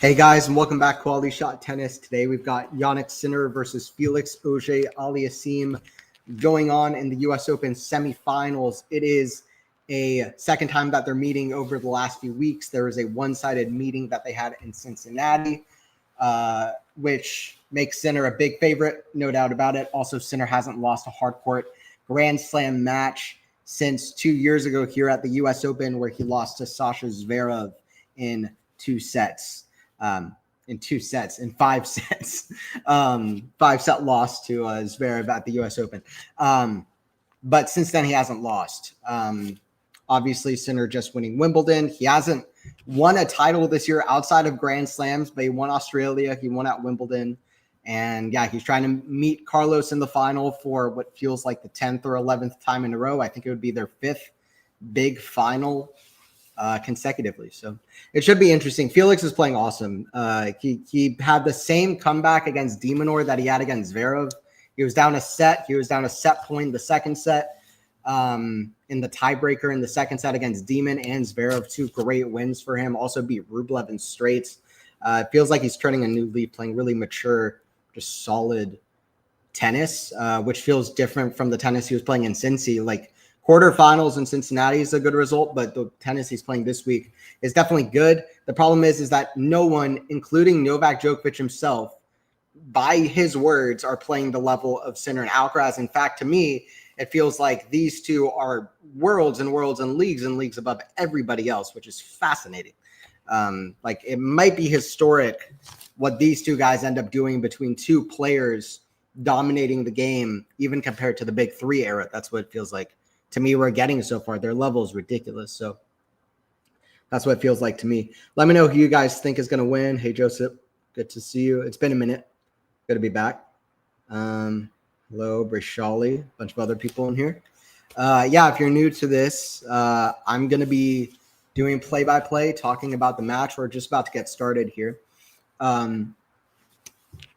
Hey guys, and welcome back to Quality Shot Tennis. Today we've got Jannik Sinner versus Felix AUGER ALIASSIME going on in the U.S. Open semifinals. It is a second time that they're meeting over the last few weeks. There was a one-sided meeting that they had in Cincinnati, which makes Sinner a big favorite, no doubt about it. Also, Sinner hasn't lost a hardcourt Grand Slam match since 2 years ago here at the U.S. Open, where he lost to Sasha Zverev in 5 sets. 5-set loss to Zverev at the U.S. Open. But since then, he hasn't lost. Obviously, Sinner just winning Wimbledon. He hasn't won a title this year outside of Grand Slams, but he won Australia. He won at Wimbledon. And, yeah, he's trying to meet Carlos in the final for what feels like the 10th or 11th time in a row. I think it would be their 5th big final consecutively. So it should be interesting. Felix is playing awesome. He had the same comeback against de Minaur that he had against Zverev. He was down a set. He was down a set point in the second set, in the tiebreaker in the second set against Demon and Zverev. 2 great wins for him. Also beat Rublev in straights. It feels like he's turning a new leaf, playing really mature, just solid tennis, which feels different from the tennis he was playing in Cincy. Like, quarterfinals in Cincinnati is a good result, but the tennis he's playing this week is definitely good. The problem is that no one, including Novak Djokovic himself, by his words, are playing the level of Sinner and Alcaraz. In fact, to me, it feels like these two are worlds and worlds and leagues above everybody else, which is fascinating. Like, it might be historic what these two guys end up doing between two players dominating the game, even compared to the Big Three era. That's what it feels like. To me, we're getting so far. Their level is ridiculous. So that's what it feels like to me. Let me know who you guys think is going to win. Hey, Joseph, good to see you. It's been a minute. Good to be back. Hello, Brishali, a bunch of other people in here. Yeah, if you're new to this, I'm going to be doing play-by-play, talking about the match. We're just about to get started here. It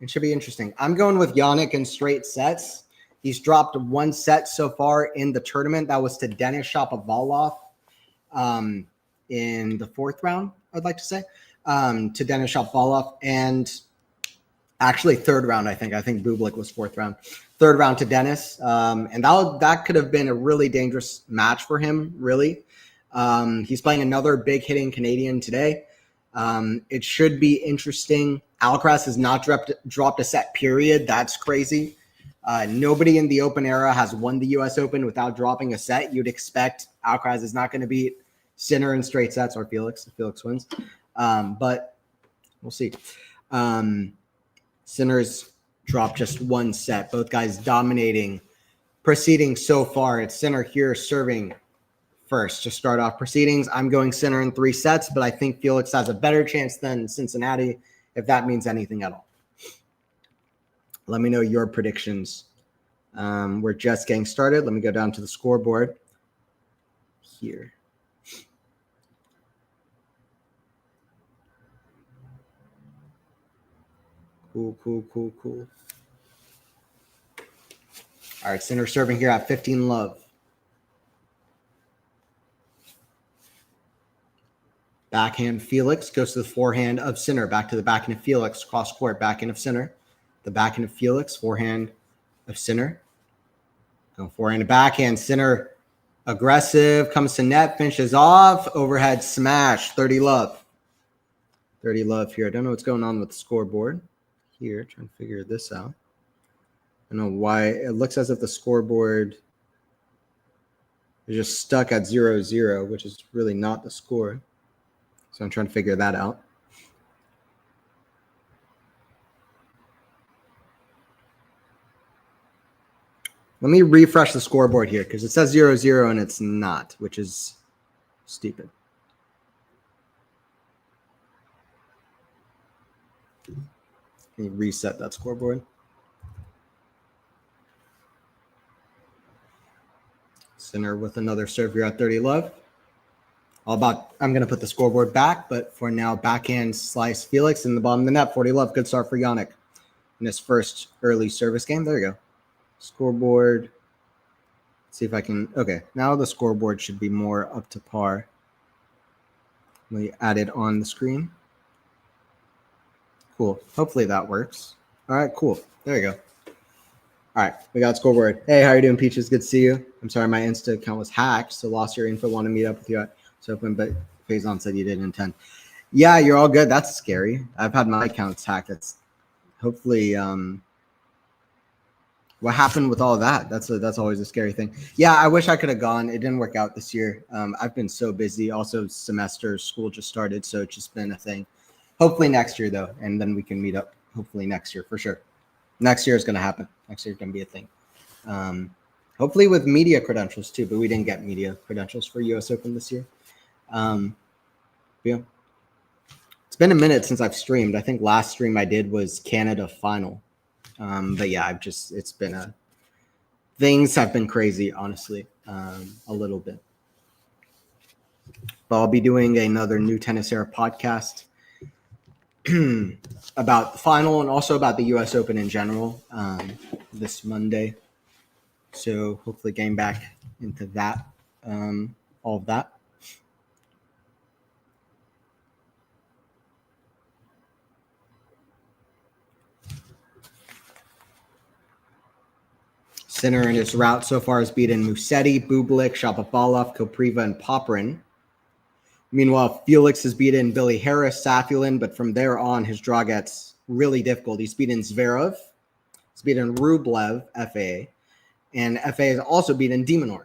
should be interesting. I'm going with Jannik in straight sets. He's dropped 1 set so far in the tournament. That was to Denis Shapovalov in the 4th round, I'd like to say, to Denis Shapovalov. And actually 3rd round, I think. I think Bublik was 4th round. 3rd round to Denis. And that could have been a really dangerous match for him, really. He's playing another big-hitting Canadian today. It should be interesting. Alcaraz has not dropped a set, period. That's crazy. Nobody in the Open era has won the U.S. Open without dropping a set. You'd expect Alcaraz is not going to beat Sinner in straight sets, or Felix if Felix wins. But we'll see. Sinner's dropped just 1 set. Both guys dominating proceedings so far. It's Sinner here serving first to start off proceedings. I'm going Sinner in 3 sets, but I think Felix has a better chance than Cincinnati, if that means anything at all. Let me know your predictions. We're just getting started. Let me go down to the scoreboard here. Cool. All right, Sinner serving here at 15 love. Backhand Felix goes to the forehand of Sinner. Back to the backhand of Felix. Cross court, backhand of Sinner. The backhand of Felix, forehand of Sinner. Go forehand to backhand. Sinner aggressive, comes to net, finishes off. Overhead smash, 30 love. 30 love here. I don't know what's going on with the scoreboard here. Trying to figure this out. I don't know why. It looks as if the scoreboard is just stuck at 0-0, which is really not the score. So I'm trying to figure that out. Let me refresh the scoreboard here because it says 0-0 and it's not, which is stupid. Let me reset that scoreboard. Sinner with another serve here at 30 love. I'm going to put the scoreboard back, but for now, backhand slice Felix in the bottom of the net, 40 love. Good start for Jannik in his first early service game. There you go. Scoreboard. Let's see if I can. Okay, now the scoreboard should be more up to par. Let me add it on the screen. Cool. Hopefully that works. All right, cool. There you go. All right, we got scoreboard. Hey, how you doing, Peaches? Good to see you. I'm sorry, my Insta account was hacked, so lost your info. Want to meet up with you at Open, but Faison said you didn't intend. Yeah, you're all good. That's scary. I've had my accounts hacked. That's hopefully what happened with all of that. That's always a scary thing. Yeah, I wish I could have gone. It didn't work out this year. I've been so busy. Also, semester school just started, so it's just been a thing. Hopefully next year though, and then we can meet up. Hopefully next year for sure. Next year is going to happen. Next year is going to be a thing. Hopefully with media credentials too, but we didn't get media credentials for US Open this year. Yeah. It's been a minute since I've streamed. I think last stream I did was Canada final. But yeah, things have been crazy, honestly, a little bit. But I'll be doing another New Tennis Era podcast about the final and also about the US Open in general this Monday. So hopefully getting back into that, all of that. Sinner in his route so far has beaten Musetti, Bublik, Shapovalov, Kopriva, and Popyrin. Meanwhile, Felix has beaten Billy Harris, Safulin, but from there on, his draw gets really difficult. He's beaten Zverev, he's beaten Rublev, FA, and FA has also beaten de Minaur.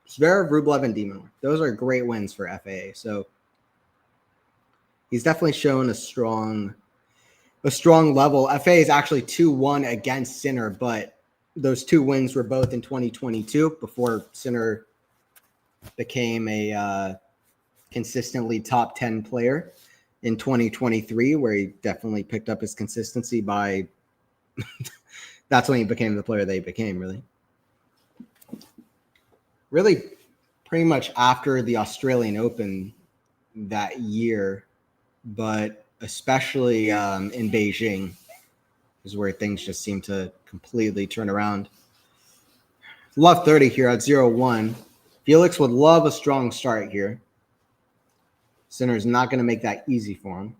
Zverev, Rublev, and de Minaur. Those are great wins for FA. So he's definitely shown a strong level. FA is actually 2-1 against Sinner, but those two wins were both in 2022 before Sinner became a consistently top 10 player in 2023, where he definitely picked up his consistency by that's when he became the player they became, really pretty much after the Australian Open that year, but especially in Beijing is where things just seem to completely turn around. Love 30 here at 0-1. Felix would love a strong start here. Sinner's not going to make that easy for him.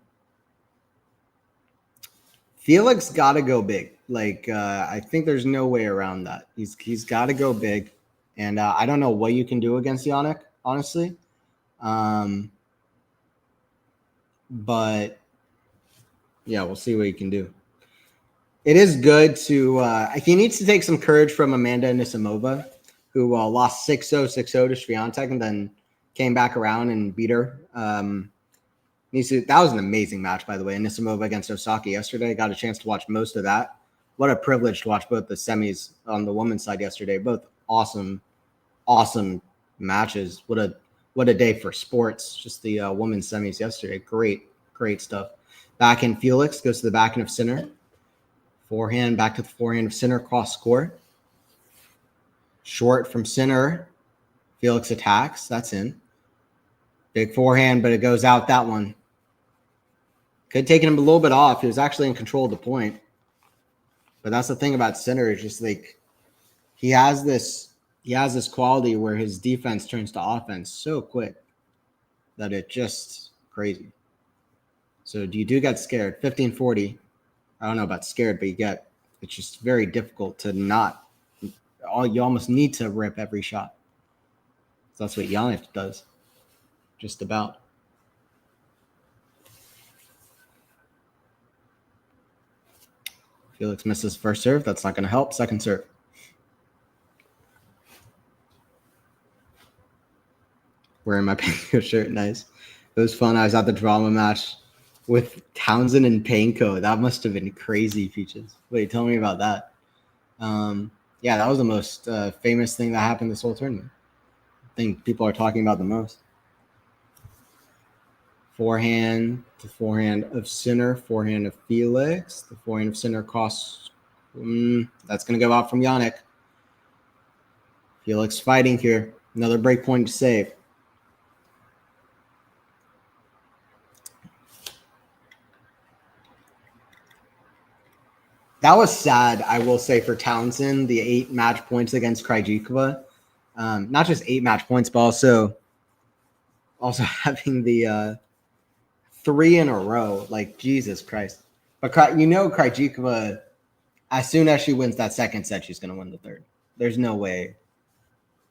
Felix got to go big. I think there's no way around that. He's got to go big. And I don't know what you can do against Yannick, honestly. But, yeah, we'll see what he can do. It is good to he needs to take some courage from Amanda Anisimova, who lost 6-0, 6-0 to Swiatek and then came back around and beat her. That was an amazing match, by the way. Anisimova against Osaka yesterday. I got a chance to watch most of that. What a privilege to watch both the semis on the women's side yesterday. Both awesome matches. What a day for sports. Just the women's semis yesterday. Great stuff. Backhand Felix goes to the backhand of Sinner. Forehand back to the forehand of Sinner, cross court. Short from Sinner. Felix attacks. That's in. Big forehand, but it goes out that one. Could have taken him a little bit off. He was actually in control of the point. But that's the thing about Sinner. It's just he has this quality where his defense turns to offense so quick that it's just crazy. So you do get scared. 15-40. I don't know about scared, but it's just very difficult to not. You almost need to rip every shot. So that's what Yannick does. Just about. Felix misses first serve. That's not going to help. Second serve. Wearing my Panko shirt. Nice. It was fun. I was at the drama match with Townsend and Panko. That must have been crazy, Peaches. Wait, tell me about that. Yeah, that was the most famous thing that happened this whole tournament. I think people are talking about the most. Forehand to forehand of Sinner, forehand of Felix. The forehand of Sinner cross. That's going to go out from Yannick. Felix fighting here. Another break point to save. That was sad, I will say, for Townsend, the 8 match points against Krejcikova. Not just 8 match points, but also having the 3 in a row. Jesus Christ. But you know, Krejcikova, as soon as she wins that second set, she's going to win the third. There's no way.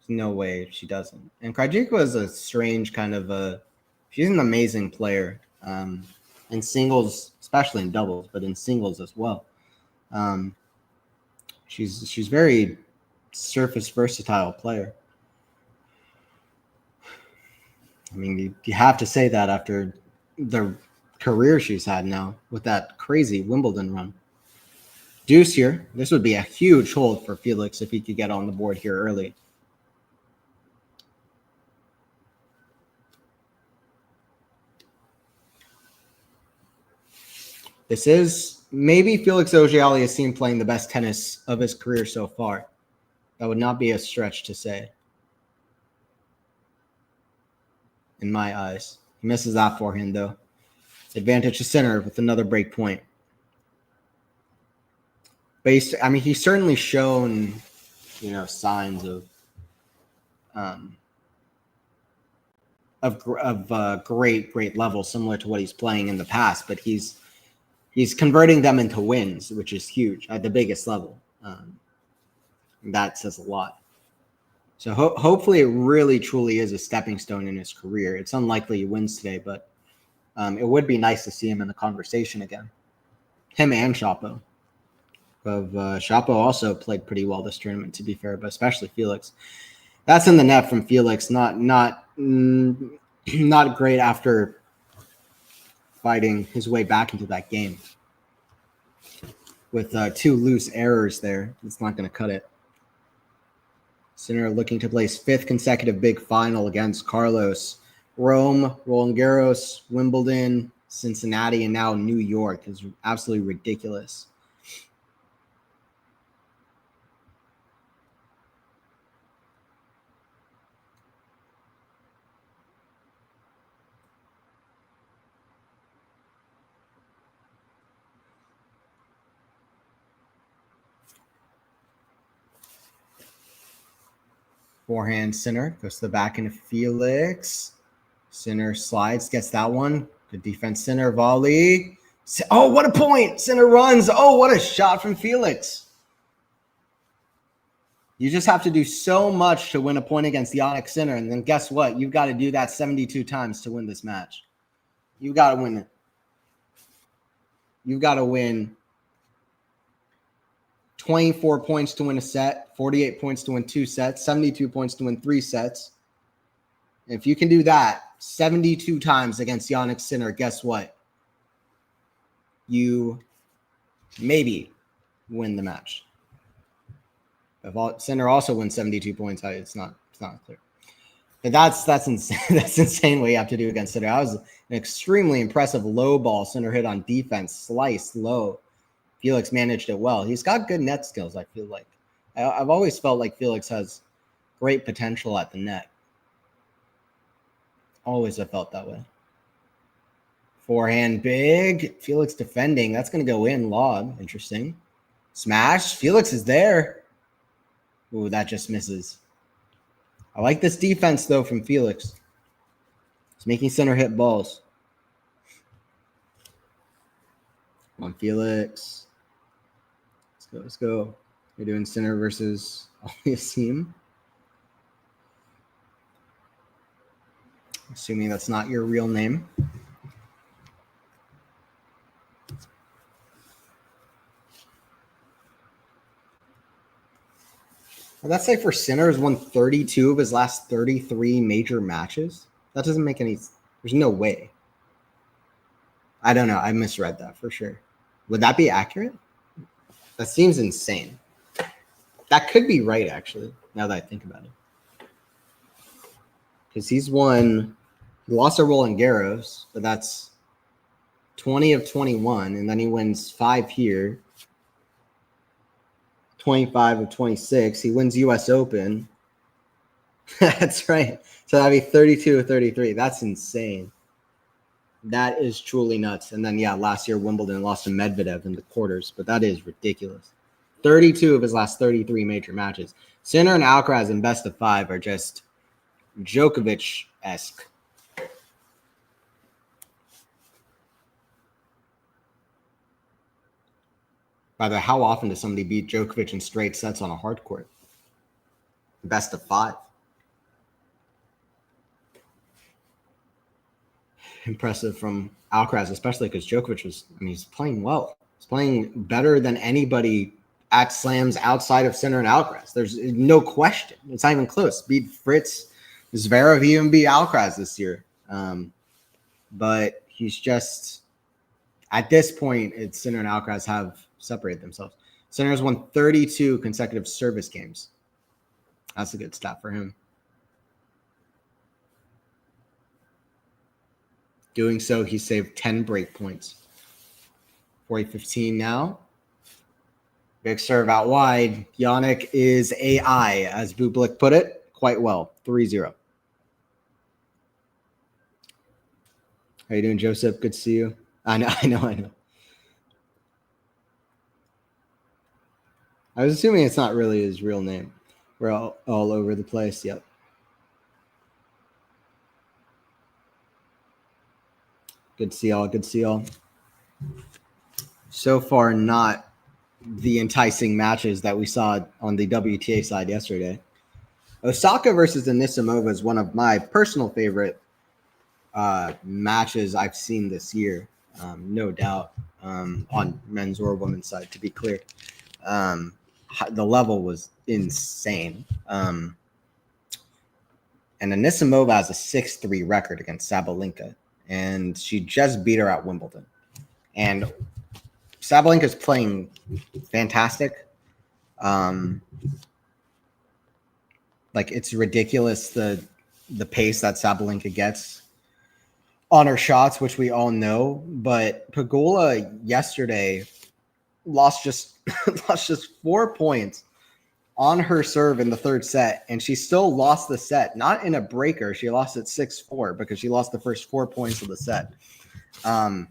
There's no way she doesn't. And Krejcikova is a strange kind of a. She's an amazing player in singles, especially in doubles, but in singles as well. She's very surface versatile player. I mean, you have to say that after the career she's had now with that crazy Wimbledon run. Deuce here. This would be a huge hold for Felix if he could get on the board here early. This is maybe Felix Auger-Aliassime playing the best tennis of his career so far. That would not be a stretch to say. In my eyes. He misses that forehand, though. Advantage to center with another break point. But he's certainly shown, signs of great level, similar to what he's playing in the past. But he's converting them into wins, which is huge at the biggest level. That says a lot. So hopefully it really, truly is a stepping stone in his career. It's unlikely he wins today, but it would be nice to see him in the conversation again. Him and Shapo. Shapo also played pretty well this tournament, to be fair, but especially Felix. That's in the net from Felix. Not great after fighting his way back into that game. With 2 loose errors there, it's not going to cut it. Sinner looking to play his 5th consecutive big final against Carlos. Rome, Roland Garros, Wimbledon, Cincinnati, and now New York is absolutely ridiculous. Forehand Sinner goes to the back into Felix. Sinner slides, gets that one. Good defense, Sinner volley. Oh, what a point! Sinner runs. Oh, what a shot from Felix. You just have to do so much to win a point against Jannik Sinner, and then guess what? You've got to do that 72 times to win this match. You've got to win it. You've got to win 24 points to win a set, 48 points to win 2 sets, 72 points to win 3 sets. And if you can do that 72 times against Jannik Sinner, guess what? You maybe win the match. If Sinner also wins 72 points, it's not clear. But that's insane. That's insane what you have to do against Sinner. That was an extremely impressive low ball Sinner hit on defense, sliced low. Felix managed it well. He's got good net skills, I feel like. I've always felt like Felix has great potential at the net. Always have felt that way. Forehand big. Felix defending. That's going to go in. Lob. Interesting. Smash. Felix is there. Ooh, that just misses. I like this defense, though, from Felix. He's making Sinner hit balls. Come on, Felix. Let's go. You're doing Sinner versus Aliassim. Assuming that's not your real name. Well, that's like for Sinner has won 32 of his last 33 major matches. That doesn't make any. There's no way. I don't know. I misread that for sure. Would that be accurate? That seems insane. That could be right, actually, now that I think about it. Because he lost a Roland Garros, but that's 20 of 21, and then he wins 5 here. 25 of 26. He wins U.S. Open. That's right. So that'd be 32 of 33. That's insane. That is truly nuts. And then, last year Wimbledon lost to Medvedev in the quarters, but that is ridiculous. 32 of his last 33 major matches. Sinner and Alcaraz in best of 5 are just Djokovic-esque. By the way, how often does somebody beat Djokovic in straight sets on a hard court? Best of 5. Impressive from Alcaraz, especially because Djokovic he's playing well. He's playing better than anybody at slams outside of Sinner and Alcaraz. There's no question. It's not even close. Beat Fritz, Zverev, even beat Alcaraz this year. But he's just, at this point, it's Sinner and Alcaraz have separated themselves. Sinner has won 32 consecutive service games. That's a good stat for him. Doing so, he saved 10 break points. 40-15 now. Big serve out wide. Yannick is AI, as Bublik put it, quite well. 3-0. How you doing, Joseph? Good to see you. I know. I was assuming it's not really his real name. We're all over the place. Yep. Good to see y'all. Good to see y'all. So far, not the enticing matches that we saw on the WTA side yesterday. Osaka versus Anisimova is one of my personal favorite matches I've seen this year, no doubt, on men's or women's side, to be clear. The level was insane. And Anisimova has a 6-3 record against Sabalenka, and she just beat her at Wimbledon. And Sabalenka's playing fantastic. It's ridiculous the pace that Sabalenka gets on her shots, which we all know. But Pegula yesterday lost just 4 points on her serve in the third set, and she still lost the set. Not in a breaker. She lost it 6-4 because she lost the first 4 points of the set. But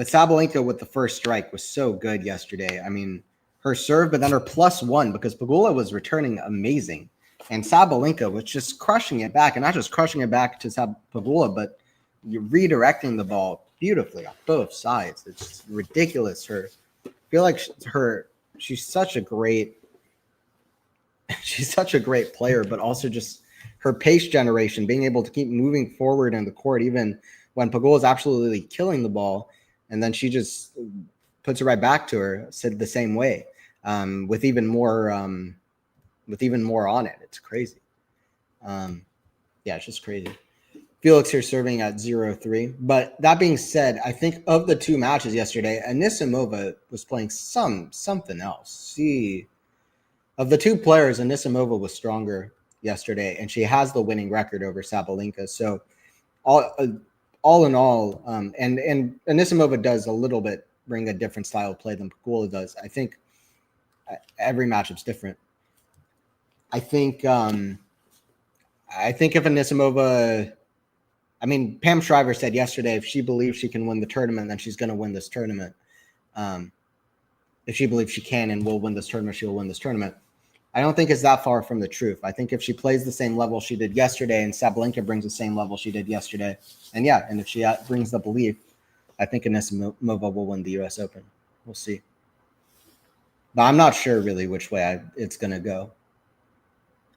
Sabalenka with the first strike was so good yesterday. I mean, her serve, but then her +1 because Pegula was returning amazing. And Sabalenka was just crushing it back. And not just crushing it back to Pegula, but you're redirecting the ball beautifully on both sides. It's ridiculous. I feel like she's such a great player, but also just her pace generation, being able to keep moving forward in the court, even when Pegula is absolutely killing the ball. And then she just puts it right back to her, said the same way, with even more on it. It's crazy. It's just crazy. Felix here serving at 0-3. But that being said, I think of the two matches yesterday, Anisimova was playing something else. Of the two players, Anisimova was stronger yesterday, and she has the winning record over Sabalenka. So all in all, and Anisimova does a little bit bring a different style of play than Pegula does. I think every matchup's different. I think if Anisimova, Pam Shriver said yesterday, if she believes she can win the tournament, then she's going to win this tournament. If she believes she can and will win this tournament, she will win this tournament. I don't think it's that far from the truth. I think if she plays the same level she did yesterday and Sabalenka brings the same level she did yesterday, and if she brings the belief, I think Anisimova will win the U.S. Open. We'll see. But I'm not sure really which way it's going to go.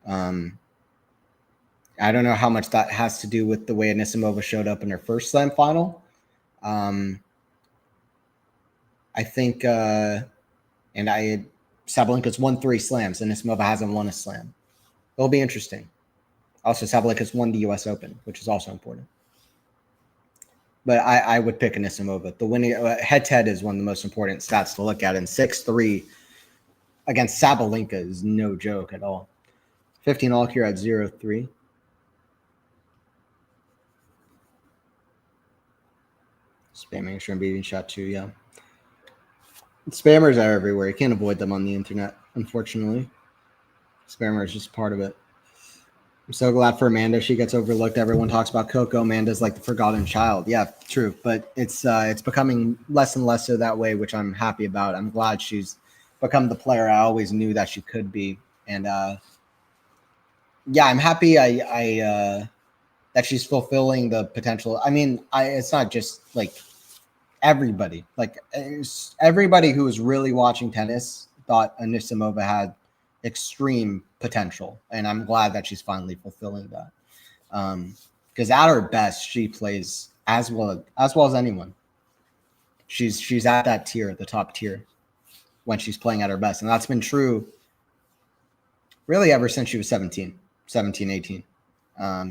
I don't know how much that has to do with the way Anisimova showed up in her first slam final. I think, Sabalenka's won 3 slams, and Anisimova hasn't won a slam. It'll be interesting. Also, Sabalenka's won the U.S. Open, which is also important. But I would pick Anisimova. The winning head-to-head is one of the most important stats to look at, and 6-3 against Sabalenka is no joke at all. 15 all here at 0-3. Spamming shouldn't be shot too, yeah. Spammers are everywhere. You can't avoid them on the internet, unfortunately. Spammer is just part of it. I'm so glad for Amanda. She gets overlooked. Everyone talks about Coco. Amanda's like the forgotten child. Yeah, true. But it's becoming less and less so that way, which I'm happy about. I'm glad she's become the player I always knew that she could be. And I'm happy that she's fulfilling the potential. It's not just like everybody, like everybody who was really watching tennis thought Anisimova had extreme potential, and I'm glad that she's finally fulfilling that. Because at her best, she plays as well as anyone. She's at that tier, the top tier, when she's playing at her best, and that's been true really ever since she was 17, 18.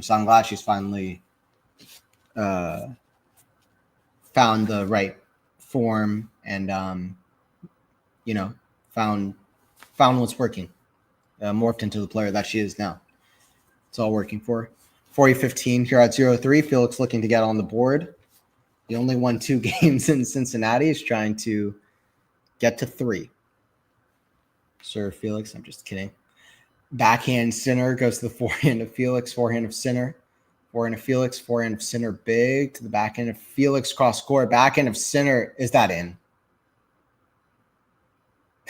So I'm glad she's finally found the right form and found what's working, morphed into the player that she is now. It's all working for her. 40-15 here at 0-3. Felix looking to get on the board. He only won 2 games in Cincinnati. He's trying to get to 3. Sir Felix, I'm just kidding. Backhand Sinner goes to the forehand of Felix, forehand of Sinner. Forehand of Felix, forehand of Sinner big to the backhand of Felix, cross court. Backhand of Sinner. Is that in?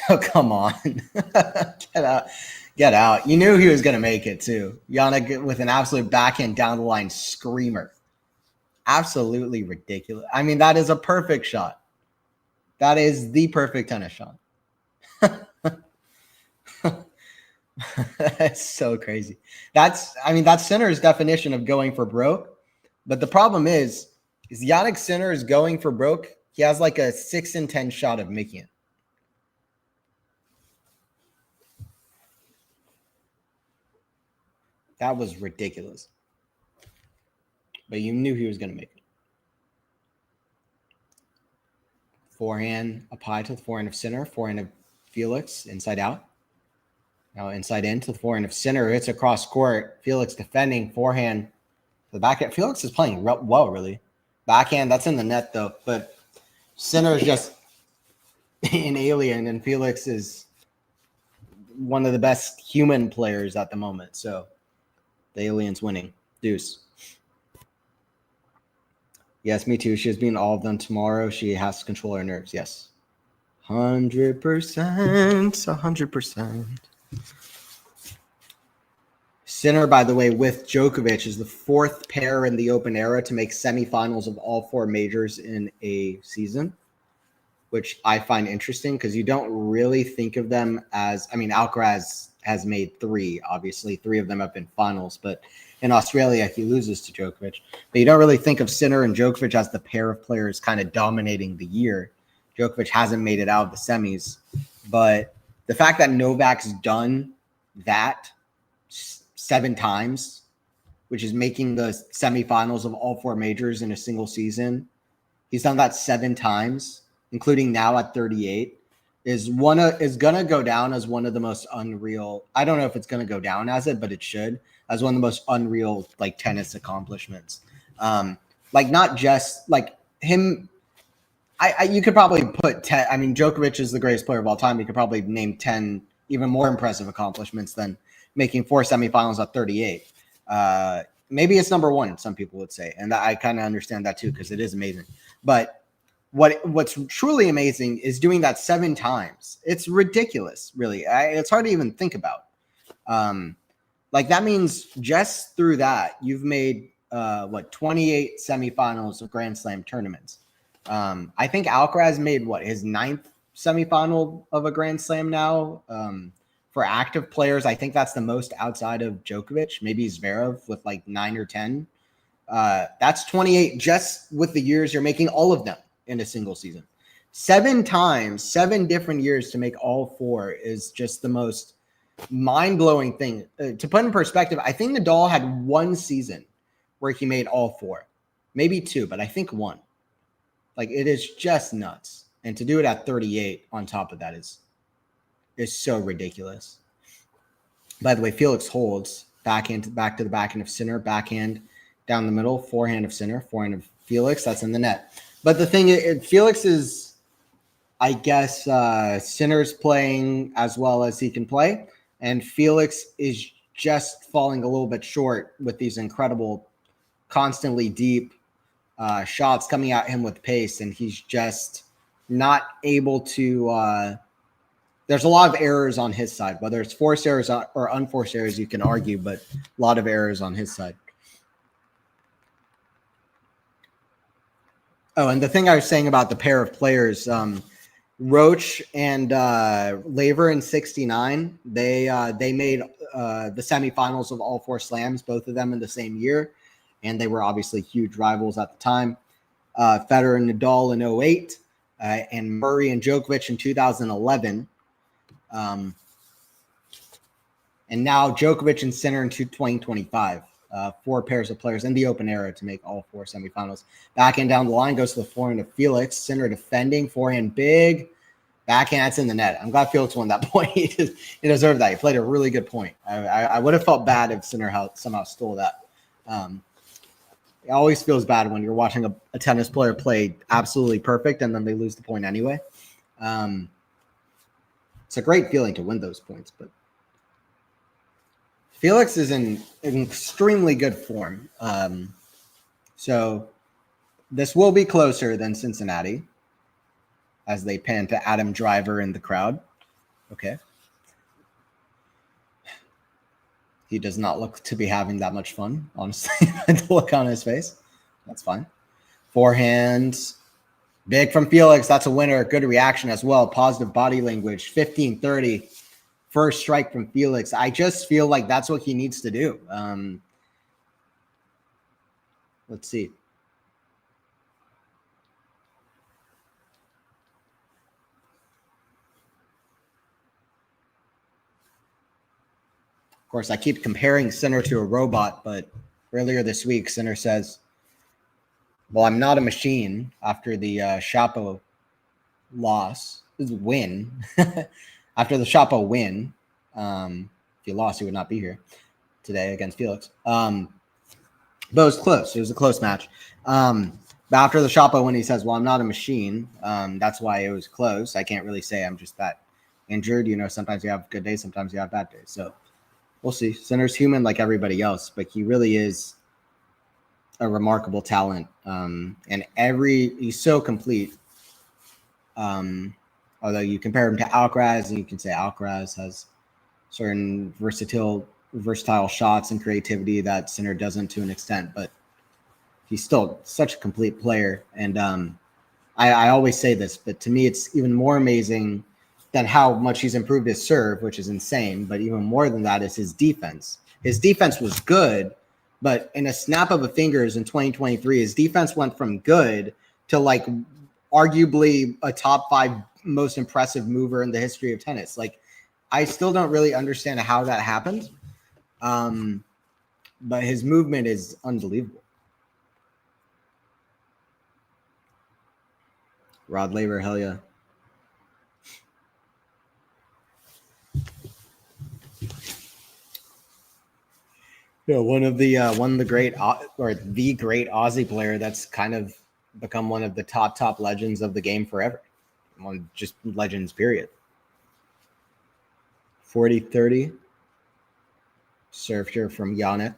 Oh, come on. Get out. Get out. You knew he was going to make it, too. Yannick with an absolute backhand down the line screamer. Absolutely ridiculous. I mean, that is a perfect shot. That is the perfect tennis shot. That's so crazy. That's Sinner's definition of going for broke. But the problem is Yannick Sinner is going for broke. He has like a 6 in 10 shot of making it. That was ridiculous. But you knew he was going to make it. Forehand, up high to the forehand of Sinner. Forehand of Felix, inside out. Now inside in to the forehand of Sinner. Hits across court. Felix defending. Forehand to the backhand. Felix is playing well, really. Backhand, that's in the net, though. But Sinner is just an alien, and Felix is one of the best human players at the moment. So the alien's winning. Deuce. Yes, me too. She has beaten all of them tomorrow. She has to control her nerves. Yes. 100%. 100%. Sinner, by the way, with Djokovic is the 4th pair in the Open era to make semifinals of all 4 majors in a season, which I find interesting because you don't really think of them as, Alcaraz has made 3, obviously. 3 of them have been finals, but in Australia, he loses to Djokovic. But you don't really think of Sinner and Djokovic as the pair of players kind of dominating the year. Djokovic hasn't made it out of the semis. But the fact that Novak's done that 7 times, which is making the semifinals of all 4 majors in a single season, he's done that 7 times, including now at 38, is going to go down as one of the most unreal. I don't know if it's going to go down as it, but it should, as one of the most unreal tennis accomplishments. Not just like him. You could probably put 10. Djokovic is the greatest player of all time. You could probably name 10 even more impressive accomplishments than making 4 semifinals at 38. Maybe it's number 1, some people would say. And I kind of understand that too, because it is amazing. But what's truly amazing is doing that 7 times. It's ridiculous, really. It's hard to even think about. That means just through that, you've made 28 semifinals of Grand Slam tournaments. I think Alcaraz made his 9th semifinal of a Grand Slam now. For active players, I think that's the most outside of Djokovic. Maybe Zverev with 9 or 10. That's 28 just with the years you're making all of them in a single season. 7 times, 7 different years to make all 4 is just the most mind-blowing thing. To put in perspective, I think Nadal had 1 season where he made all 4. Maybe 2, but I think 1. It is just nuts. And to do it at 38 on top of that is so ridiculous. By the way, Felix holds backhand back to the backhand of Sinner, backhand down the middle, forehand of Sinner, forehand of Felix. That's in the net. But the thing is, Felix is, I guess, Sinner's playing as well as he can play, and Felix is just falling a little bit short with these incredible, constantly deep shots coming at him with pace, and he's just not able to there's a lot of errors on his side, whether it's forced errors or unforced errors, you can argue, but a lot of errors on his side. Oh, and the thing I was saying about the pair of players, Roach and Laver in '69, they made the semifinals of all four slams, both of them in the same year, and they were obviously huge rivals at the time. Federer and Nadal in '08, and Murray and Djokovic in 2011. And now Djokovic and Sinner in 2025. Four pairs of players in the open era to make all four semifinals. Backhand down the line goes to the forehand of Felix. Sinner defending, forehand big. Backhand, that's in the net. I'm glad Felix won that point. He deserved that. He played a really good point. I would have felt bad if Sinner somehow stole that. It always feels bad when you're watching a tennis player play absolutely perfect and then they lose the point anyway. It's a great feeling to win those points, but Felix is in extremely good form. So this will be closer than Cincinnati as they pan to Adam Driver in the crowd. Okay. He does not look to be having that much fun, honestly. The look on his face. That's fine. Forehand. Big from Felix. That's a winner. Good reaction as well. Positive body language. 15-30. First strike from Felix. I just feel like that's what he needs to do. Let's see. Of course, I keep comparing Sinner to a robot, but earlier this week, Sinner says, well, I'm not a machine after the Chapo win. After the Chapo win, if he lost, he would not be here today against Felix. But it was close. It was a close match. But after the Chapo win, he says, well, I'm not a machine. That's why it was close. I can't really say I'm just that injured. You know, sometimes you have good days, sometimes you have bad days. So we'll see. Sinner's human like everybody else, but he really is a remarkable talent. And he's so complete. Although you compare him to Alcaraz, and you can say Alcaraz has certain versatile shots and creativity that Sinner doesn't to an extent, but he's still such a complete player. And I always say this, but to me, it's even more amazing than how much he's improved his serve, which is insane. But even more than that is his defense. His defense was good, but in a snap of a fingers in 2023, his defense went from good to like arguably a top 5 most impressive mover in the history of tennis. Like, I still don't really understand how that happened. But his movement is unbelievable. Rod Laver, hell yeah. Yeah, one of the great Aussie player that's kind of become one of the top legends of the game forever. One just legends, period. 40-30. Serve here from Yannick.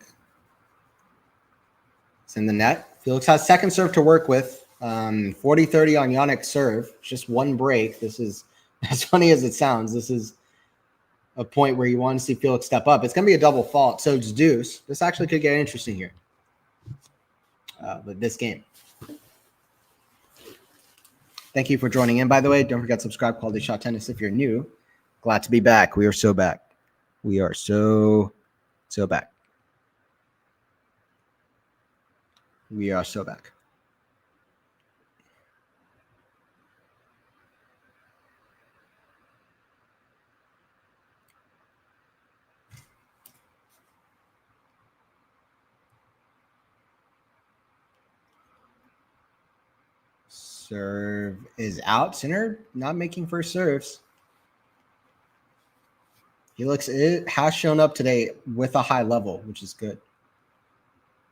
It's in the net. Felix has second serve to work with. 40-30 on Yannick's serve. Just one break. This is, as funny as it sounds, this is a point where you want to see Felix step up. It's going to be a double fault, so it's deuce. This actually could get interesting here. But this game. Thank you for joining in, by the way. Don't forget to subscribe, Quality Shot Tennis if you're new. Glad to be back. We are so back. We are so back. We are so back. Serve is out. Sinner not making first serves. It has shown up today with a high level, which is good.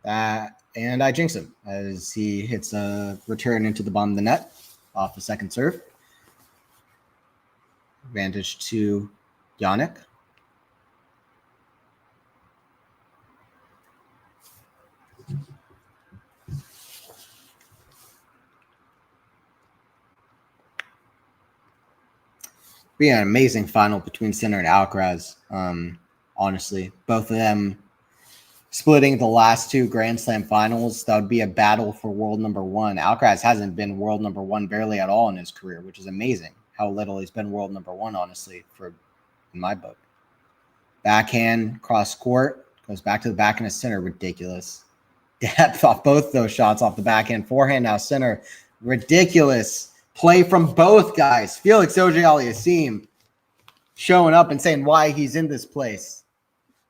And I jinx him as he hits a return into the bottom of the net off the second serve. Advantage to Yannick. Be an amazing final between Sinner and Alcaraz. Honestly, both of them splitting the last two Grand Slam finals, that would be a battle for world number one. Alcaraz hasn't been world number one barely at all in his career, which is amazing how little he's been world number one, honestly, in my book. Backhand, cross court, goes back to the backhand of center, ridiculous. Depth off both those shots off the backhand, forehand now center, ridiculous play from both guys. Felix Auger-Aliassime showing up and saying why he's in this place.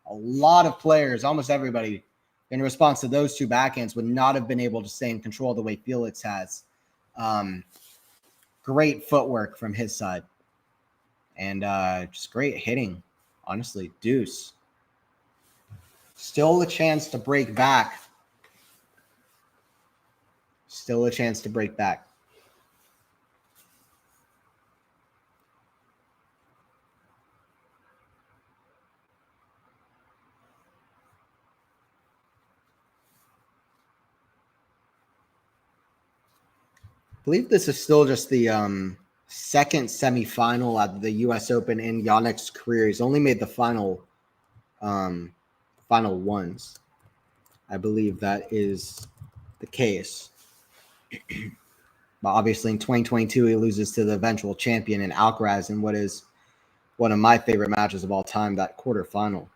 A lot of players, almost everybody, in response to those two backhands would not have been able to stay in control the way Felix has. Great footwork from his side. And just great hitting, honestly. Deuce. Still a chance to break back. Still a chance to break back. I believe this is still just the second semifinal at the U.S. Open in Jannik's career. He's only made the final ones. I believe that is the case. But obviously in 2022, he loses to the eventual champion in Alcaraz in what is one of my favorite matches of all time, that quarterfinal.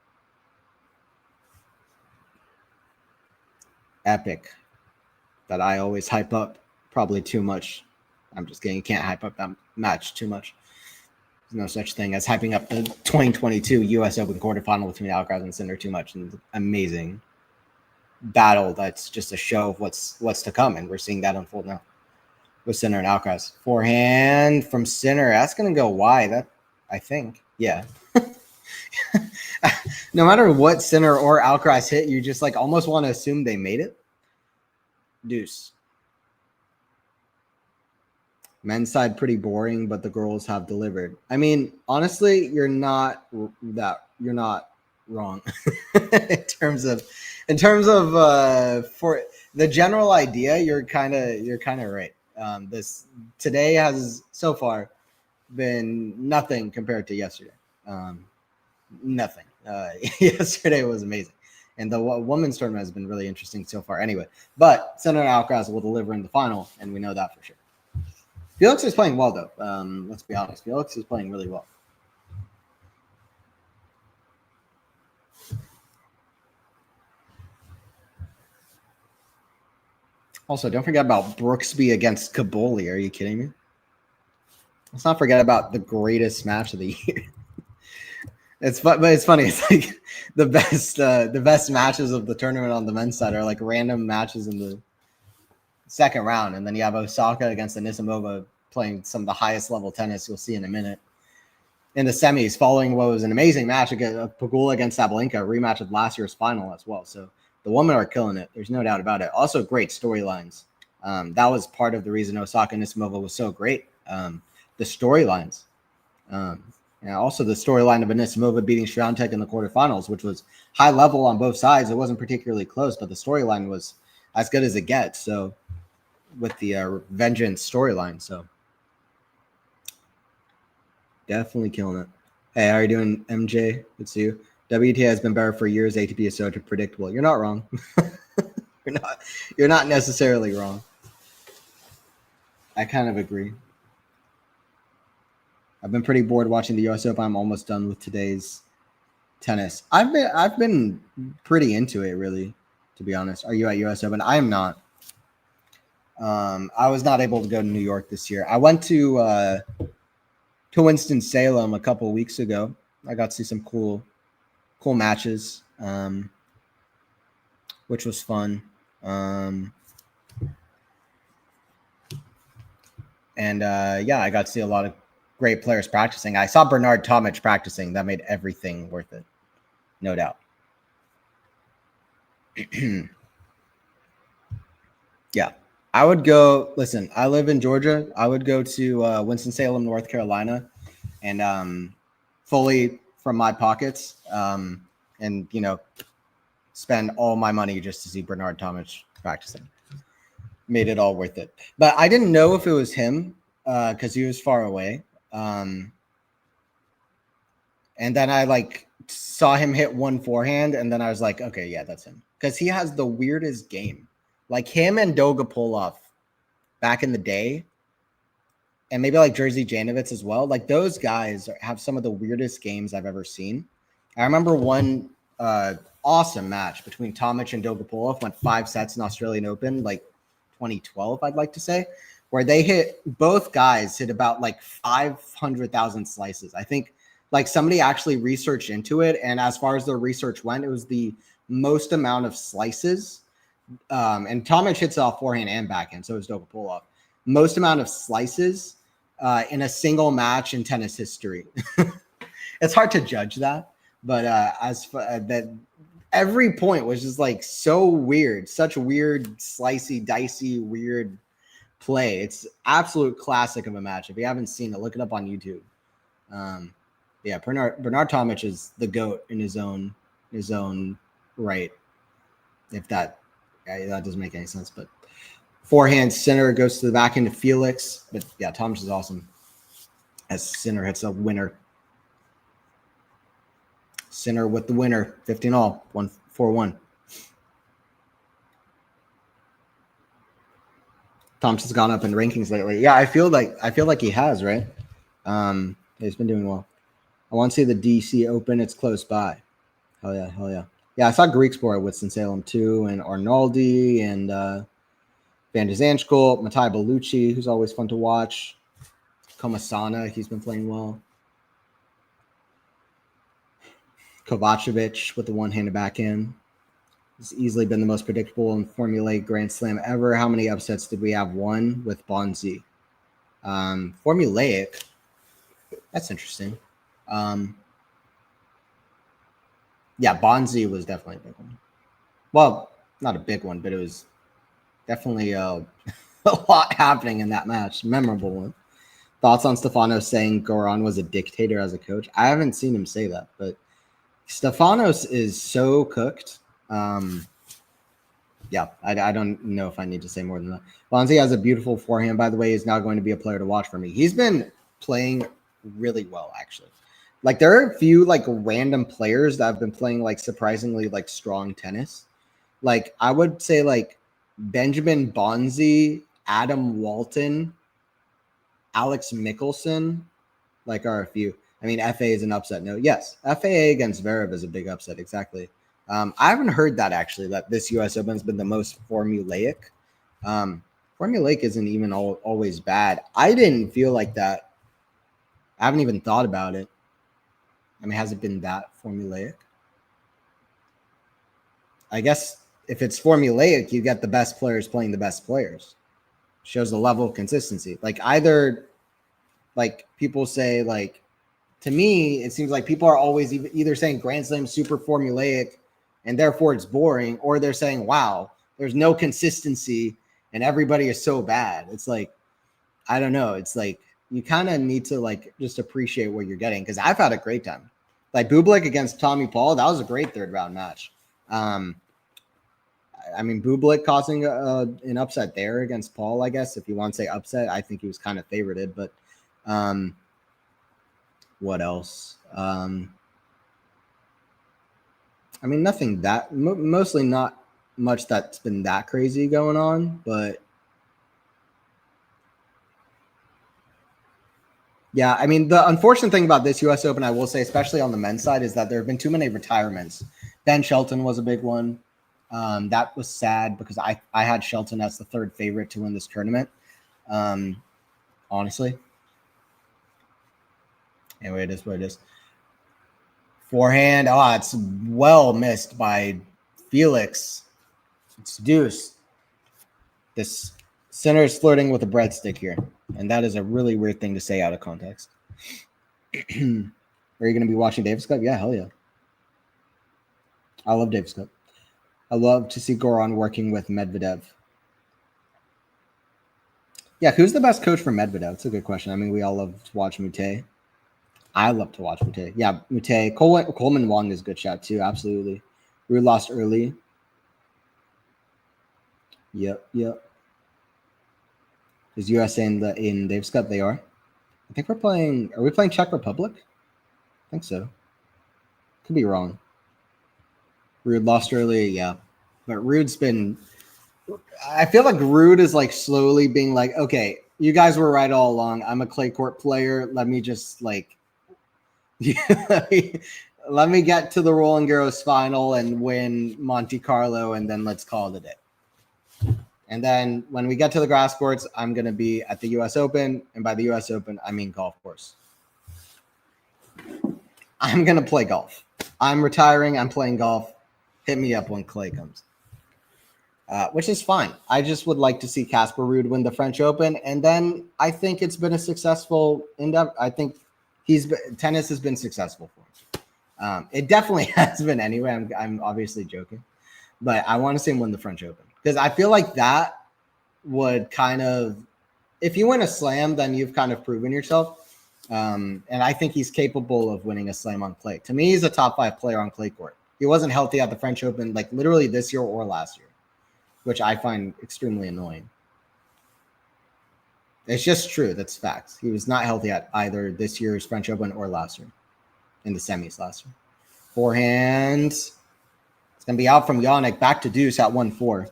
Epic. That I always hype up. Probably too much. I'm just kidding. You can't hype up that match too much. There's no such thing as hyping up the 2022 U.S. Open quarterfinal between Alcaraz and Sinner too much. And amazing battle that's just a show of what's to come, and we're seeing that unfold now with Sinner and Alcaraz. Forehand from Sinner. That's going to go wide. That, I think. Yeah. No matter what Sinner or Alcaraz hit, you just like almost want to assume they made it. Deuce. Men's side pretty boring, but the girls have delivered. I mean, honestly, you're not wrong in terms of for the general idea. You're kind of right. This today has so far been nothing compared to yesterday. Nothing. Yesterday was amazing, and the women's tournament has been really interesting so far. Anyway, but Sinner and Alcaraz will deliver in the final, and we know that for sure. Felix is playing well, though. Let's be honest. Felix is playing really well. Also, don't forget about Brooksby against Kaboli. Are you kidding me? Let's not forget about the greatest match of the year. It's fun, but it's funny. It's like the best matches of the tournament on the men's side are like random matches in the second round, and then you have Osaka against Anisimova playing some of the highest level tennis you'll see in a minute. In the semis, following what was an amazing match against Pegula against Sabalenka, a rematch of last year's final as well. So the women are killing it. There's no doubt about it. Also, great storylines. That was part of the reason Osaka Anisimova was so great. The storylines. Also the storyline of Anisimova beating Swiatek in the quarterfinals, which was high level on both sides. It wasn't particularly close, but the storyline was as good as it gets. So with the vengeance storyline, so definitely killing it. Hey, how are you doing, MJ? Good to see you. WTA has been better for years. ATP is so predictable. You're not wrong. You're not necessarily wrong. I kind of agree. I've been pretty bored watching the US Open. I'm almost done with today's tennis. I've been pretty into it, really, to be honest. Are you at US Open? I am not. I was not able to go to New York this year. I went to Winston-Salem a couple weeks ago. I got to see some cool matches, which was fun. I got to see a lot of great players practicing. I saw Bernard Tomic practicing. That made everything worth it, no doubt. Yeah. I would go, listen, I live in Georgia. I would go to Winston-Salem, North Carolina, and fully from my pockets, and, spend all my money just to see Bernard Tomic practicing. Made it all worth it. But I didn't know if it was him because he was far away. And then I saw him hit one forehand, and then I was like, okay, yeah, that's him. Because he has the weirdest game. Like him and Dolgopolov back in the day, and maybe like Jerzy Janowicz as well. Like those guys have some of the weirdest games I've ever seen. I remember one awesome match between Tomic and Dolgopolov, went 5 sets in Australian Open, like 2012, I'd like to say, where they hit, both guys hit about like 500,000 slices. I think like somebody actually researched into it, and as far as their research went, it was the most amount of slices. And Tomic hits off forehand and backhand, so is Dolgopolov. Most amount of slices in a single match in tennis history. It's hard to judge that, but that every point was just like so weird, such weird, slicey, dicey, weird play. It's absolute classic of a match. If you haven't seen it, look it up on YouTube. Yeah, Bernard Tomic is the GOAT in his own right. If that doesn't make any sense, but forehand center goes to the back end to Felix. But yeah, Tomic is awesome. As Sinner hits a winner. Sinner with the winner, 15-all, 1-4-1. Thompson's gone up in rankings lately. Yeah, I feel like he has, right? He's been doing well. I want to see the DC Open. It's close by. Hell yeah. Yeah, I saw Greek Sport at Winston-Salem too, and Arnaldi and Van de Zandschulp, Mattia Bellucci, who's always fun to watch. Komasana, he's been playing well. Kovacevic with the one-handed backhand. He's easily been the most predictable and formulaic Grand Slam ever. How many upsets did we have? One with Bonzi. Formulaic. That's interesting. Yeah, Bonzi was definitely a big one. Well, not a big one, but it was definitely a lot happening in that match. Memorable one. Thoughts on Stefanos saying Goran was a dictator as a coach? I haven't seen him say that, but Stefanos is so cooked. Yeah, I don't know if I need to say more than that. Bonzi has a beautiful forehand, by the way. He's now going to be a player to watch for me. He's been playing really well, actually. Like there are a few like random players that have been playing like surprisingly like strong tennis. Like I would say like Benjamin Bonzi, Adam Walton, Alex Mickelson, like are a few. I mean, FA is an upset. No, yes, FAA against Zverev is a big upset. Exactly. I haven't heard that actually, that this U.S. Open has been the most formulaic. Formulaic isn't even always bad. I didn't feel like that. I haven't even thought about it. I mean, has it been that formulaic? I guess if it's formulaic, you get the best players playing the best players. Shows the level of consistency. Like either, like people say, like to me, it seems like people are always either saying Grand Slam super formulaic and therefore it's boring, or they're saying, wow, there's no consistency and everybody is so bad. It's like, I don't know. It's like you kind of need to like just appreciate what you're getting, because I've had a great time. Like Bublik against Tommy Paul, that was a great third round match. I mean, Bublik causing an upset there against Paul, I guess. If you want to say upset, I think he was kind of favorited. But what else? I mean, nothing that mostly not much that's been that crazy going on, but yeah, I mean, the unfortunate thing about this U.S. Open, I will say, especially on the men's side, is that there have been too many retirements. Ben Shelton was a big one. That was sad because I had Shelton as the third favorite to win this tournament. Honestly. Anyway, it is what it is. Forehand. Oh, it's well missed by Felix. It's deuce. This center is flirting with a breadstick here. And that is a really weird thing to say out of context. Are you going to be watching Davis Cup? Yeah, hell yeah. I love Davis Cup. I love to see Goran working with Medvedev. Yeah, who's the best coach for Medvedev? It's a good question. I mean, we all love to watch Mute. I love to watch Mute. Yeah, Mute. Coleman Wong is a good shot too. Absolutely. We lost early. Yep. Is USA in Davis Cup? They are. I think we're playing. Are we playing Czech Republic? I think so. Could be wrong. Rude lost earlier, yeah. But Rude's been... I feel like Rude is like slowly being like, okay, you guys were right all along. I'm a clay court player. Let me just like... let me get to the Roland Garros final and win Monte Carlo, and then let's call it a day. And then when we get to the grass courts, I'm going to be at the U.S. Open. And by the U.S. Open, I mean golf course. I'm going to play golf. I'm retiring. I'm playing golf. Hit me up when clay comes. Which is fine. I just would like to see Casper Ruud win the French Open. And then I think it's been a successful endeavor. I think tennis has been successful for him. It definitely has been anyway. I'm obviously joking. But I want to see him win the French Open. Because I feel like that would kind of, if you win a slam, then you've kind of proven yourself. And I think he's capable of winning a slam on clay. To me, he's a top 5 player on clay court. He wasn't healthy at the French Open, like literally this year or last year, which I find extremely annoying. It's just true. That's facts. He was not healthy at either this year's French Open or last year in the semis last year. Forehand. It's going to be out from Yannick. Back to deuce at 1-4.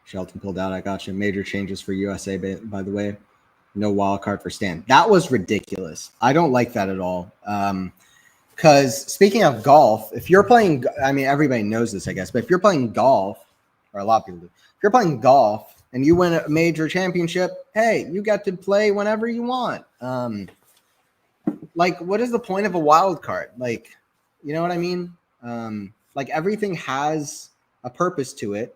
Shelton pulled out. I got you. Major changes for USA, by the way. No wild card for Stan. That was ridiculous. I don't like that at all. Because speaking of golf, if you're playing, I mean, everybody knows this, I guess, but if you're playing golf, or a lot of people do, if you're playing golf and you win a major championship, hey, you get to play whenever you want. Like, what is the point of a wild card? Like, you know what I mean? Like, everything has a purpose to it.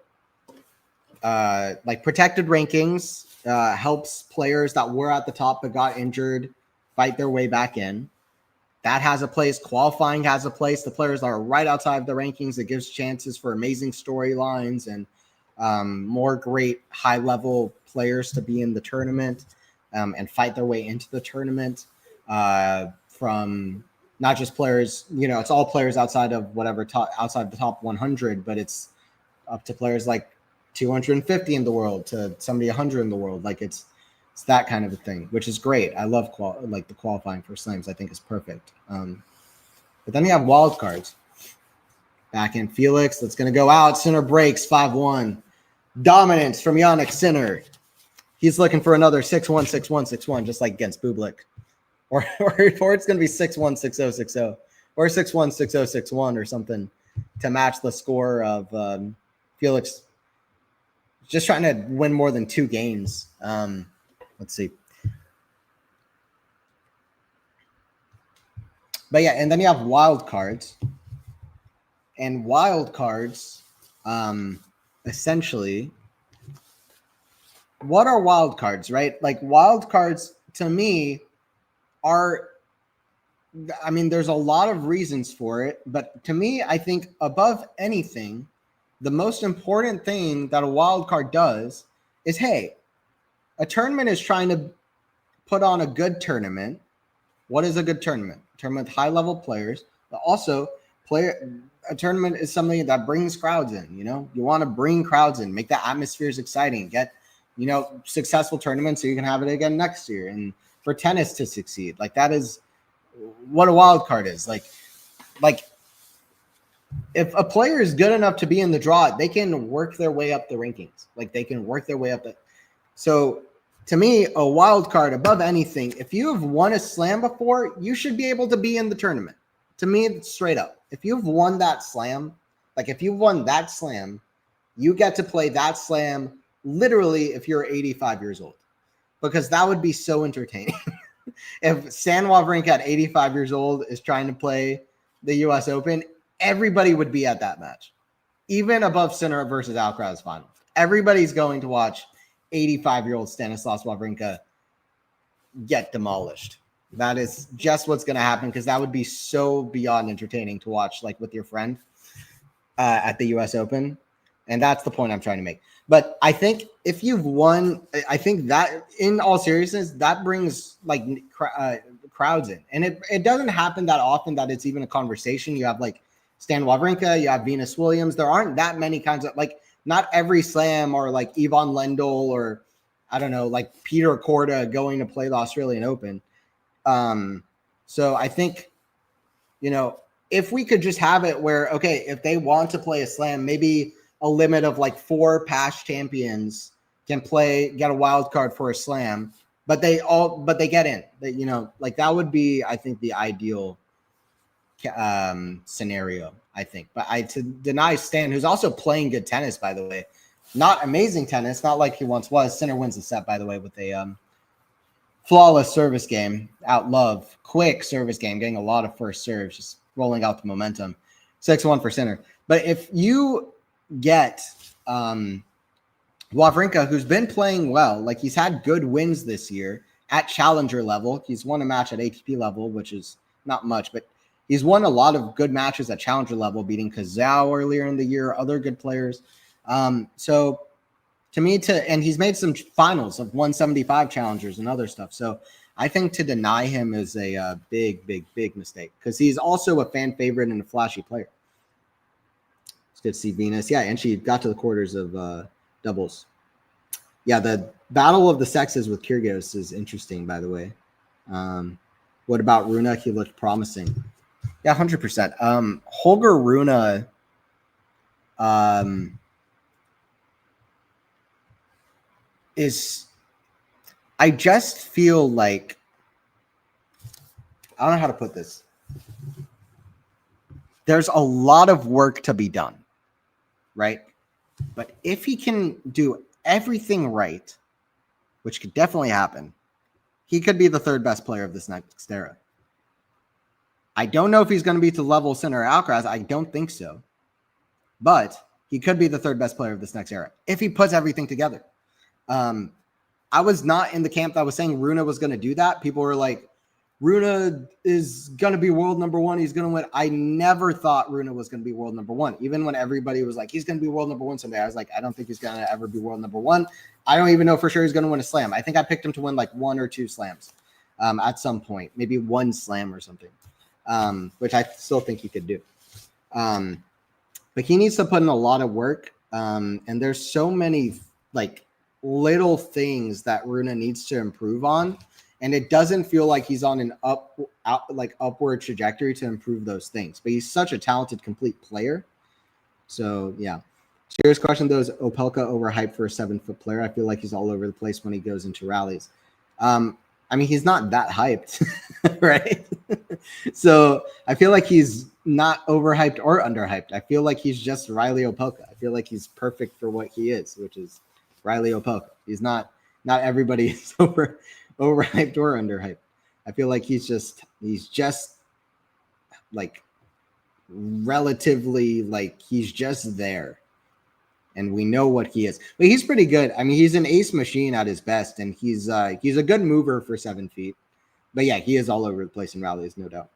Like protected rankings helps players that were at the top but got injured fight their way back in. That has a place. Qualifying has a place. The players that are right outside the rankings, it gives chances for amazing storylines and more great high-level players to be in the tournament and fight their way into the tournament from not just players, you know, it's all players outside of whatever, outside the top 100, but it's up to players like 250 in the world to somebody 100 in the world. Like it's that kind of a thing, which is great. I love like the qualifying for slams. I think is perfect. But then you have wild cards. Back in Felix, that's going to go out. Sinner breaks 5-1. Dominance from Yannick Sinner. He's looking for another 6-1, 6-1, 6-1, just like against Bublik. Or it's going to be 6-1, 6-0, 6-0. Or 6-1, 6-0, 6-1 or something to match the score of Felix. Just trying to win more than 2 games. Let's see. But yeah, and then you have wild cards. And wild cards, essentially, what are wild cards, right? Like wild cards to me are, I mean, there's a lot of reasons for it, but to me, I think above anything, the most important thing that a wild card does is, hey, a tournament is trying to put on a good tournament. What is a good tournament? A tournament with high-level players, but also a tournament is something that brings crowds in. You know, you want to bring crowds in, make the atmospheres exciting, get, you know, successful tournaments so you can have it again next year. And for tennis to succeed, like that is what a wild card is. Like if a player is good enough to be in the draw, they can work their way up the rankings. Like they can work their way up. So to me, a wild card above anything, if you have won a slam before, you should be able to be in the tournament. To me, it's straight up. If you've won that slam, like if you've won that slam, you get to play that slam literally if you're 85 years old, because that would be so entertaining. If Stan Wawrinka at 85 years old is trying to play the U.S. Open, everybody would be at that match, even above Sinner versus Alcaraz final. Everybody's going to watch 85-year-old Stanislas Wawrinka get demolished. That is just what's going to happen, because that would be so beyond entertaining to watch, like with your friend at the U.S. Open. And that's the point I'm trying to make. But I think if you've won, I think that in all seriousness, that brings like crowds in. And it doesn't happen that often that it's even a conversation. You have like Stan Wawrinka, you have Venus Williams. There aren't that many kinds of, like, not every slam or like Yvonne Lendl or I don't know, like Peter Korda going to play the Australian Open. So I think, you know, if we could just have it where, okay, if they want to play a slam, maybe a limit of like 4 past champions can get a wild card for a slam, but they get in. You know, like that would be, I think, the ideal scenario, I think. But to deny Stan, who's also playing good tennis, by the way, not amazing tennis, not like he once was. Sinner wins the set, by the way, with a flawless service game, quick service game, getting a lot of first serves, just rolling out the momentum. 6-1 for Sinner. But if you get Wawrinka, who's been playing well, like he's had good wins this year at challenger level. He's won a match at ATP level, which is not much, but he's won a lot of good matches at challenger level, beating Kazao earlier in the year, other good players. So to me, and he's made some finals of 175 challengers and other stuff. So I think to deny him is a big, big, big mistake, because he's also a fan favorite and a flashy player. It's good to see Venus. Yeah, and she got to the quarters of doubles. Yeah, the battle of the sexes with Kyrgios is interesting, by the way. What about Rune? He looked promising. Yeah, 100%. Holger Rune I just feel like, I don't know how to put this. There's a lot of work to be done, right? But if he can do everything right, which could definitely happen, he could be the 3rd best player of this next era. I don't know if he's going to be to level Sinner or Alcaraz. I don't think so. But he could be the 3rd best player of this next era if he puts everything together. I was not in the camp that was saying Rune was going to do that. People were like, Rune is going to be world number 1. He's going to win. I never thought Rune was going to be world number 1. Even when everybody was like, he's going to be world number 1 someday, I was like, I don't think he's going to ever be world number 1. I don't even know for sure he's going to win a slam. I think I picked him to win like 1 or 2 slams at some point, maybe 1 slam or something, which I still think he could do. But he needs to put in a lot of work. And there's so many like little things that Rune needs to improve on. And it doesn't feel like he's on an upward trajectory to improve those things. But he's such a talented, complete player. So, yeah. Serious question, though, is Opelka overhyped for a 7-foot player? I feel like he's all over the place when he goes into rallies. I mean, he's not that hyped, right? So I feel like he's not overhyped or underhyped. I feel like he's just Riley Opelka. I feel like he's perfect for what he is, which is Riley Opelka. He's not everybody is overhyped or underhyped. I feel like he's just like relatively, like he's just there. And we know what he is. But he's pretty good. I mean, he's an ace machine at his best, and he's a good mover for 7 feet. But yeah, he is all over the place in rallies, no doubt.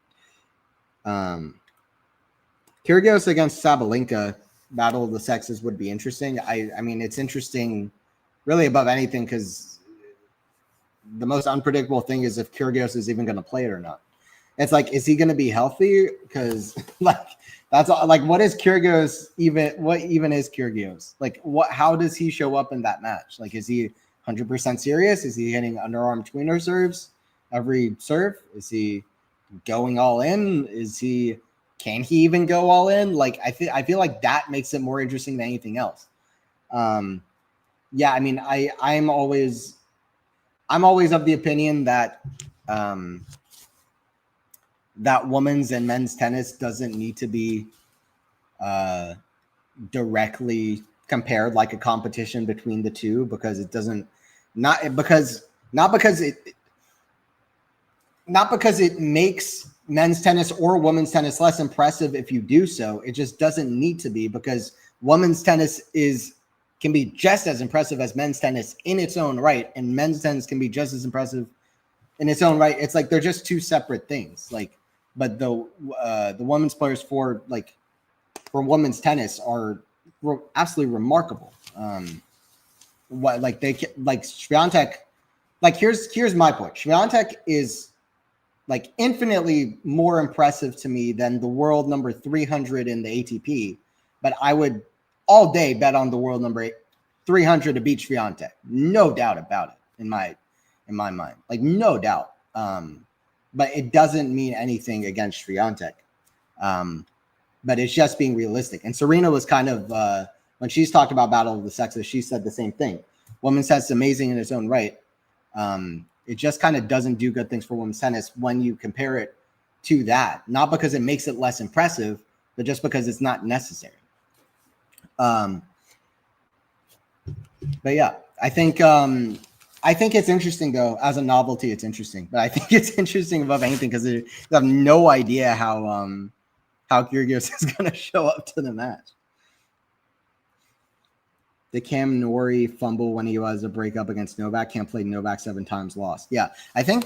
Kyrgios against Sabalenka, battle of the sexes would be interesting. I mean, it's interesting really above anything, because the most unpredictable thing is if Kyrgios is even going to play it or not. It's like, is he going to be healthy? Because like, that's all, like, what is Kyrgios even? What even is Kyrgios? Like, how does he show up in that match? Like, is he 100% serious? Is he hitting underarm tweener serves every serve? Is he going all in? Can he even go all in? Like, I feel like that makes it more interesting than anything else. Yeah, I mean, I'm always of the opinion that that women's and men's tennis doesn't need to be directly compared like a competition between the two, because it doesn't not because it makes men's tennis or women's tennis less impressive if you do so. It just doesn't need to be, because women's tennis can be just as impressive as men's tennis in its own right, and men's tennis can be just as impressive in its own right. It's like they're just two separate things. Like, but the women's players for women's tennis are absolutely remarkable. Swiatek, like here's my point. Swiatek is like infinitely more impressive to me than the world number 300 in the ATP, but I would all day bet on the world number 300 to beat Swiatek. No doubt about it in my mind. Like, no doubt. But it doesn't mean anything against Swiatek. But it's just being realistic. And Serena was kind of, when she's talked about Battle of the Sexes, she said the same thing. Women's tennis is amazing in its own right. It just kind of doesn't do good things for women's tennis when you compare it to that. Not because it makes it less impressive, but just because it's not necessary. But yeah, I think it's interesting though. As a novelty, it's interesting. But I think it's interesting above anything because I have no idea how Kyrgios is going to show up to the match. Did Cam Norrie fumble when he was a breakup against Novak? Cam played Novak 7 times, lost. Yeah, I think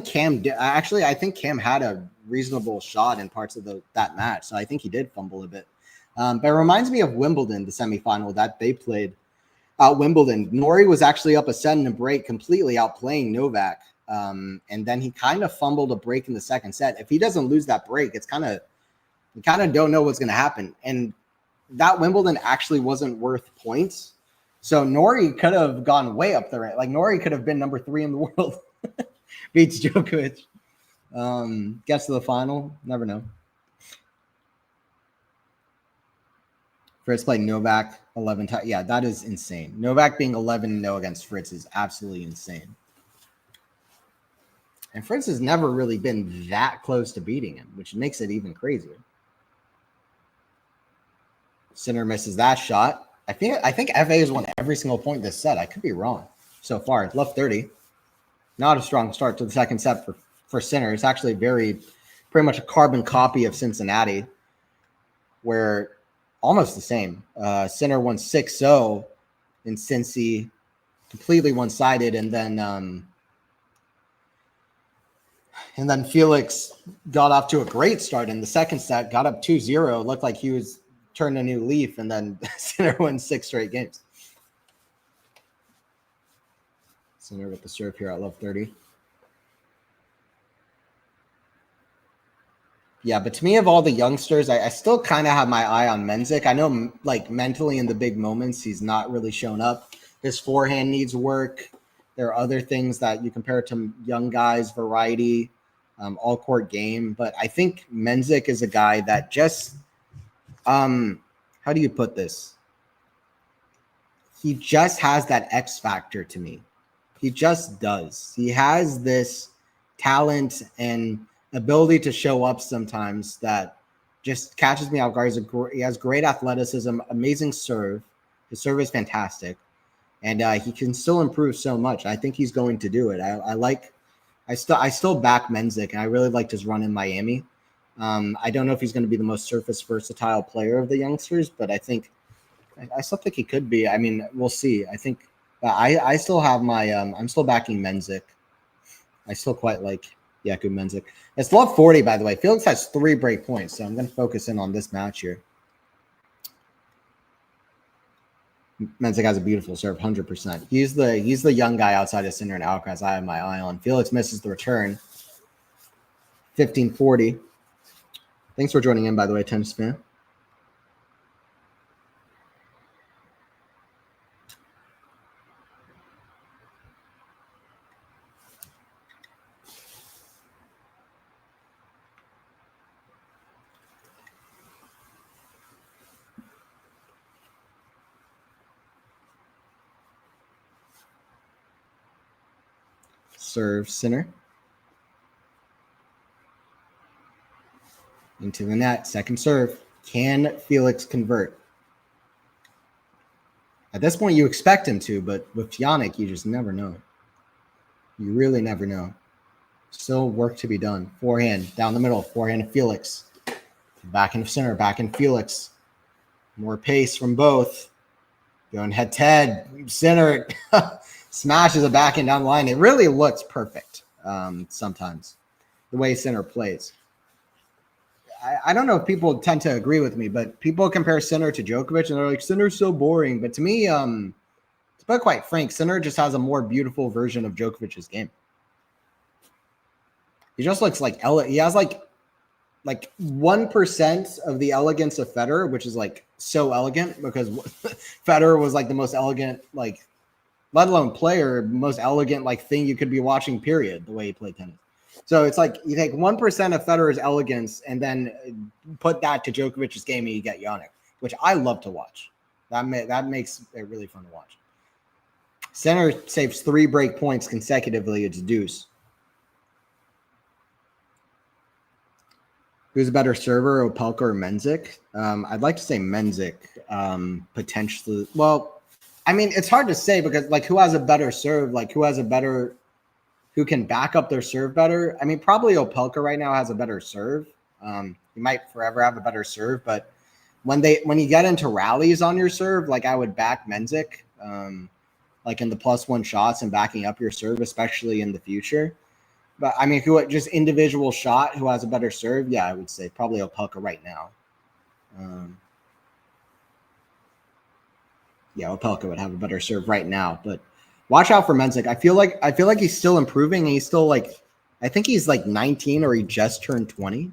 Cam did. Actually, I think Cam had a reasonable shot in parts of that match, so I think he did fumble a bit. But it reminds me of Wimbledon, the semifinal that they played at Wimbledon. Norrie was actually up a set in a break, completely outplaying Novak, and then he kind of fumbled a break in the second set. If he doesn't lose that break, it's kind of you kind of don't know what's going to happen. And that Wimbledon actually wasn't worth points. So Norrie could have gone way up there. Like Norrie could have been number 3 in the world. Beats Djokovic. Gets to the final. Never know. Fritz played Novak 11 times. Yeah, that is insane. Novak being 11-0 against Fritz is absolutely insane. And Fritz has never really been that close to beating him, which makes it even crazier. Sinner misses that shot. I think FA has won every single point this set. I could be wrong so far. Love 30. Not a strong start to the second set for Sinner. It's actually pretty much a carbon copy of Cincinnati, where almost the same. Sinner won 6-0 in Cincy, completely one-sided, and then Felix got off to a great start in the second set, got up 2-0, looked like he was turned a new leaf, and then Sinner won 6 straight games. Sinner with the serve here at love 30. Yeah, but to me, of all the youngsters, I still kind of have my eye on Menzik. I know, like, mentally in the big moments, he's not really shown up. His forehand needs work. There are other things that you compare to young guys, variety, all-court game. But I think Menzik is a guy that just how do you put this? He just has that X factor to me. He just does. He has this talent and ability to show up sometimes that just catches me off guard. He has great athleticism, amazing serve. His serve is fantastic, and he can still improve so much. I think he's going to do it. I still back Menzik, and I really liked his run in Miami. I don't know if he's going to be the most surface versatile player of the youngsters, but I still think he could be. I mean, we'll see. I think I still have my I'm still backing Menzik. I still quite like Jakub Menzik. It's love 40, by the way. Felix has 3 break points, so I'm going to focus in on this match here. Menzik has a beautiful serve, 100%. He's the young guy outside of Sinner and Alcaraz I have my eye on. Felix misses the return. 15-40. Thanks for joining in, by the way, tennis fan. Serve Sinner. Into the net, second serve. Can Felix convert? At this point, you expect him to, but with Jannik, you just never know. You really never know. Still work to be done. Forehand, down the middle. Forehand to Felix. Back into Sinner, back in Felix. More pace from both. Going head-to-head. Sinner smashes a backhand down the line. It really looks perfect sometimes, the way Sinner plays. I don't know if people tend to agree with me, but people compare Sinner to Djokovic, and they're like, Sinner's so boring. But to me, to be quite frank, Sinner just has a more beautiful version of Djokovic's game. He just looks like he has like like 1% of the elegance of Federer, which is like so elegant because Federer was like the most elegant, like, let alone player, most elegant like thing you could be watching, period, the way he played tennis. So it's like you take 1% of Federer's elegance and then put that to Djokovic's game and you get Jannik, which I love to watch. That makes it really fun to watch. Sinner saves 3 break points consecutively. It's deuce. Who's a better server, Opelka or Menzik? I'd like to say Menzik, potentially. Well, I mean, it's hard to say because, like, who has a better serve? Like, who can back up their serve better? I mean, probably Opelka right now has a better serve. He might forever have a better serve, but when you get into rallies on your serve, like, I would back Menzik, like in the +1 shots and backing up your serve, especially in the future. But I mean, who just individual shot, who has a better serve? Yeah, I would say probably Opelka right now. Yeah, Opelka would have a better serve right now. But watch out for Menzik. I feel like he's still improving. And he's still like, I think he's like 19 or he just turned 20.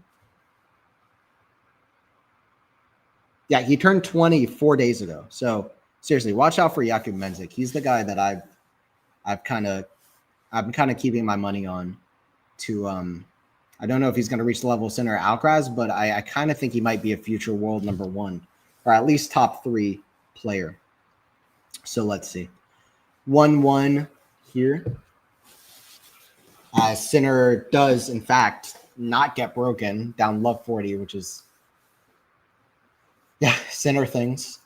Yeah, he turned 20 4 days ago. So seriously, watch out for Jakub Menzik. He's the guy that I'm kind of keeping my money on. To I don't know if he's going to reach the level of Sinner or Alcaraz, but I kind of think he might be a future world number 1 or at least top 3 player. So let's see. 1-1 here. Sinner does, in fact, not get broken down love 40, which is, yeah, Sinner things.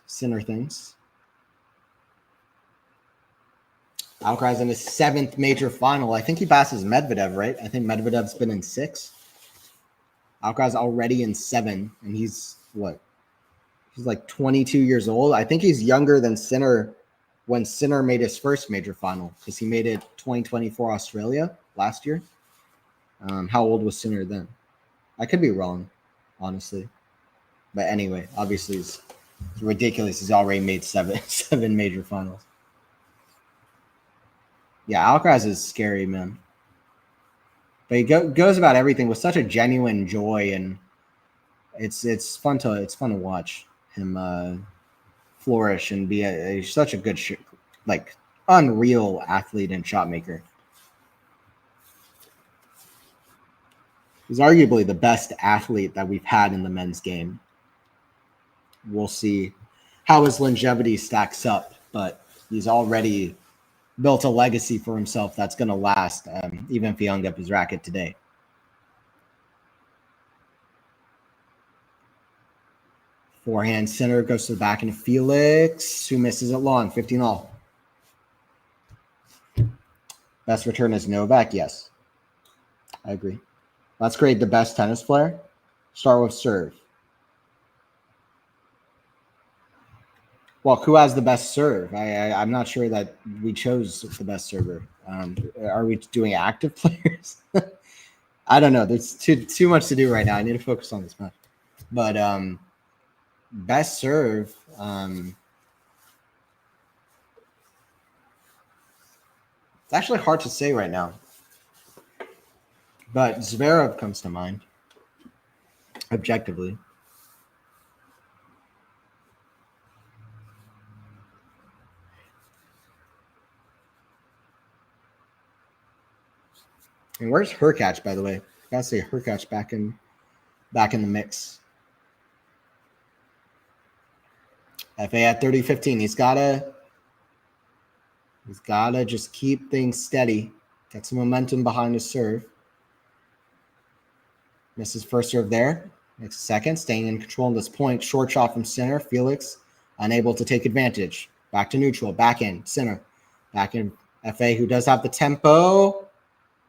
Alcaraz in his 7th major final. I think he passes Medvedev, right? I think Medvedev's been in 6. Alcaraz already in 7, and he's what? He's like 22 years old. I think he's younger than Sinner when Sinner made his first major final because he made it 2024 Australia last year. How old was Sinner then? I could be wrong, honestly. But anyway, obviously it's ridiculous. He's already made 7 major finals. Yeah, Alcaraz is scary, man. But he goes about everything with such a genuine joy, and it's fun to watch him flourish and be such a good like unreal athlete and shot maker. He's arguably the best athlete that we've had in the men's game. We'll see how his longevity stacks up, but he's already built a legacy for himself that's going to last, even if he hung up his racket today. Forehand Sinner goes to the back into Felix, who misses it long, 15-all. Best return is Novak, yes. I agree. Let's grade the best tennis player. Start with serve. Well, who has the best serve? I'm not sure that we chose the best server. Are we doing active players? I don't know. There's too much to do right now. I need to focus on this match. But best serve. It's actually hard to say right now. But Zverev comes to mind, objectively. And where's Hurkacz, by the way? I gotta say Hurkacz back in the mix. FA at 30-15. He's gotta just keep things steady. Get some momentum behind his serve. Misses first serve there. Makes second. Staying in control in this point. Short shot from Sinner. Felix unable to take advantage. Back to neutral. Back in. Sinner. Back in. FA, who does have the tempo.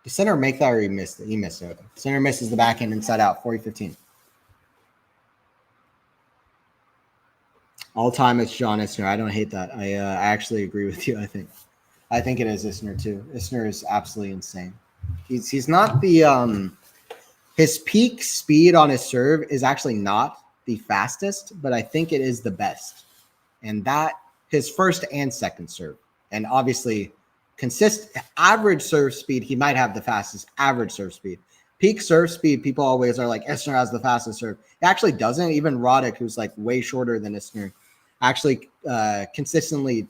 Did Sinner make that or he missed it? He missed it. Sinner misses the backhand inside out. 40-15. All time it's John Isner. I don't hate that. I actually agree with you. I think it is Isner too. Isner is absolutely insane. He's not the his peak speed on his serve is actually not the fastest, but I think it is the best. And that his first and second serve. And obviously average serve speed, he might have the fastest average serve speed. peak serve speed, people always are like, Isner has the fastest serve. It actually doesn't. Even Roddick, who's like way shorter than Isner, actually consistently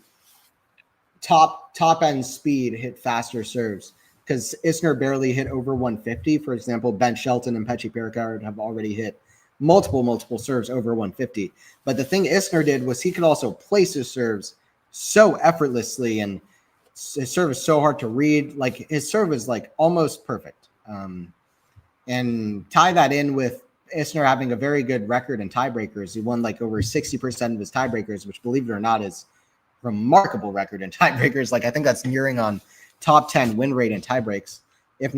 top end speed hit faster serves, because Isner barely hit over 150. For example, Ben Shelton and Pechi Pericard have already hit multiple serves over 150. But the thing Isner did was he could also place his serves so effortlessly, and his serve is so hard to read. Like his serve is like almost perfect. And tie that in with Isner having a very good record in tiebreakers. He won like over 60% of his tiebreakers, which, believe it or not, is remarkable record in tiebreakers. Like I think that's nearing on top 10 win rate in tiebreaks, if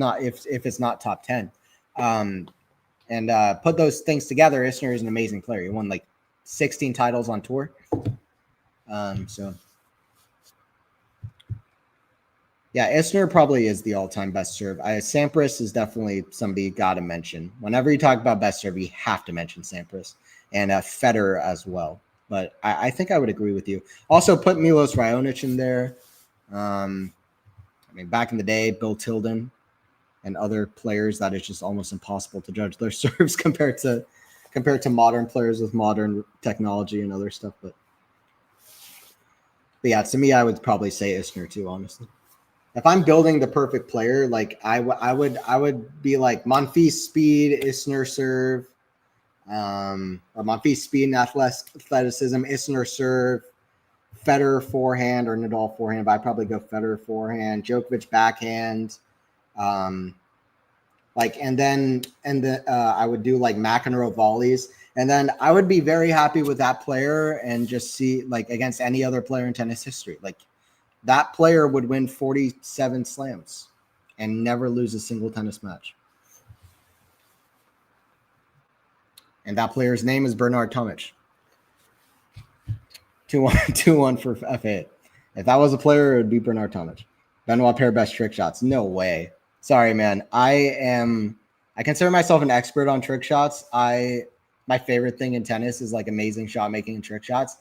it's not top 10. And put those things together, Isner is an amazing player. He won like 16 titles on tour. So yeah, Isner probably is the all-time best serve. Sampras is definitely somebody you got to mention. Whenever you talk about best serve, you have to mention Sampras, and Federer as well. But I think I would agree with you. Also, put Milos Raonic in there. I mean, back in the day, Bill Tilden and other players that is just almost impossible to judge their serves compared to modern players with modern technology and other stuff. But yeah, to me, I would probably say Isner too, honestly. If I'm building the perfect player, like I would be like Monfils speed, Isner serve, or Monfils speed and athleticism, Isner serve, Federer forehand or Nadal forehand. But I'd probably go Federer forehand, Djokovic backhand, I would do like McEnroe volleys, and then I would be very happy with that player and just see like against any other player in tennis history, like. That player would win 47 slams and never lose a single tennis match. And that player's name is Bernard Tomic. 2-1 for F8. If that was a player, it would be Bernard Tomic. Benoit Paire best trick shots. No way. Sorry, man. I consider myself an expert on trick shots. My favorite thing in tennis is like amazing shot making and trick shots.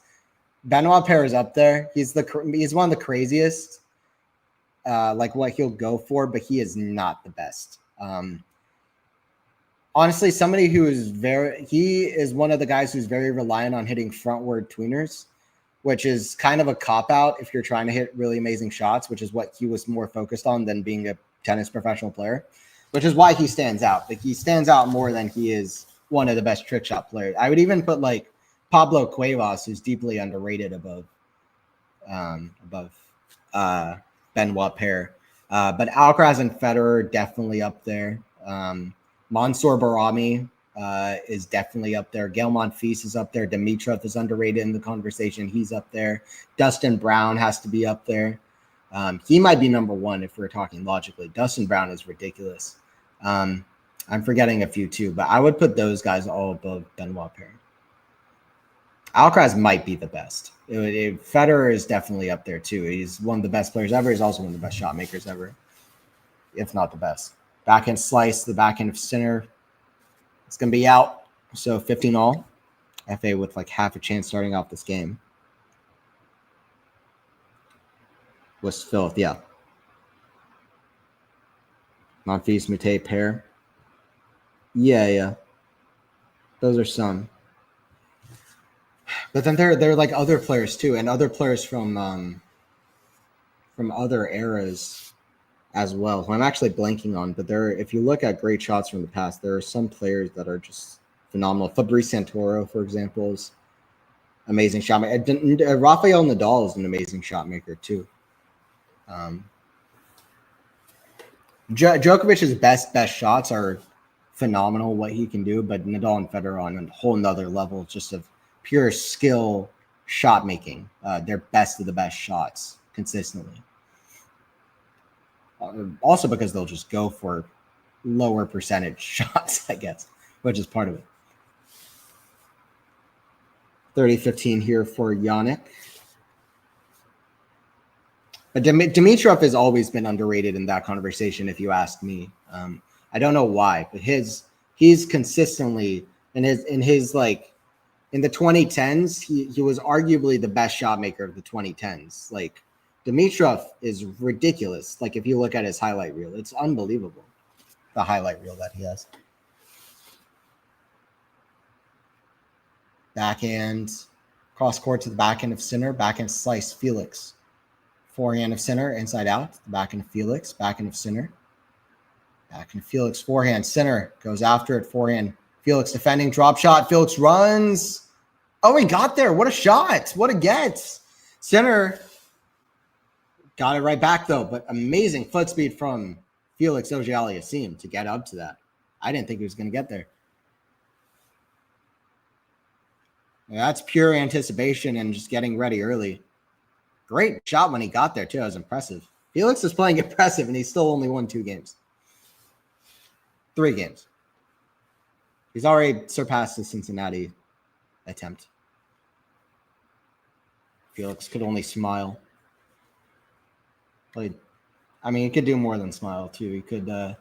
Benoit Paire is up there. He's one of the craziest, like what he'll go for, but he is not the best. Honestly, somebody who is he is one of the guys who's very reliant on hitting frontward tweeners, which is kind of a cop out if you're trying to hit really amazing shots, which is what he was more focused on than being a tennis professional player, which is why he stands out. Like he stands out more than he is one of the best trick shot players. I would even put like Pablo Cuevas, who's deeply underrated above Benoit Paire. But Alcaraz and Federer definitely up there. Mansour Barami is definitely up there. Gael Monfils is up there. Dimitrov is underrated in the conversation. He's up there. Dustin Brown has to be up there. He might be number one if we're talking logically. Dustin Brown is ridiculous. I'm forgetting a few too, but I would put those guys all above Benoit Paire. Alcaraz might be the best. Federer is definitely up there too. He's one of the best players ever. He's also one of the best shot makers ever, if not the best. Backhand slice, the backhand of Sinner. It's going to be out. So 15 all. FA with like half a chance starting off this game. Was filth, yeah. Monfils, Mute, Paire. Yeah. Those are some. But then there are like other players too, and other players from other eras as well, who I'm actually blanking on. But if you look at great shots from the past, there are some players that are just phenomenal. Fabrice Santoro, for example, is amazing shot maker. Rafael Nadal is an amazing shot maker too. Djokovic's best shots are phenomenal, what he can do, but Nadal and Federer on a whole nother level, just of pure skill shot making. They're best of the best shots consistently. Also because they'll just go for lower percentage shots, I guess, which is part of it. 30-15 here for Yannick. But Dimitrov has always been underrated in that conversation, if you ask me. I don't know why, but he's consistently in the 2010s, he was arguably the best shot maker of the 2010s. Like Dimitrov is ridiculous. Like if you look at his highlight reel, it's unbelievable. the highlight reel that he has. Backhand, cross court to the backhand of Sinner, backhand slice Felix. Forehand of Sinner, inside out, the backhand of Felix, backhand of Sinner. Backhand of Felix, forehand, Sinner goes after it, forehand. Felix defending, drop shot, Felix runs. Oh, he got there. What a shot. What a get. Sinner got it right back, though, but amazing foot speed from Felix AUGER-ALIASSIME to get up to that. I didn't think he was going to get there. That's pure anticipation and just getting ready early. Great shot when he got there, too. That was impressive. Felix is playing impressive, and he's still only won 3 games. He's already surpassed the Cincinnati attempt. Felix could only smile. I mean, he could do more than smile, too. He could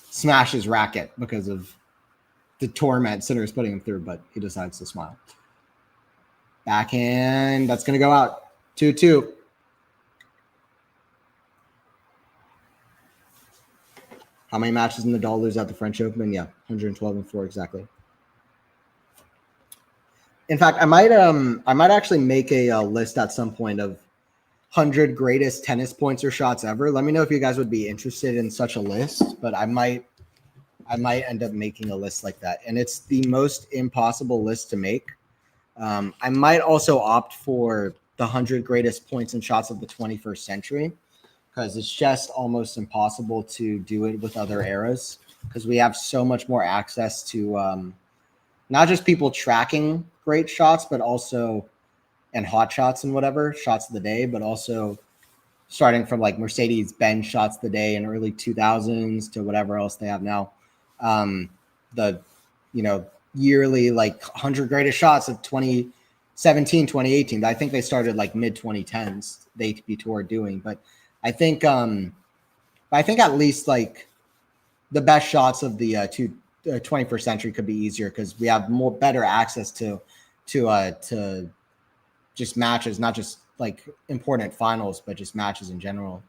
smash his racket because of the torment Sinner is putting him through, but he decides to smile. Backhand, that's going to go out. 2-2. How many matches in the dollars at the French Open? Yeah, 112-4 exactly. In fact, I might actually make a list at some point of 100 greatest tennis points or shots ever. Let me know if you guys would be interested in such a list, but I might end up making a list like that. And it's the most impossible list to make. I might also opt for the 100 greatest points and shots of the 21st century, because it's just almost impossible to do it with other eras, because we have so much more access to not just people tracking great shots, but also and hot shots and whatever shots of the day, but also starting from like Mercedes-Benz shots of the day in early 2000s to whatever else they have now. The yearly like 100 greatest shots of 2017, 2018. I think they started like mid 2010s. The ATP Tour doing, but I think at least like the best shots of the 21st century could be easier, because we have better access to just matches, not just like important finals, but just matches in general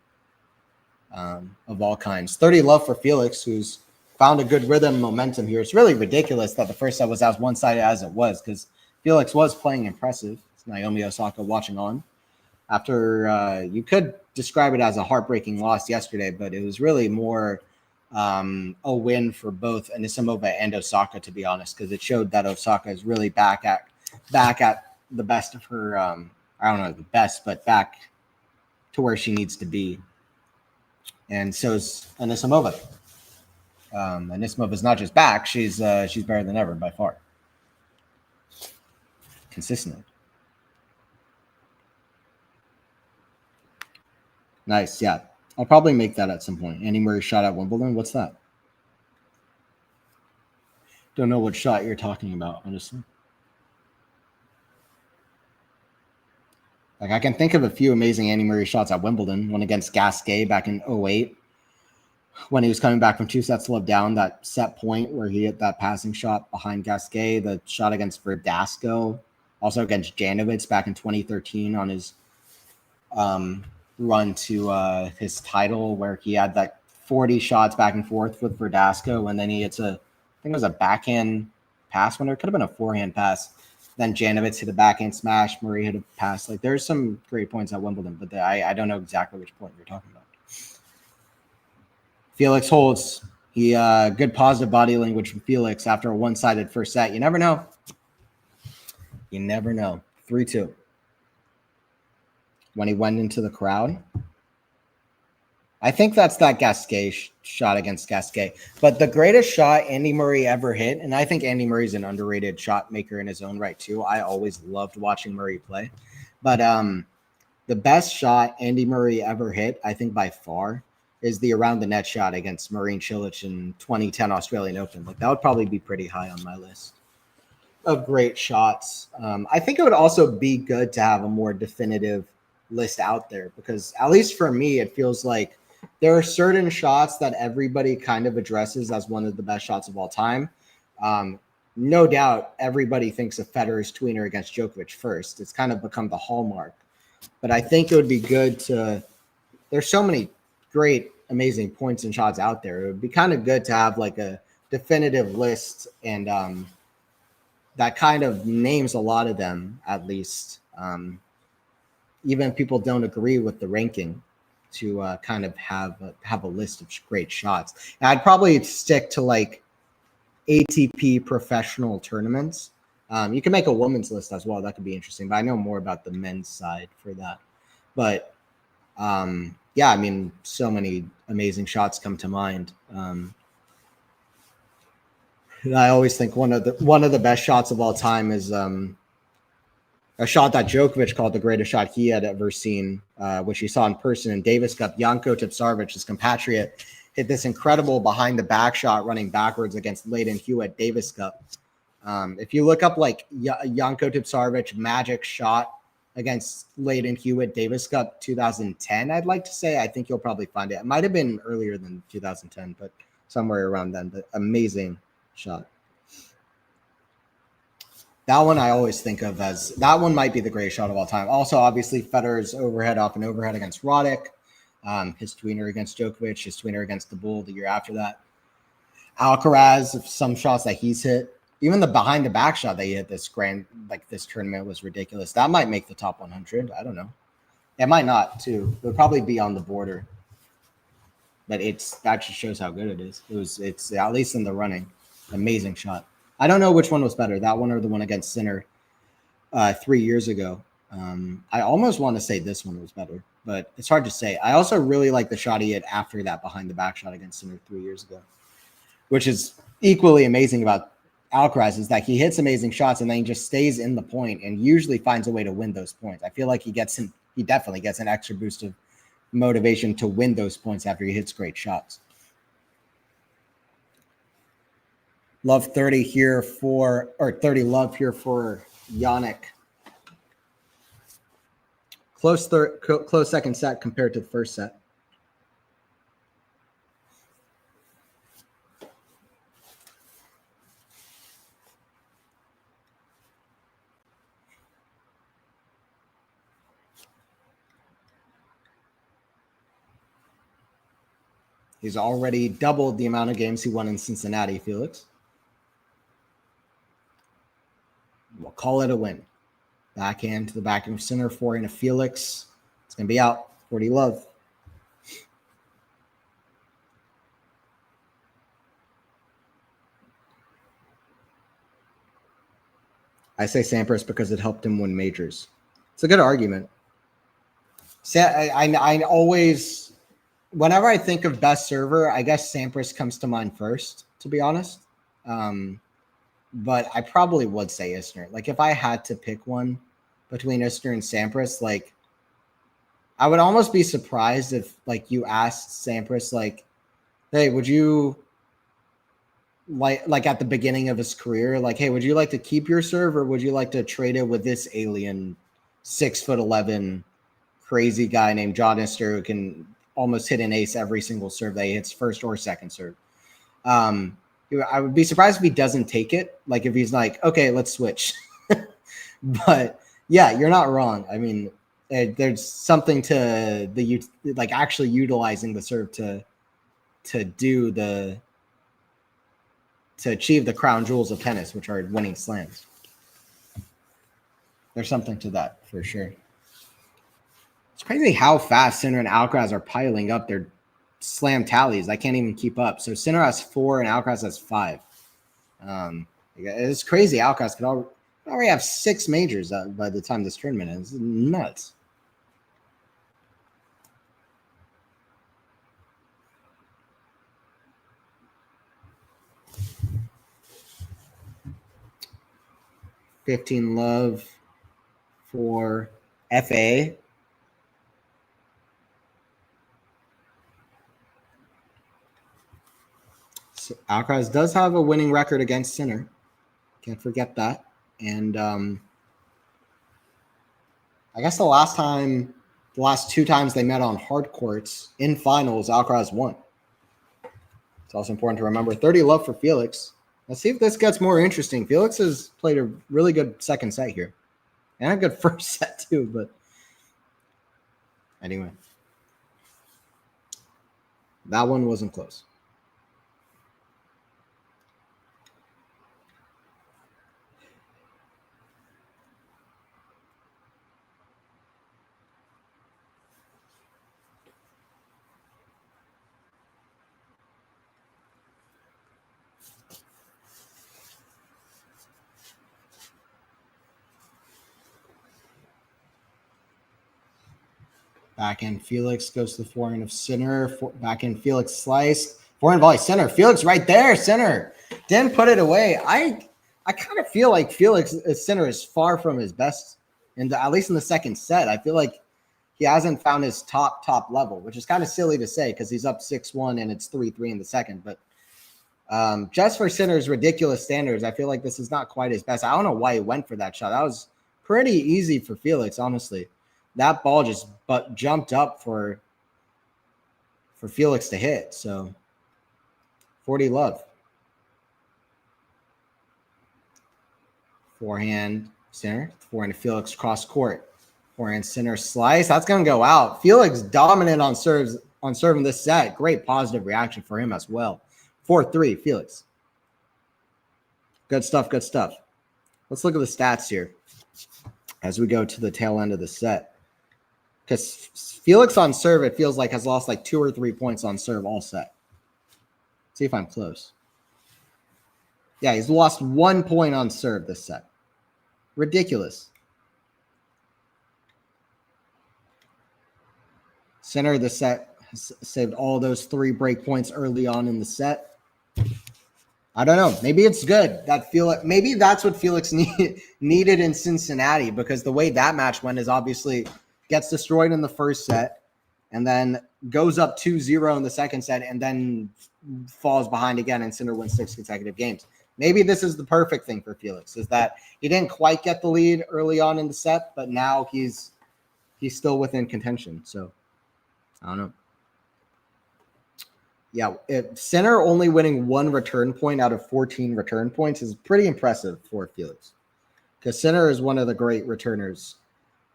of all kinds. 30 love for Felix, who's found a good rhythm momentum here. It's really ridiculous that the first set was as one-sided as it was, because Felix was playing impressive. It's Naomi Osaka watching on. After you could describe it as a heartbreaking loss yesterday, but it was really more a win for both Anisimova and Osaka, to be honest, because it showed that Osaka is really back at the best of her. I don't know the best, but back to where she needs to be. And so is Anisimova. Anisimova is not just back; she's better than ever by far, consistently. Nice, yeah. I'll probably make that at some point. Andy Murray shot at Wimbledon. What's that? Don't know what shot you're talking about, honestly. Like, I can think of a few amazing Andy Murray shots at Wimbledon. One against Gasquet back in 2008, when he was coming back from 2 sets to love down, that set point where he hit that passing shot behind Gasquet. The shot against Verdasco, also against Janovic back in 2013 on his run to his title, where he had that 40 shots back and forth with Verdasco, and then he hits I think it was a backhand pass winner. It could have been a forehand pass. Then Janovic hit a backhand smash. Murray hit a pass. Like, there's some great points at Wimbledon, but I don't know exactly which point you're talking about. Felix holds. He good positive body language from Felix after a one-sided first set. You never know. You never know. 3-2. When he went into the crowd. I think that's that Gasquet shot against Gasquet. But the greatest shot Andy Murray ever hit, and I think Andy Murray's an underrated shot maker in his own right too. I always loved watching Murray play. But the best shot Andy Murray ever hit, I think by far, is the around the net shot against Marin Cilic in 2010 Australian Open. Like, that would probably be pretty high on my list of great shots. I think it would also be good to have a more definitive list out there, because at least for me, it feels like there are certain shots that everybody kind of addresses as one of the best shots of all time. No doubt everybody thinks of Federer's tweener against Djokovic first. It's kind of become the hallmark. But I think it would be good to – there's so many great amazing points and shots out there. It would be kind of good to have like a definitive list, and that kind of names a lot of them, at least. Even if people don't agree with the ranking, to kind of have a list of great shots. And I'd probably stick to like ATP professional tournaments. You can make a women's list as well. That could be interesting, but I know more about the men's side for that. But yeah, I mean, so many amazing shots come to mind. I always think one of the best shots of all time is a shot that Djokovic called the greatest shot he had ever seen, which he saw in person in Davis Cup. Janko Tipsarevic, his compatriot, hit this incredible behind the back shot running backwards against Leighton Hewitt Davis Cup. If you look up like Janko Tipsarevic magic shot against Leighton Hewitt Davis Cup 2010, I'd like to say, I think you'll probably find it. It might have been earlier than 2010, but somewhere around then. But amazing shot. That one I always think of as, that one might be the greatest shot of all time. Also, obviously, Federer's overhead off and overhead against Roddick, his tweener against Djokovic, his tweener against the Bull the year after that. Alcaraz, some shots that he's hit, even the behind the back shot that he hit this this tournament was ridiculous. That might make the top 100. I don't know. It might not too. It would probably be on the border. But that just shows how good it is. It's at least in the running. Amazing shot. I don't know which one was better, that one or the one against Sinner 3 years ago. I almost want to say this one was better, but it's hard to say. I also really like the shot he hit after that behind the back shot against Sinner 3 years ago, which is equally amazing about Alcaraz, is that he hits amazing shots and then he just stays in the point and usually finds a way to win those points. I feel like he definitely gets an extra boost of motivation to win those points after he hits great shots. Love 30 here for, or 30 love here for Yannick. Close second set compared to the first set. He's already doubled the amount of games he won in Cincinnati, Felix. We'll call it a win. Backhand to the backhand of Sinner, forehand of Felix. It's going to be out. 40 love. I say Sampras because it helped him win majors. It's a good argument. I always, whenever I think of best server, I guess Sampras comes to mind first, to be honest. But I probably would say Isner. Like, if I had to pick one between Isner and Sampras, like, I would almost be surprised if, like, you asked Sampras, like, hey, would you, like at the beginning of his career, like, hey, would you like to keep your serve or would you like to trade it with this alien 6'11" crazy guy named John Isner who can almost hit an ace every single serve that he hits, first or second serve? I would be surprised if he doesn't take it. Like, if he's like, okay, let's switch. But yeah, you're not wrong. I mean, there's something to the, like, actually utilizing the serve to achieve the crown jewels of tennis, which are winning slams. There's something to that for sure. It's crazy how fast Sinner and Alcaraz are piling up their slam tallies. I can't even keep up. So Sinner has 4 and Alcaraz has 5. It's crazy. Alcaraz could already have 6 majors by the time this tournament ends. It's nuts. $15 love for FA. So Alcaraz does have a winning record against Sinner. Can't forget that. And I guess the last 2 times they met on hard courts in finals, Alcaraz won. It's also important to remember. 30 love for Felix. Let's see if this gets more interesting. Felix has played a really good second set here. And a good first set too, but anyway. That one wasn't close. Backhand Felix goes to the forehand of Sinner. Backhand Felix slice. Forehand volley Sinner. Felix right there. Sinner didn't put it away. I kind of feel like Felix Sinner is far from his best, at least in the second set. I feel like he hasn't found his top level, which is kind of silly to say because he's up 6-1 and it's 3-3 in the second. But just for Sinner's ridiculous standards, I feel like this is not quite his best. I don't know why he went for that shot. That was pretty easy for Felix, honestly. That ball just jumped up for Felix to hit. So 40 love. Forehand Sinner. Forehand Felix cross court. Forehand Sinner slice. That's going to go out. Felix dominant on serve in this set. Great positive reaction for him as well. 4-3 Felix. Good stuff. Good stuff. Let's look at the stats here as we go to the tail end of the set. Because Felix on serve, it feels like, has lost like 2 or 3 points on serve all set. See if I'm close. Yeah, he's lost 1 point on serve this set. Ridiculous. Sinner, the set, has saved all those 3 break points early on in the set. I don't know. Maybe it's good. Maybe that's what Felix needed in Cincinnati, because the way that match went is obviously gets destroyed in the first set and then goes up 2-0 in the second set and then falls behind again, and Sinner wins 6 consecutive games. Maybe this is the perfect thing for Felix, is that he didn't quite get the lead early on in the set, but now he's still within contention. So I don't know. Yeah, Sinner only winning 1 return point out of 14 return points is pretty impressive for Felix, because Sinner is one of the great returners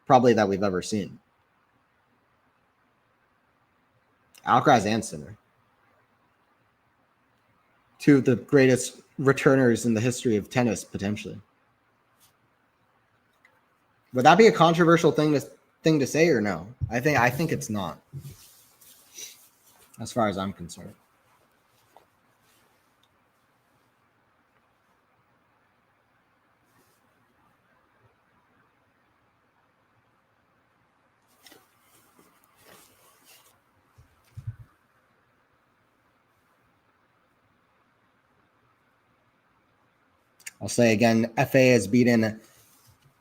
probably that we've ever seen. Alcaraz and Sinner. 2 of the greatest returners in the history of tennis, potentially. Would that be a controversial thing to say or no? I think it's not, as far as I'm concerned. I'll say again, FA has beaten,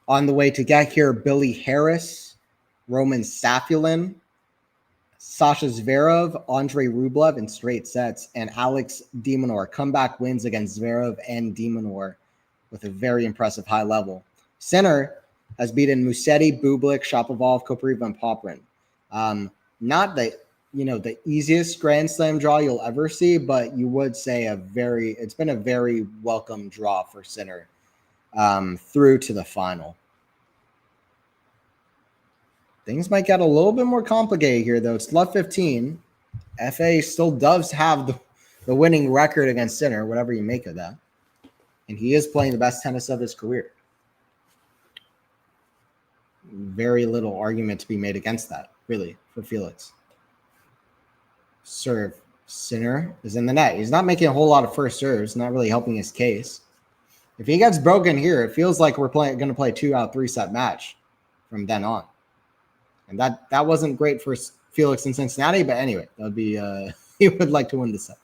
on the way to get here, Billy Harris, Roman Safulin, Sasha Zverev, Andrei Rublev in straight sets, and Alex de Minaur. Comeback wins against Zverev and de Minaur with a very impressive high level. Sinner has beaten Musetti, Bublik, Shapovalov, Kopriva, and Popyrin. Not the easiest Grand Slam draw you'll ever see, but you would say it's been a very welcome draw for Sinner through to the final. Things might get a little bit more complicated here, though. It's love 15. FA still does have the winning record against Sinner, whatever you make of that. And he is playing the best tennis of his career. Very little argument to be made against that, really, for Felix. Serve. Sinner is in the net. He's not making a whole lot of first serves, not really helping his case. If he gets broken here, it feels like we're going to play 2 out 3 set match from then on. And that wasn't great for Felix in Cincinnati, but anyway, that would be he would like to win the set.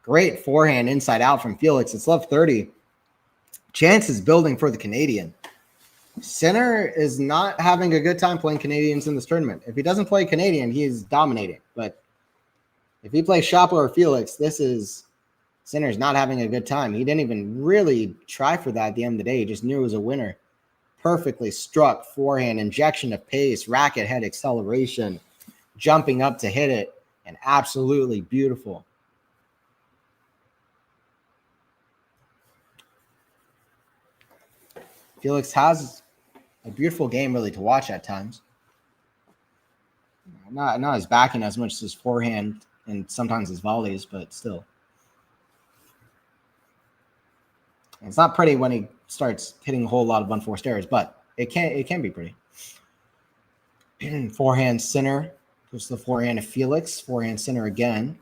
Great forehand inside out from Felix. It's love 30. Chances building for the Canadian. Sinner is not having a good time playing Canadians in this tournament. If he doesn't play Canadian, he is dominating. But if he plays Shapo or Felix, Sinner's not having a good time. He didn't even really try for that at the end of the day. He just knew it was a winner. Perfectly struck forehand, injection of pace, racket head acceleration, jumping up to hit it, and absolutely beautiful. Felix has a beautiful game really to watch at times. Not his backhand as much as his forehand and sometimes his volleys, but still. It's not pretty when he starts hitting a whole lot of unforced errors, but it can be pretty. Forehand center. Goes to the forehand of Felix. Forehand center again.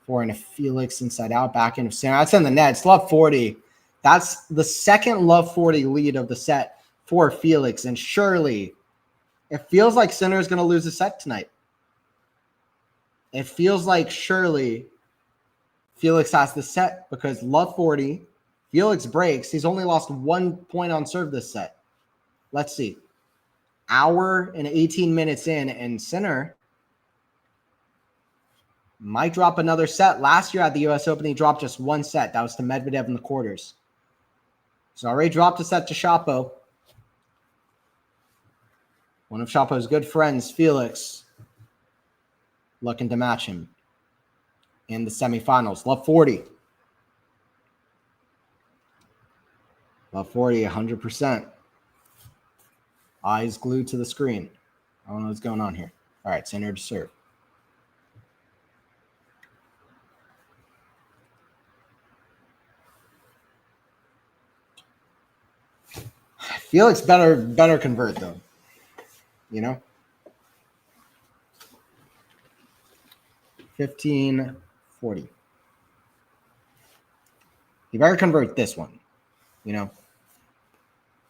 Forehand of Felix inside out. Back end of center. That's in the net. It's love 40. That's the second love 40 lead of the set for Felix. And surely it feels like center is going to lose the set tonight. It feels like surely Felix has the set because love 40. Felix breaks. He's only lost 1 point on serve this set. Let's see. Hour and 18 minutes in, and center might drop another set. Last year at the U.S. Open, he dropped just 1 set. That was to Medvedev in the quarters. He's already dropped a set to Shapo. One of Shapo's good friends, Felix, looking to match him in the semifinals. Love 40. Love 40, 100%. Eyes glued to the screen. I don't know what's going on here. All right, center to serve. Felix better convert though. You know? 15-40. You better convert this one. You know?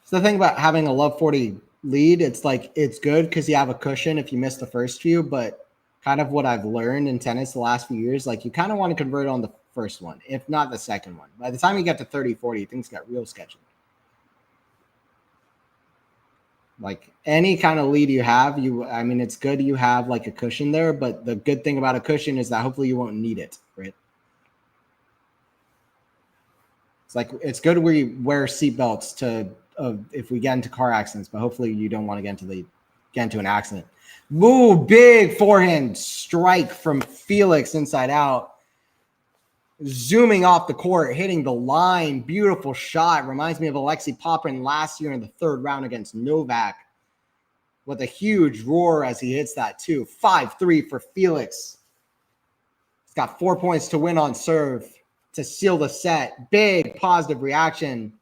So the thing about having a love 40 lead, it's like it's good because you have a cushion if you miss the first few, but kind of what I've learned in tennis the last few years, like you kind of want to convert on the first one, if not the second one. By the time you get to 30-40, things got real sketchy. Like any kind of lead you have, I mean, it's good you have like a cushion there, but the good thing about a cushion is that hopefully you won't need it, right? It's like it's good where you wear seatbelts to if we get into car accidents, but hopefully you don't want to get into an accident. Ooh, big forehand strike from Felix inside out. Zooming off the court, hitting the line. Beautiful shot. Reminds me of Alexei Popyrin last year in the third round against Novak with a huge roar as he hits that too. 5-3 for Felix. He's got 4 points to win on serve to seal the set. Big positive reaction.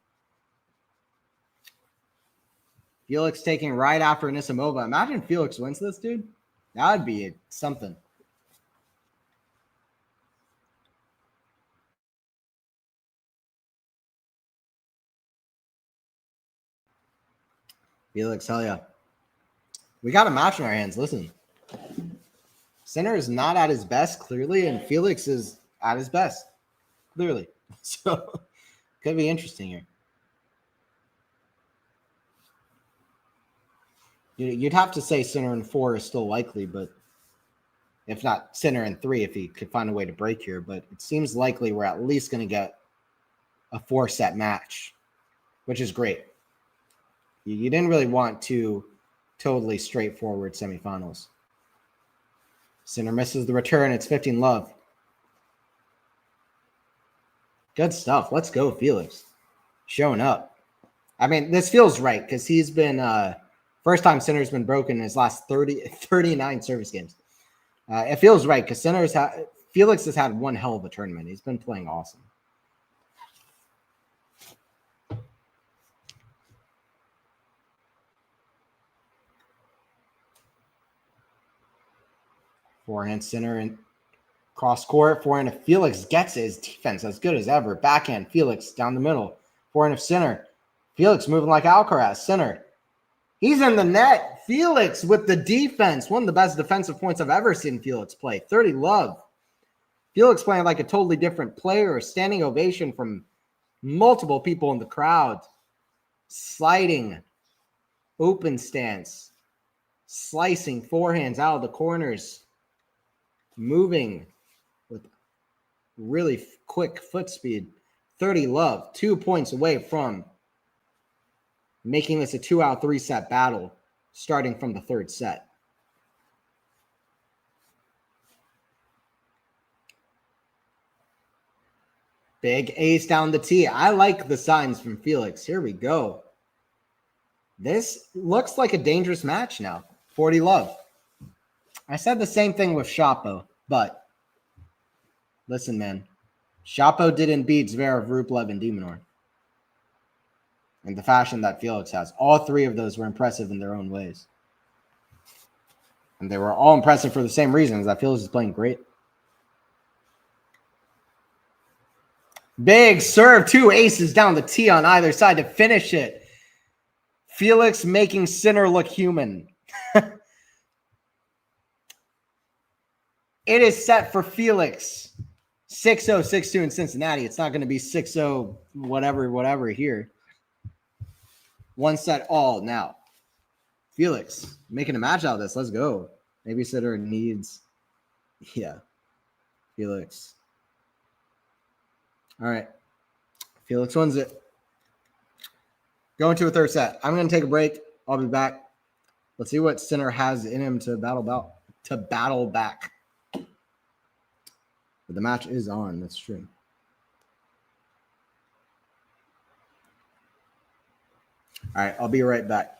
Felix taking right after Anisimova. Imagine Felix wins this, dude. That would be something. Felix, hell yeah. We got a match in our hands. Listen. Sinner is not at his best, clearly, and Felix is at his best, clearly. So, could be interesting here. You'd have to say Sinner in 4 is still likely, but if not Sinner in 3, if he could find a way to break here. But it seems likely we're at least going to get a 4-set match, which is great. You didn't really want 2 totally straightforward semifinals. Sinner misses the return. It's 15-love. Good stuff. Let's go, Felix. Showing up. I mean, this feels right because he's been first time Sinner's been broken in his last 39 service games. It feels right because Felix has had one hell of a tournament. He's been playing awesome. Forehand Sinner and cross court. Forehand of Felix gets it. His defense as good as ever. Backhand Felix down the middle. Forehand of Sinner. Felix moving like Alcaraz. Sinner. He's in the net. Felix with the defense. One of the best defensive points I've ever seen Felix play. 30-love. Felix playing like a totally different player. A standing ovation from multiple people in the crowd. Sliding. Open stance. Slicing forehands out of the corners. Moving with really quick foot speed. 30-love. 2 points away from making this a 2-out 3-set battle starting from the third set. Big ace down the tee. I like the signs from Felix. Here we go. This looks like a dangerous match now. 40-love. I said the same thing with Shapo, but Listen, man. Shapo didn't beat Zverev, Rublev, and Demonor. And the fashion that Felix has. All three of those were impressive in their own ways. And they were all impressive for the same reasons. That Felix is playing great. Big serve, 2 aces down the tee on either side to finish it. Felix making Sinner look human. It is set for Felix. 6-0, 6-2 in Cincinnati. It's not going to be 6-0, whatever here. One set all now. Felix making a match out of this. Let's go. Maybe Sinner needs. Yeah. Felix. All right. Felix wins it. Going to a third set. I'm going to take a break. I'll be back. Let's see what Sinner has in him to battle back. But the match is on. That's true. All right. I'll be right back.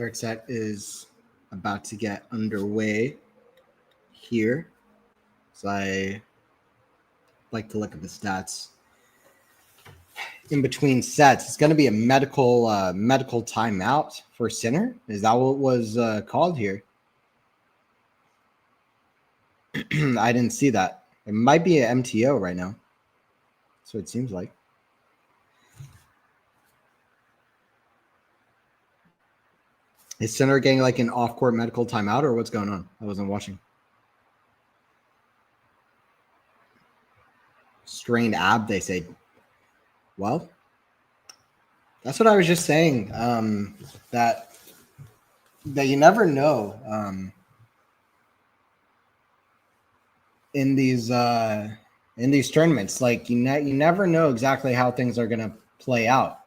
Third set is about to get underway here. So I like to look at the stats in between sets. It's going to be a medical timeout for Sinner. Is that what was called here? I didn't see that. It might be an MTO right now. So it seems like. Is Sinner getting like an off-court medical timeout, or what's going on? I wasn't watching. Strained ab, they say. Well, that's what I was just saying. That you never know in these tournaments. Like you never know exactly how things are going to play out,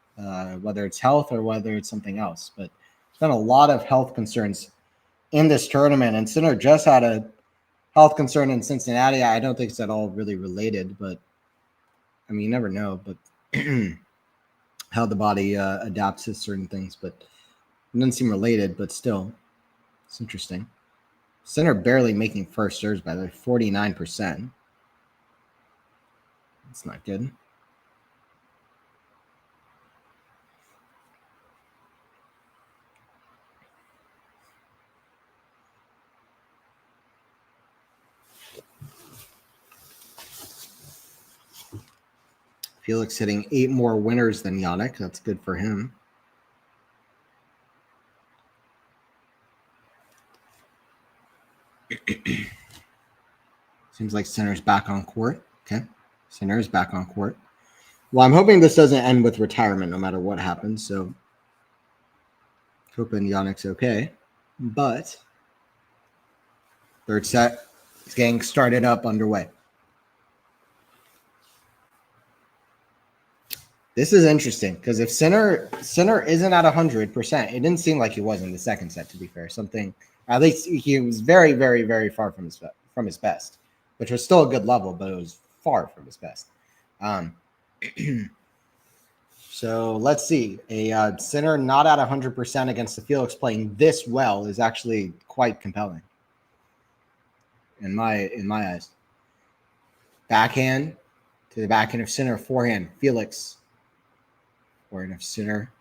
whether it's health or whether it's something else. But there's been a lot of health concerns in this tournament, and Sinner just had a health concern in Cincinnati. I don't think it's at all really related, but I mean, you never know. But how the body adapts to certain things, but it doesn't seem related. But still, it's interesting. Sinner barely making first serves, by the way, 49%. That's not good. Felix hitting 8 more winners than Yannick. That's good for him. Seems like Sinner's back on court. Okay. Sinner's back on court. Well, I'm hoping this doesn't end with retirement no matter what happens. So hoping Yannick's okay. But third set is getting started up underway. This is interesting because if Sinner isn't at 100%, it didn't seem like he was in the second set, to be fair. Something, at least he was very, very, very far from his best, which was still a good level, but it was far from his best. So let's see. A Sinner not at 100% against the Felix playing this well is actually quite compelling in my eyes. Backhand to the backhand of Sinner, forehand, Felix. Forehand of Sinner,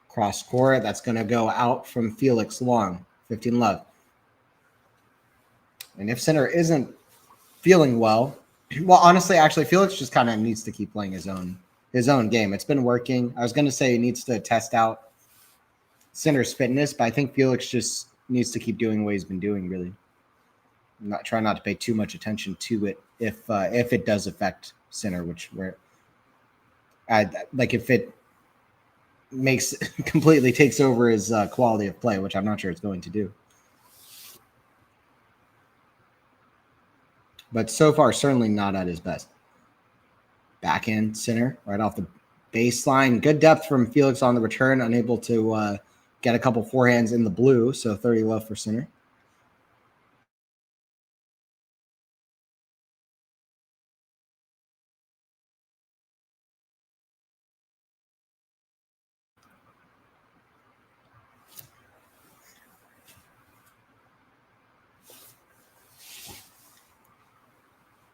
cross court. That's going to go out from Felix long, 15 love. And if Sinner isn't feeling well, honestly, actually, Felix just kind of needs to keep playing his own game. It's been working. I was going to say he needs to test out Sinner's fitness, but I think Felix just needs to keep doing what he's been doing, really. Try not to pay too much attention to it if it does affect Sinner, if it completely takes over his quality of play, which I'm not sure it's going to do. But so far, certainly not at his best. Backhand Sinner right off the baseline. Good depth from Felix on the return, unable to get a couple forehands in the blue, so 30 love for Sinner.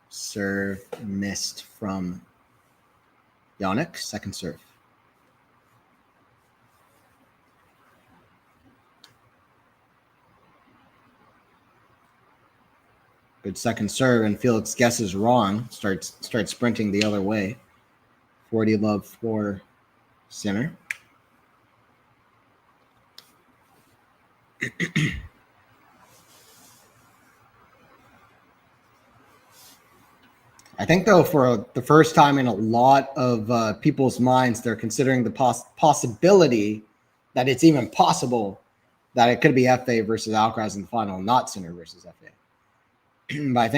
Serve missed from Yannick. Second serve. Good second serve, and Felix guesses wrong. Starts sprinting the other way. 40 love for Sinner. I think, though, for the first time in a lot of people's minds, they're considering the possibility that it's even possible that it could be FA versus Alcaraz in the final, not Sinner versus FA. But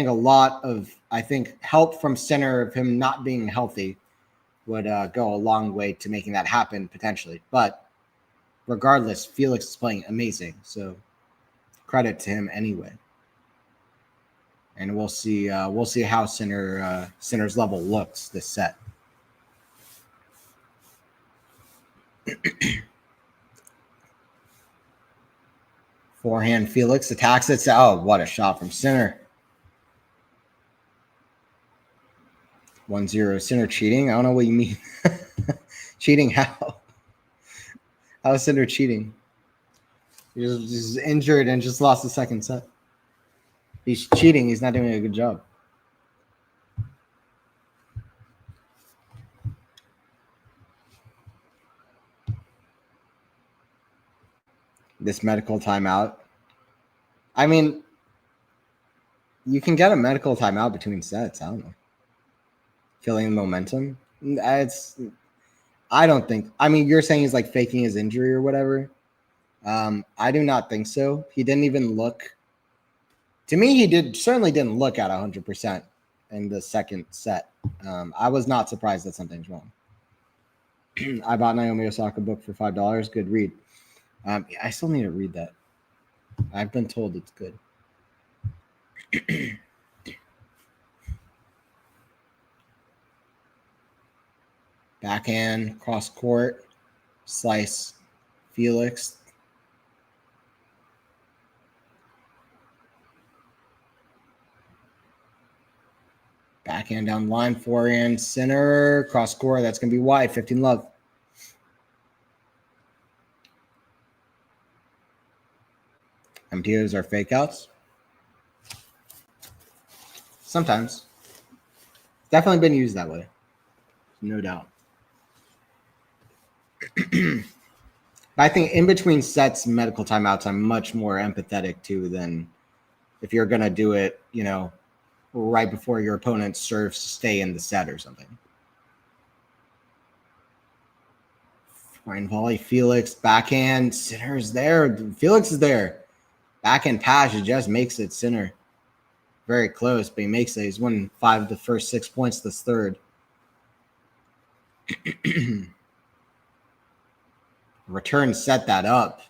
I think help from Sinner of him not being healthy would go a long way to making that happen potentially. But regardless, Felix is playing amazing, so credit to him anyway. And we'll see how Sinner's level looks this set. Forehand, Felix attacks it. Oh, what a shot from center. 1-0. Sinner cheating? I don't know what you mean. Cheating how? How is Sinner cheating? He's injured and just lost the second set. He's cheating. He's not doing a good job. This medical timeout. I mean, you can get a medical timeout between sets. I don't know. Killing momentum. I don't think. I mean, you're saying he's like faking his injury or whatever. I do not think so. He didn't even look. To me, he certainly didn't look at 100% in the second set. I was not surprised that something's wrong. I bought Naomi Osaka book for $5. Good read. I still need to read that. I've been told it's good. Backhand, cross court, slice, Felix. Backhand down the line, forehand, center, cross court. That's going to be wide, 15 love. MTOs are fake outs. Sometimes. Definitely been used that way. No doubt. I think in between sets, medical timeouts, I'm much more empathetic to than if you're going to do it, you know, right before your opponent serves to stay in the set or something. Fine volley, Felix, backhand, Sinner is there. Felix is there. Backhand pass, it just makes it Sinner. Very close, but he makes it. He's won 5 of the first 6 points this third. Return set that up.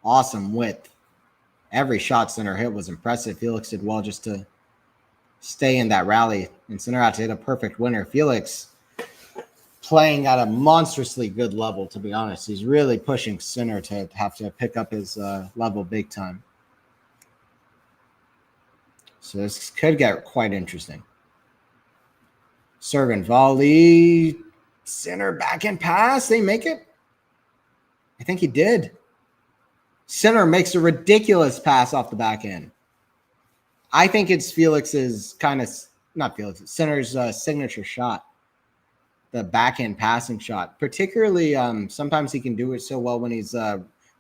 Awesome width. Every shot Sinner hit was impressive. Felix did well just to stay in that rally. And Sinner had to hit a perfect winner. Felix playing at a monstrously good level, to be honest. He's really pushing Sinner to have to pick up his level big time. So this could get quite interesting. Serve and volley. Sinner backhand pass. They make it? I think he did. Sinner makes a ridiculous pass off the backhand. I think it's Felix's kind of, not Felix, Sinner's signature shot. The backhand passing shot. Particularly, sometimes he can do it so well when he's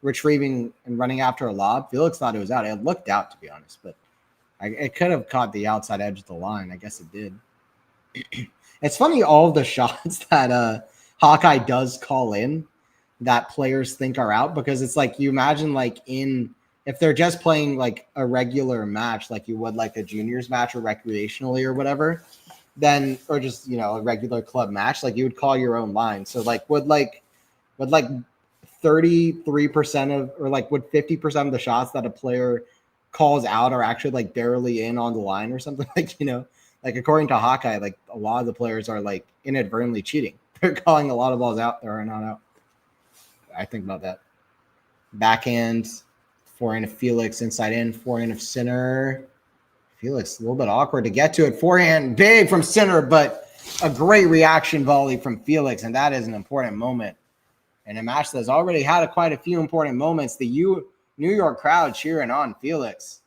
retrieving and running after a lob. Felix thought it was out. It looked out, to be honest, but it could have caught the outside edge of the line. I guess it did. It's funny, all of the shots that Hawkeye does call in that players think are out, because it's like, you imagine like if they're just playing like a regular match, like you would like a juniors match or recreationally or whatever, then, or just, you know, a regular club match, like you would call your own line. So like would 33% of, or like would 50% of the shots that a player calls out are actually like barely in on the line or something, like, you know, like according to Hawkeye, like a lot of the players are like inadvertently cheating. They're calling a lot of balls out that are not out. I think about that. Backhand, forehand of Felix, inside in, forehand of Sinner. Felix, a little bit awkward to get to it. Forehand, big from Sinner, but a great reaction volley from Felix, and that is an important moment. And a match that's already had quite a few important moments. The New York crowd cheering on Felix.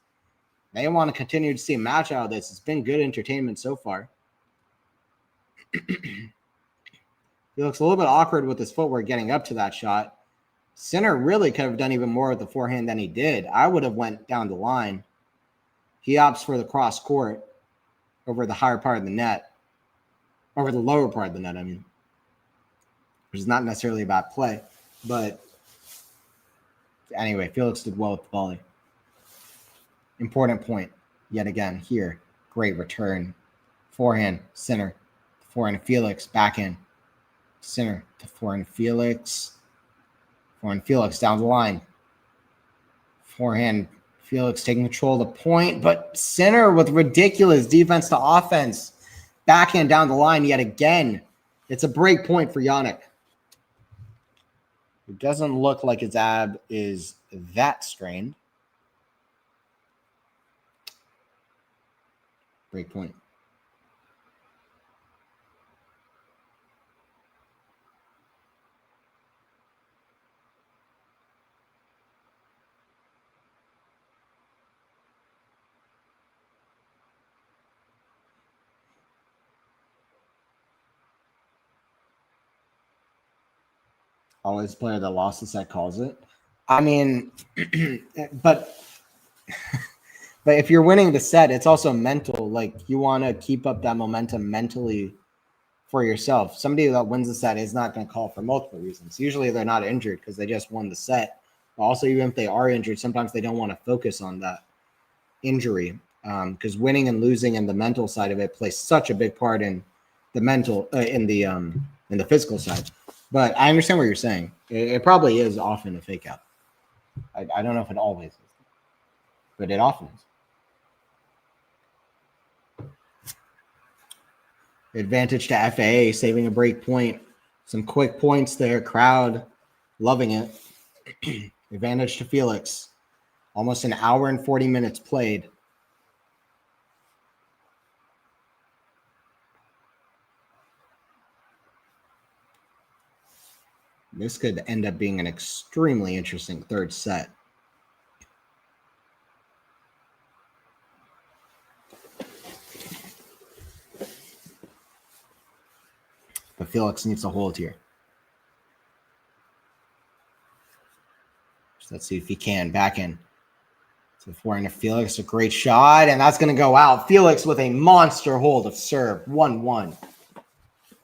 They want to continue to see a match out of this. It's been good entertainment so far. Felix a little bit awkward with his footwork getting up to that shot. Sinner really could have done even more with the forehand than he did. I would have went down the line. He opts for the cross court over the higher part of the net. Over the lower part of the net, I mean. Which is not necessarily a bad play. But anyway, Felix did well with the volley. Important point yet again here. Great return. Forehand, Sinner. Forehand, Felix. Backhand, Sinner. To forehand, Felix. Forehand, Felix down the line. Forehand, Felix taking control of the point, but Sinner with ridiculous defense to offense. Backhand down the line yet again. It's a break point for Yannick. It doesn't look like his ab is that strained. Break point. Always player that lost the set calls it. I mean, but if you're winning the set, it's also mental. Like you want to keep up that momentum mentally for yourself. Somebody that wins the set is not going to call for multiple reasons. Usually they're not injured because they just won the set. But also, even if they are injured, sometimes they don't want to focus on that injury because winning and losing and the mental side of it plays such a big part in the mental in the physical side. But I understand what you're saying. It probably is often a fake out. I don't know if it always is, but it often is. Advantage to FAA, saving a break point. Some quick points there. Crowd loving it. Advantage to Felix. Almost an hour and 40 minutes played. This could end up being an extremely interesting third set. But Felix needs to hold here. So let's see if he can. Back in. So forehand to Felix, a great shot, and that's going to go out. Felix with a monster hold of serve, 1-1.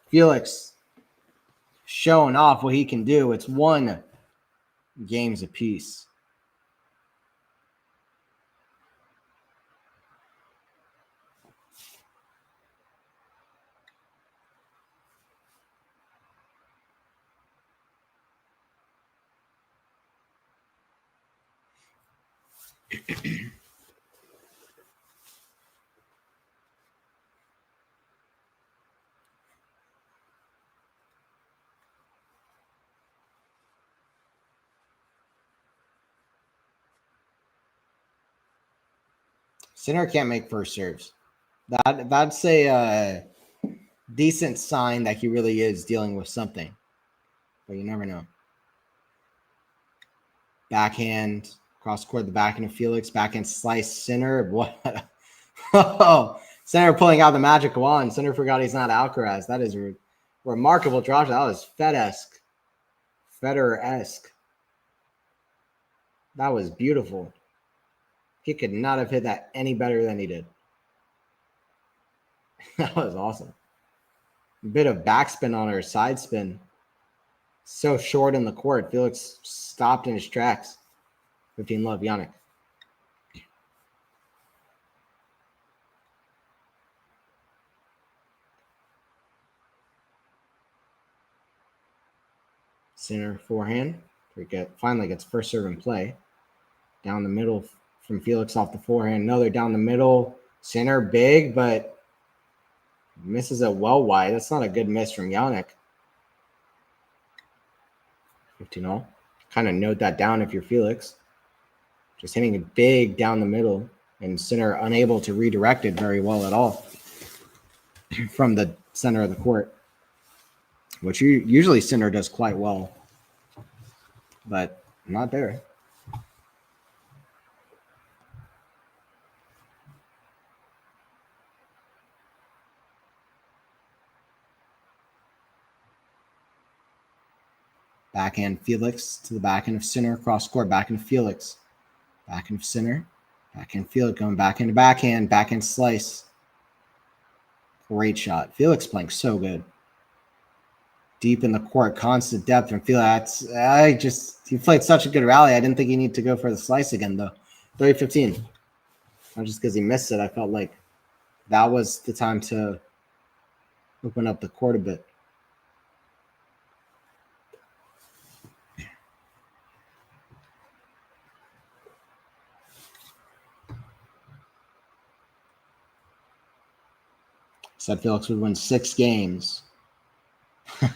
Felix showing off what he can do. It's 1 games apiece. Sinner can't make first serves. That's a decent sign that he really is dealing with something. But you never know. Backhand, cross court, the backhand of Felix, backhand slice, Sinner. What? Oh, Sinner pulling out the magic wand. Sinner forgot he's not Alcaraz. That is a remarkable drop. That was Fed-esque. Federer-esque. That was beautiful. He could not have hit that any better than he did. That was awesome. A bit of backspin on her side spin. So short in the court. Felix stopped in his tracks. 15 love, Yannick. Sinner forehand. Finally gets first serve in play. Down the middle from Felix off the forehand. Another down the middle. Sinner big, but misses it well wide. That's not a good miss from Yannick. 15-all. Kind of note that down if you're Felix. Just hitting it big down the middle, and Sinner unable to redirect it very well at all from the center of the court, which usually Sinner does quite well, but not there. Backhand Felix to the backhand of Sinner, cross court, backhand of Felix, backhand of Sinner, backhand Felix going backhand to backhand slice. Great shot. Felix playing so good. Deep in the court, constant depth from Felix. He played such a good rally. I didn't think he needed to go for the slice again, though. 30-15. Not just because he missed it. I felt like that was the time to open up the court a bit. Said Felix would win 6 games. Yeah,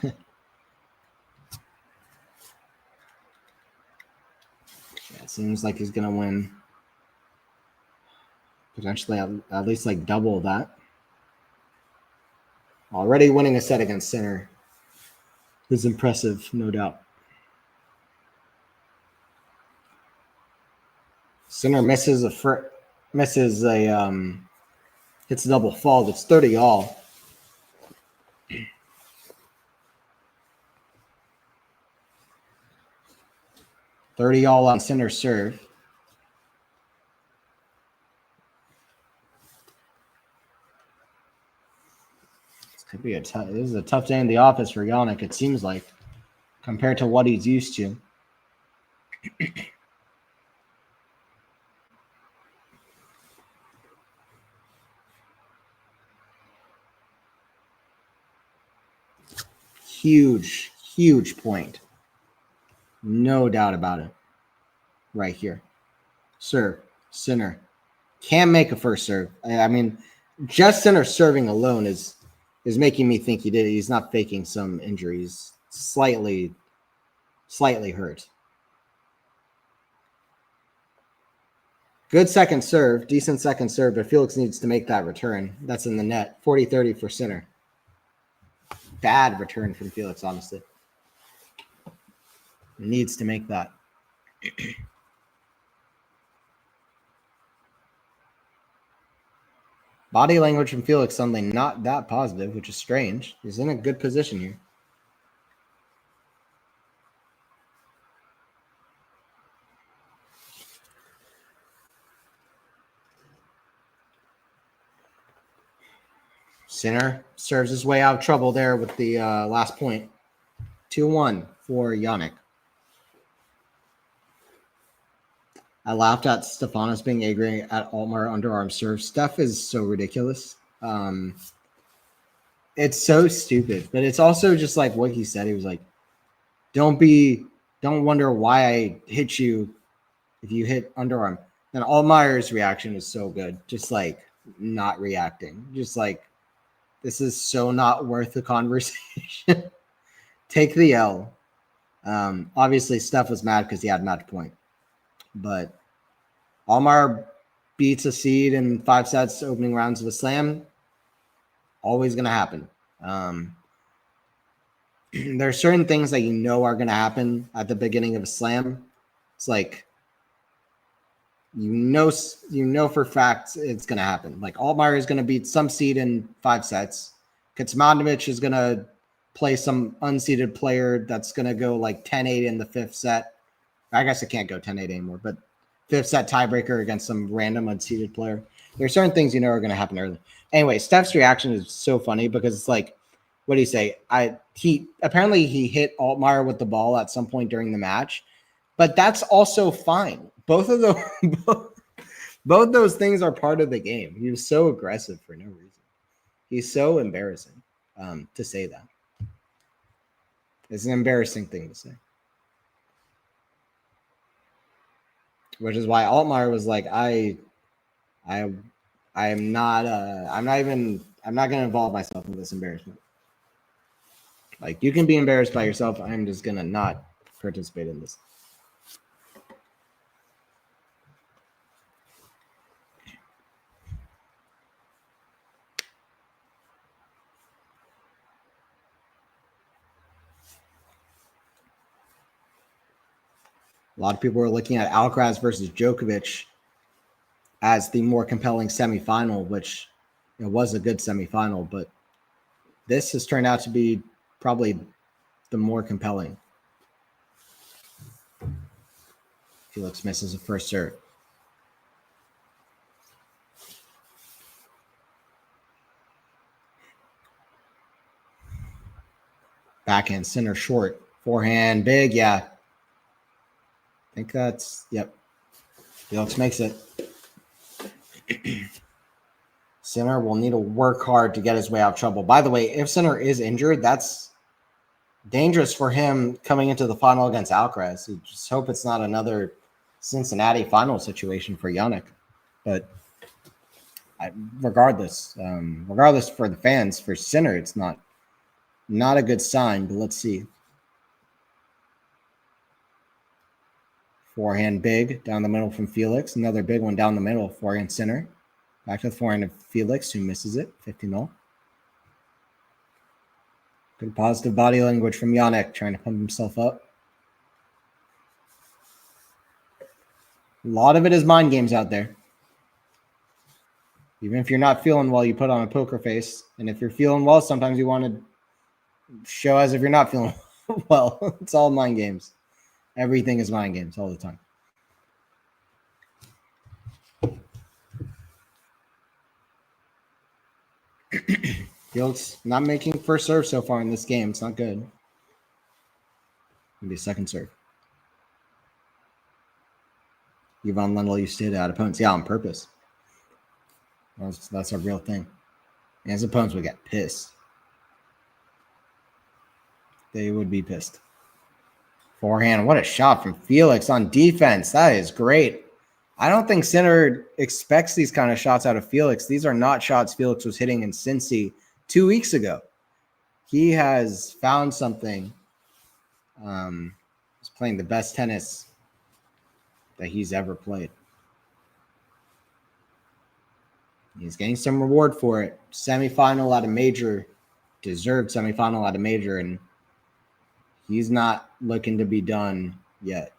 it seems like he's going to win Potentially at least like double that. Already winning a set against Sinner is impressive, no doubt. Sinner misses a hits a double fault. It's 30 all. $30 all on Sinner serve. This could be this is a tough day in the office for Yannick, it seems like, compared to what he's used to. Huge point. No doubt about it. Right here. Serve. Sinner. Can't make a first serve. I mean, just Sinner serving alone is making me think he's not faking some injuries. Slightly hurt. Good second serve. Decent second serve, but Felix needs to make that return. That's in the net. 40-30 for Sinner. Bad return from Felix, honestly. Needs to make that. Body language from Felix suddenly not that positive, which is strange. He's in a good position here. Sinner serves his way out of trouble there with the last point. 2-1 for Yannick. I laughed at Stefanos being angry at Altmaier underarm serve. Steph is so ridiculous. It's so stupid, but it's also just like what he said. He was like, don't wonder why I hit you if you hit underarm. And Altmaier's reaction is so good. Just like not reacting. Just like, this is so not worth the conversation. Take the L. Obviously, Steph was mad because he had match point. But Altmaier beats a seed in 5 sets, opening rounds of a slam. Always going to happen. There are certain things that you know are going to happen at the beginning of a slam. It's like, you know for fact it's going to happen. Like Altmaier is going to beat some seed in 5 sets. Kecmanovic is going to play some unseeded player that's going to go like 10-8 in the 5th set. I guess it can't go 10-8 anymore, but 5th set tiebreaker against some random unseeded player. There are certain things you know are going to happen early. Anyway, Steph's reaction is so funny because it's like, what do you say? He hit Altmaier with the ball at some point during the match, but that's also fine. Both of those things are part of the game. He was so aggressive for no reason. He's so embarrassing to say that. It's an embarrassing thing to say. Which is why Altmaier was like, I'm not going to involve myself in this embarrassment. Like, you can be embarrassed by yourself. I'm just going to not participate in this. A lot of people are looking at Alcaraz versus Djokovic as the more compelling semifinal, which it was a good semifinal, but this has turned out to be probably the more compelling. Felix misses a first serve. Backhand center short. Forehand big, yeah. I think that's, yep. Felix makes it. Sinner will need to work hard to get his way out of trouble. By the way, if Sinner is injured, that's dangerous for him coming into the final against Alcaraz. We just hope it's not another Cincinnati final situation for Yannick. But regardless for the fans, for Sinner, it's not a good sign, but let's see. Forehand big down the middle from Felix. Another big one down the middle. Forehand Sinner. Back to the forehand of Felix, who misses it. 50-0. Good positive body language from Yannick, trying to pump himself up. A lot of it is mind games out there. Even if you're not feeling well, you put on a poker face. And if you're feeling well, sometimes you want to show as if you're not feeling well. It's all mind games. Everything is mind games all the time. Felix not making first serve so far in this game. It's not good. Maybe a second serve. Yvonne Lendl used to hit out opponents. Yeah, on purpose. That's a real thing. And his opponents would get pissed. They would be pissed. Forehand. What a shot from Felix on defense. That is great. I don't think Sinner expects these kind of shots out of Felix. These are not shots Felix was hitting in Cincy 2 weeks ago. He has found something. He's playing the best tennis that he's ever played. He's getting some reward for it. Semifinal at a major, deserved semifinal at a major, and he's not looking to be done yet.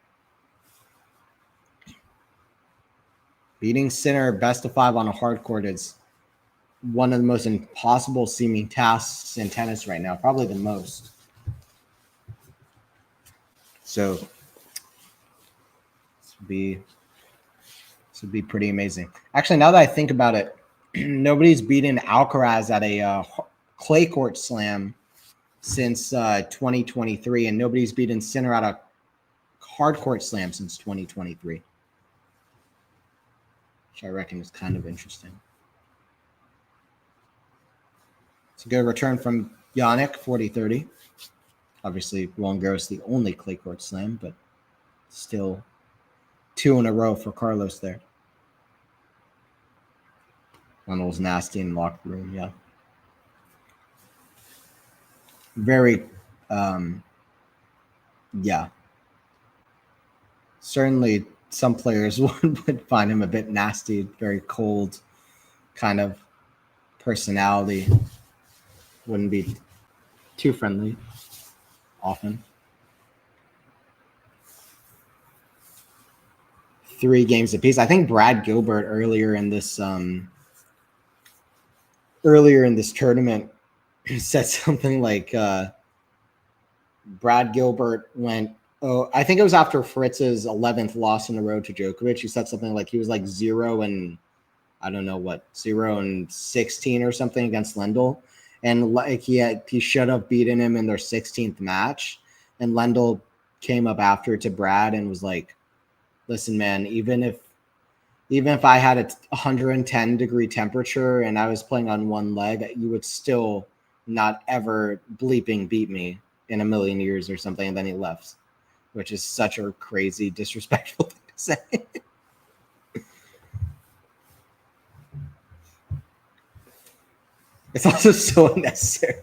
Beating Sinner best of 5 on a hard court is one of the most impossible seeming tasks in tennis right now, probably the most. So this would be pretty amazing. Actually, now that I think about it, nobody's beaten Alcaraz at a clay court slam since 2023, and nobody's beaten Sinner at a hard court slam since 2023. Which I reckon is kind of interesting. It's a good return from Yannick, 40-30. Obviously, Roland Garros the only clay court slam, but still 2 in a row for Carlos there. Lendl's nasty in the locker room, yeah. Very, yeah. Certainly some players would find him a bit nasty, very cold kind of personality. Wouldn't be too friendly often. 3 games apiece. I think Brad Gilbert earlier in this tournament said something like Brad Gilbert went, I think it was after Fritz's 11th loss in a row to Djokovic. He said something like he was like 0-16 or something against Lendl. And like he should have beaten him in their 16th match. And Lendl came up after to Brad and was like, listen, man, even if I had a 110-degree temperature and I was playing on one leg, you would still not ever bleeping beat me in a million years or something. And then he left, which is such a crazy, disrespectful thing to say. It's also so unnecessary.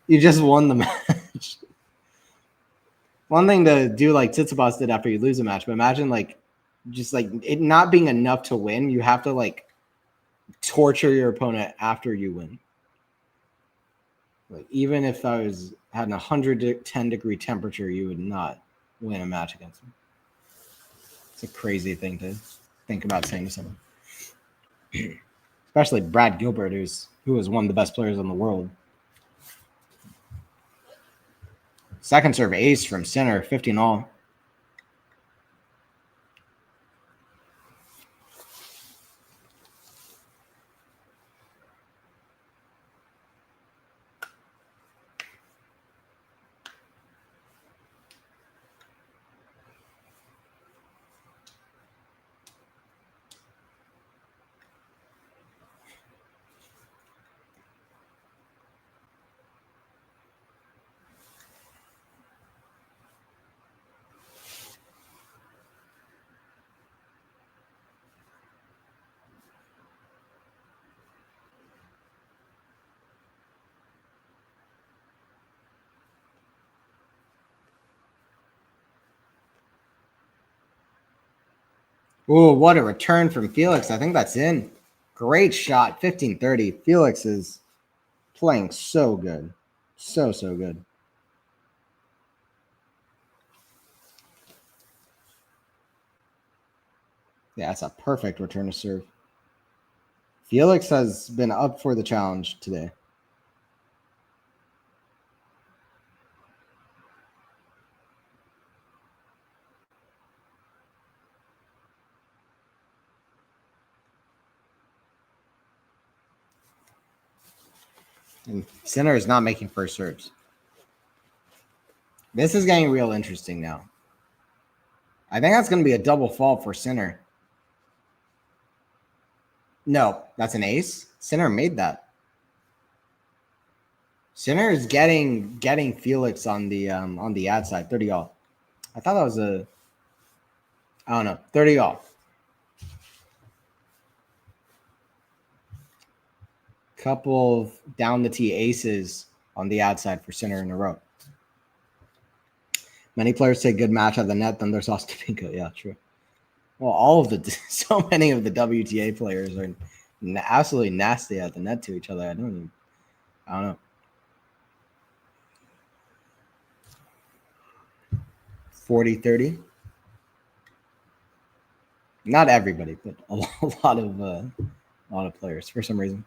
You just won the match. One thing to do like Tsitsipas did after you lose a match, but imagine like just like it not being enough to win. You have to like torture your opponent after you win. Like even if I had an 110-degree temperature, you would not win a match against me. It's a crazy thing to think about saying to someone. Especially Brad Gilbert, who is one of the best players in the world. Second serve ace from Sinner, 15-all. Oh, what a return from Felix. I think that's in. Great shot. 15-30. Felix is playing so good. So good. Yeah, that's a perfect return to serve. Felix has been up for the challenge today. And Sinner is not making first serves. This is getting real interesting now. I think that's going to be a double fault for Sinner. No, that's an ace. Sinner made that. Sinner is getting Felix on the ad side. 30 all. I thought that was I don't know, 30 all. Couple of down the tee aces on the ad side for Sinner in a row. Many players say good match at the net, then there's Ostapinko. Yeah, true. Well, so many of the WTA players are absolutely nasty at the net to each other. I don't know. 40-30. Not everybody, but a lot of players for some reason.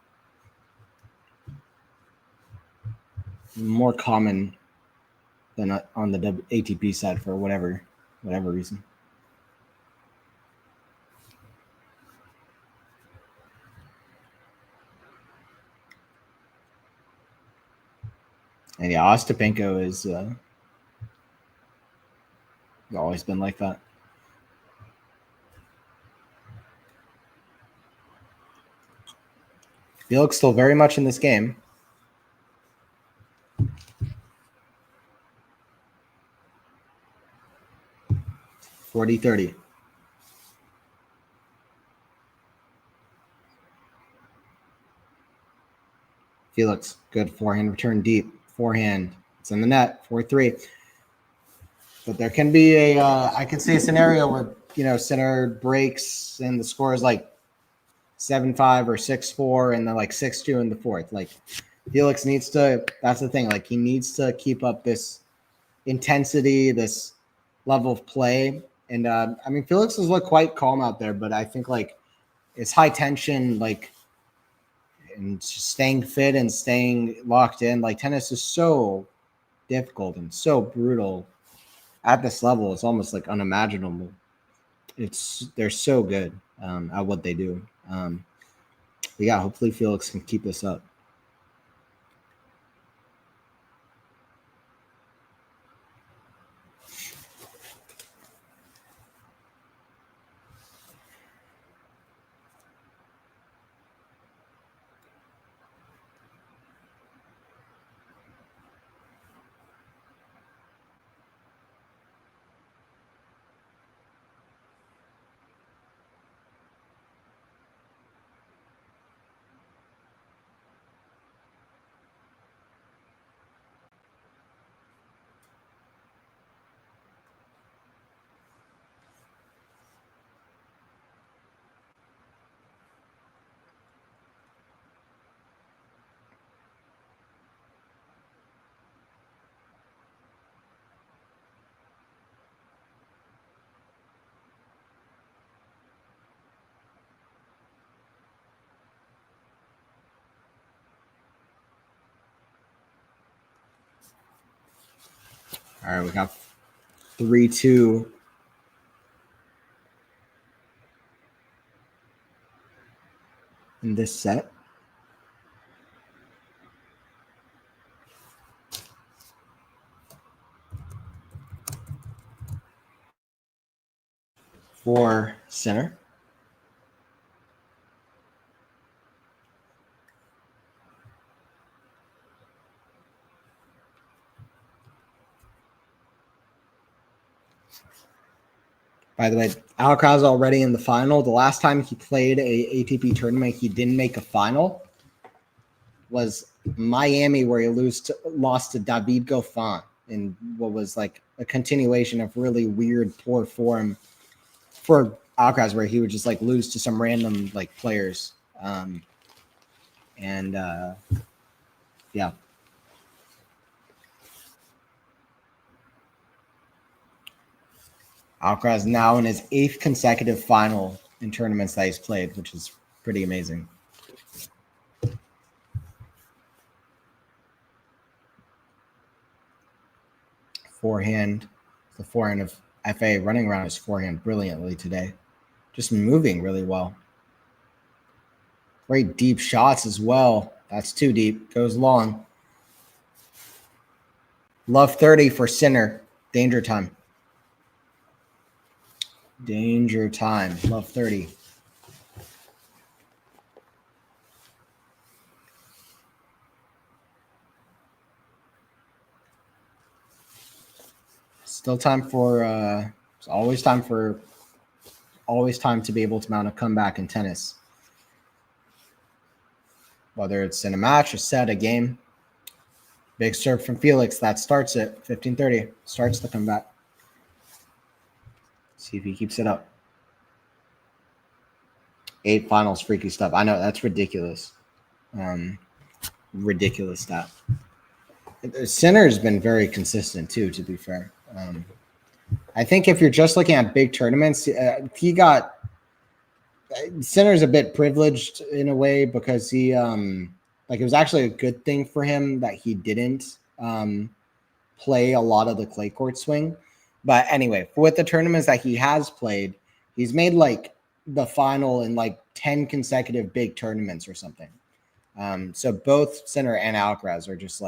More common than on the ATP side for whatever reason. And yeah, Ostapinko is always been like that. Felix still very much in this game. $40-30. Felix, good forehand return deep. Forehand, it's in the net. 4-3. But there can be I can see a scenario where Sinner breaks and the score is like 7-5 or 6-4, and then like 6-2 in the fourth. Like Felix needs to. That's the thing. Like he needs to keep up this intensity, this level of play. And I mean, Felix has looked quite calm out there, but I think like it's high tension, like, and just staying fit and staying locked in. Like tennis is so difficult and so brutal at this level. It's almost like unimaginable. They're so good at what they do. Yeah, hopefully Felix can keep this up. All right, we got 3-2. In this set. For Sinner. By the way, Alcaraz already in the final. The last time he played a ATP tournament, he didn't make a final. Was Miami, where he lost to David Goffin in what was like a continuation of really weird, poor form for Alcaraz, where he would just like lose to some random like players. Yeah. Alcaraz now in his 8th consecutive final in tournaments that he's played, which is pretty amazing. Forehand, the forehand of FA running around his forehand brilliantly today. Just moving really well. Great deep shots as well. That's too deep. Goes long. Love 30 for Sinner. Danger time. Danger time. Love 30. Still time for it's always time to be able to mount a comeback in tennis. Whether it's in a match, a set, a game. Big serve from Felix. That starts it. 15-30. Starts the comeback. See if he keeps it up. 8 finals, freaky stuff. I know, that's ridiculous. Ridiculous stat. Sinner's been very consistent too, to be fair. I think if you're just looking at big tournaments, Sinner's a bit privileged in a way because he it was actually a good thing for him that he didn't play a lot of the clay court swing. But anyway, with the tournaments that he has played, he's made like the final in like 10 consecutive big tournaments or something. So both Sinner and Alcaraz are just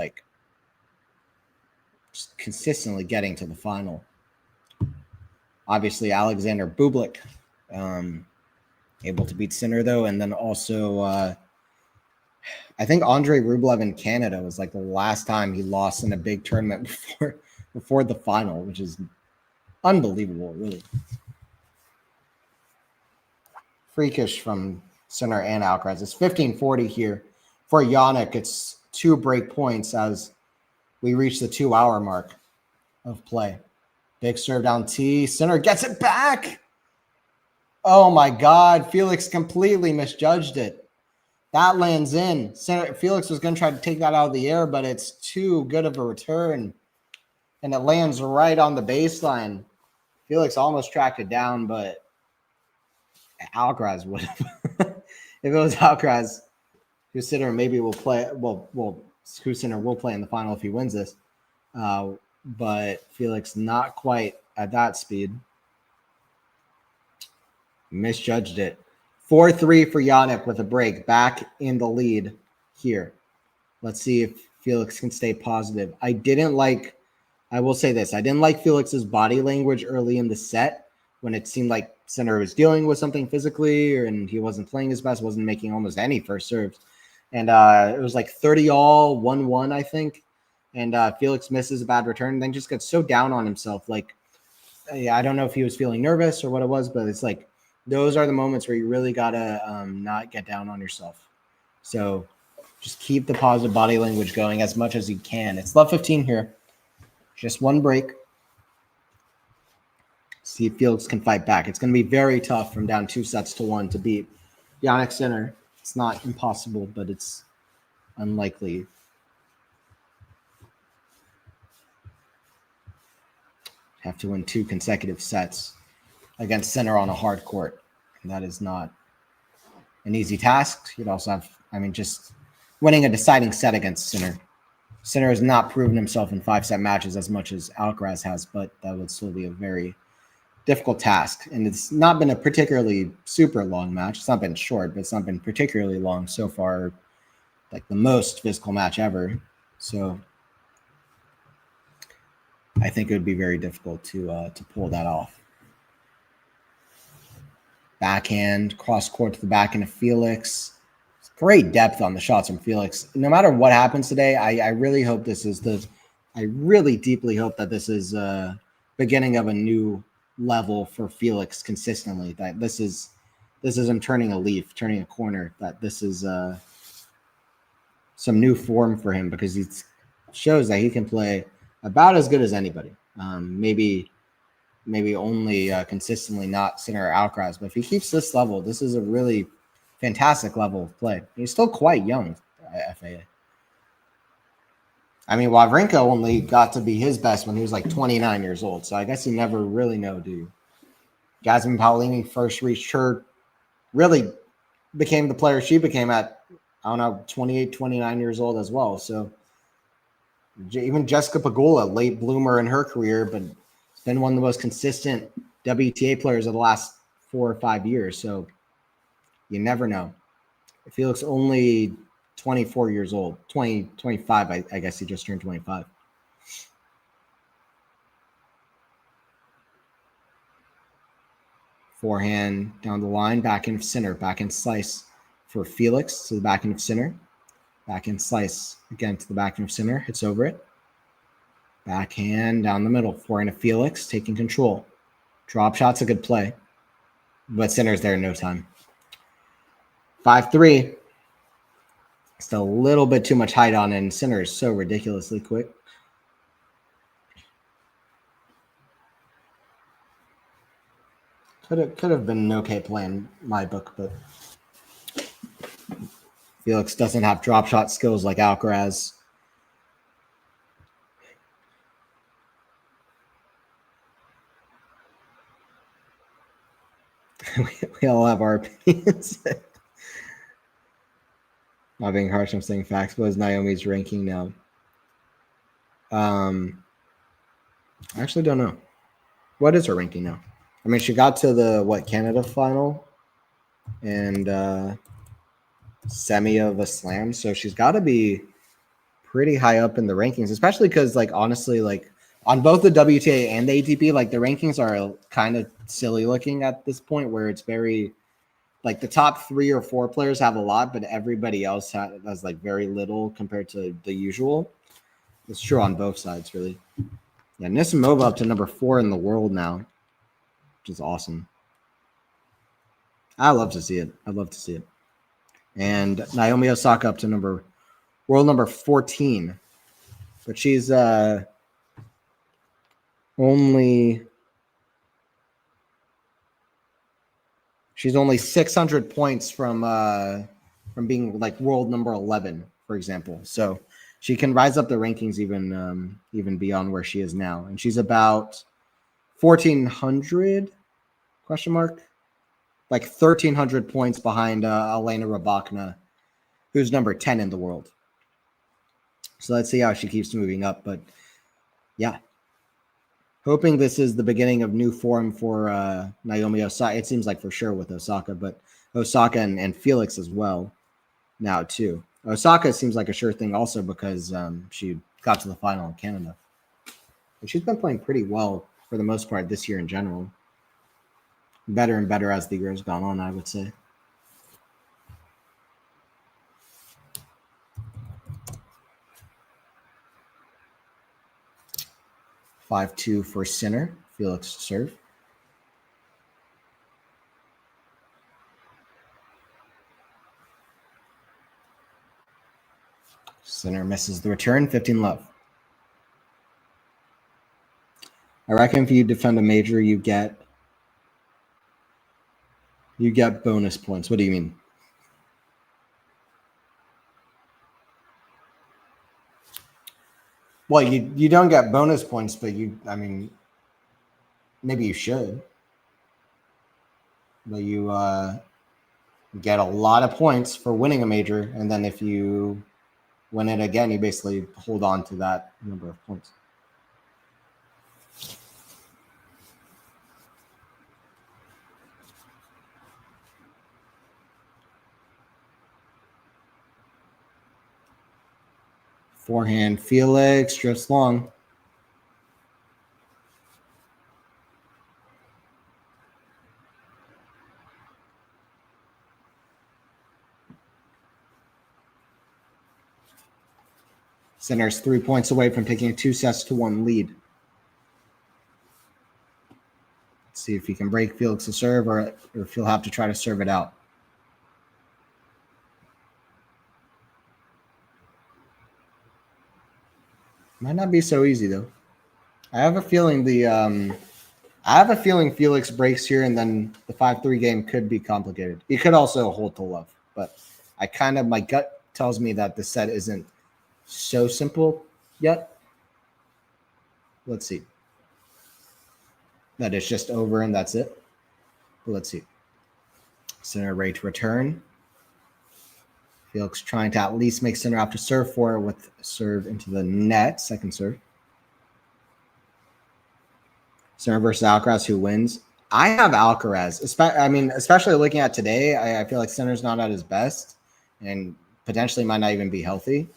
consistently getting to the final. Obviously, Alexander Bublik able to beat Sinner though, and then also I think Andre Rublev in Canada was like the last time he lost in a big tournament before the final, which is unbelievable, really. Freakish from Sinner and Alcaraz. It's 15-40 here. For Jannik, it's 2 break points as we reach the 2-hour mark of play. Big serve down T. Sinner gets it back. Oh my God. Felix completely misjudged it. That lands in. Felix was going to try to take that out of the air, but it's too good of a return. And it lands right on the baseline. Felix almost tracked it down, but Alcaraz would have. If it was Alcaraz, Sinner maybe will play. Sinner will play in the final if he wins this. But Felix not quite at that speed. Misjudged it. 4-3 for Jannik with a break. Back in the lead here. Let's see if Felix can stay positive. I will say this. I didn't like Felix's body language early in the set when it seemed like Sinner was dealing with something physically and he wasn't playing his best, wasn't making almost any first serves. And it was like 30-all, 1-1, I think. And Felix misses a bad return and then just gets so down on himself. I don't know if he was feeling nervous or what it was, but it's like those are the moments where you really got to not get down on yourself. So just keep the positive body language going as much as you can. It's love 15 here. Just 1 break. See if Felix can fight back. It's going to be very tough from down 2-1 to beat Jannik Sinner. It's not impossible, but it's unlikely. Have to win 2 consecutive sets against Sinner on a hard court. And that is not an easy task. You'd also have, just winning a deciding set against Sinner. Sinner has not proven himself in 5-set matches as much as Alcaraz has, but that would still be a very difficult task. And it's not been a particularly super long match. It's not been short, but it's not been particularly long so far, like the most physical match ever. So I think it would be very difficult to pull that off. Backhand, cross court to the backhand of Felix. It's great depth on the shots from Felix. No matter what happens today, I really hope I really deeply hope that this is beginning of a new level for Felix consistently. That this is him turning a leaf, turning a corner. That this is some new form for him because he shows that he can play about as good as anybody. Maybe maybe only consistently not center or outcross. But if he keeps this level, this is a really fantastic level of play. He's still quite young, FAA. I mean, Wawrinka only got to be his best when he was like 29 years old. So I guess you never really know, do you? Jasmine Paolini first reached her, really became the player she became at, I don't know, 28, 29 years old as well. So even Jessica Pegula, late bloomer in her career, but been one of the most consistent WTA players of the last 4 or 5 years. So you never know. Felix only 24 years old, 25, I guess he just turned 25. Forehand down the line, backhand of center, backhand slice for Felix to the backhand of center. Backhand slice again to the backhand of center, hits over it. Backhand down the middle, forehand of Felix, taking control. Drop shot's a good play, but center's there in no time. 5-3. Still a little bit too much height on it, and center is so ridiculously quick. Could have been an okay play in my book, but Felix doesn't have drop shot skills like Alcaraz. We all have our opinions. Not being harsh, I'm saying facts. What is Naomi's ranking now? I actually don't know. What is her ranking now? I mean, she got to the Canada final and semi of a slam, so she's got to be pretty high up in the rankings, especially because, like, honestly, like on both the WTA and the ATP, like the rankings are kind of silly looking at this point, where it's very like the top 3 or 4 players have a lot, but everybody else has like very little compared to the usual. It's true on both sides, really. Yeah, Nisimova up to number 4 in the world now, which is awesome. I love to see it. I'd love to see it. And Naomi Osaka up to world number 14. But she's only 600 points from being like world number 11, for example. So she can rise up the rankings even beyond where she is now. And she's about 1,400 question mark, like 1,300 points behind Elena Rybakina, who's number 10 in the world. So let's see how she keeps moving up. But yeah, hoping this is the beginning of new form for Naomi Osaka. It seems like for sure with Osaka, but Osaka and Felix as well now too. Osaka seems like a sure thing also because she got to the final in Canada. And she's been playing pretty well for the most part this year in general. Better and better as the year has gone on, I would say. (5-2) for Sinner. Felix serve. Sinner misses the return. 15 love. I reckon if you defend a major, you get bonus points. What do you mean? Well, you don't get bonus points, but I mean, maybe you should. But you get a lot of points for winning a major, and then if you win it again, you basically hold on to that number of points. Forehand, Felix drifts long. Sinner's 3 points away from taking a 2-1 lead. Let's see if he can break Felix's serve or if he'll have to try to serve it out. Might not be so easy, though. I have a feeling the I have a feeling Felix breaks here, and then the 5-3 game could be complicated. He could also hold to love, but my gut tells me that the set isn't so simple yet. Let's see. That it's just over and that's it. But let's see. Center ready to return. Felix trying to at least make center have to serve for it with serve into the net. Second serve. Center versus Alcaraz, who wins? I have Alcaraz. Especially looking at today, I feel like center's not at his best and potentially might not even be healthy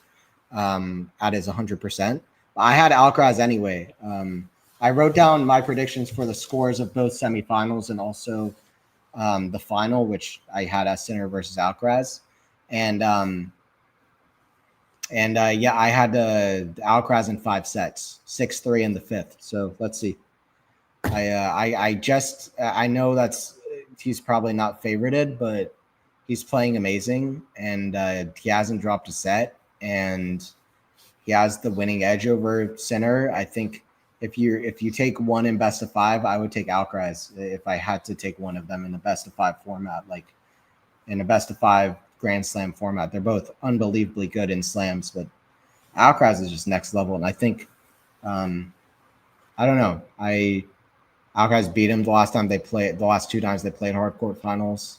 at his 100%. I had Alcaraz anyway. I wrote down my predictions for the scores of both semifinals and also the final, which I had as Sinner versus Alcaraz, and I had Alcaraz in 5 sets, 6-3 in the 5th. So let's see. I know he's probably not favorited, but he's playing amazing, and he hasn't dropped a set, and he has the winning edge over Sinner. I think if you take one in best of 5, I would take Alcaraz if I had to take one of them in the best of 5 format, like in a best of 5 Grand Slam format. They're both unbelievably good in slams, but Alcaraz is just next level. And I think, I don't know. Alcaraz beat him the last 2 times they played hardcourt finals.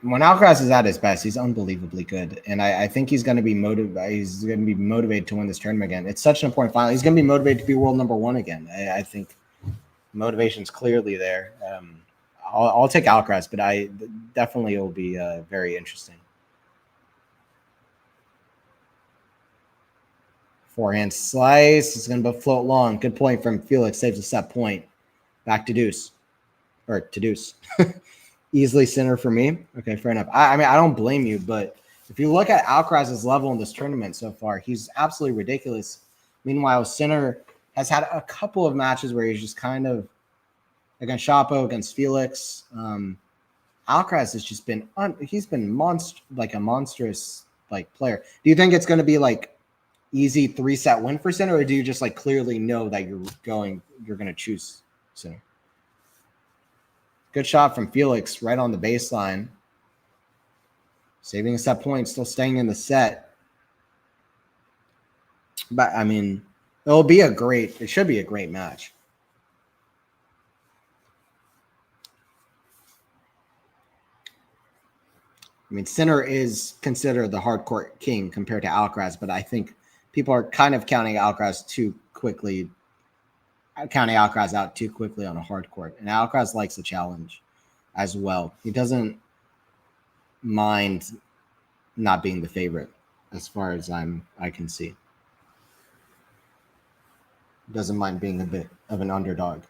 When Alcaraz is at his best, he's unbelievably good, and I think he's going to be motivated. He's going to be motivated to win this tournament again. It's such an important final. He's going to be motivated to be world number 1 again. I think motivation's clearly there. I'll take Alcaraz, but I definitely will be very interesting. Forehand slice. It's going to float long. Good point from Felix. Saves a set point. Back to deuce. Or to deuce. Easily Sinner for me. Okay, fair enough. I mean, I don't blame you, but if you look at Alcaraz's level in this tournament so far, he's absolutely ridiculous. Meanwhile, Sinner has had a couple of matches where he's just kind of against Shapo, against Felix. Alcaraz has just been he's been a monstrous player. Do you think it's going to be easy 3-set win for Sinner, or do you just clearly know that you're going to choose Sinner? Good shot from Felix right on the baseline. Saving a set point, still staying in the set. But, I mean, it should be a great match. I mean, Sinner is considered the hardcourt king compared to Alcaraz, but I think people are kind of counting Alcaraz out too quickly on a hard court. And Alcaraz likes the challenge as well. He doesn't mind not being the favorite, as far as I can see. He doesn't mind being a bit of an underdog.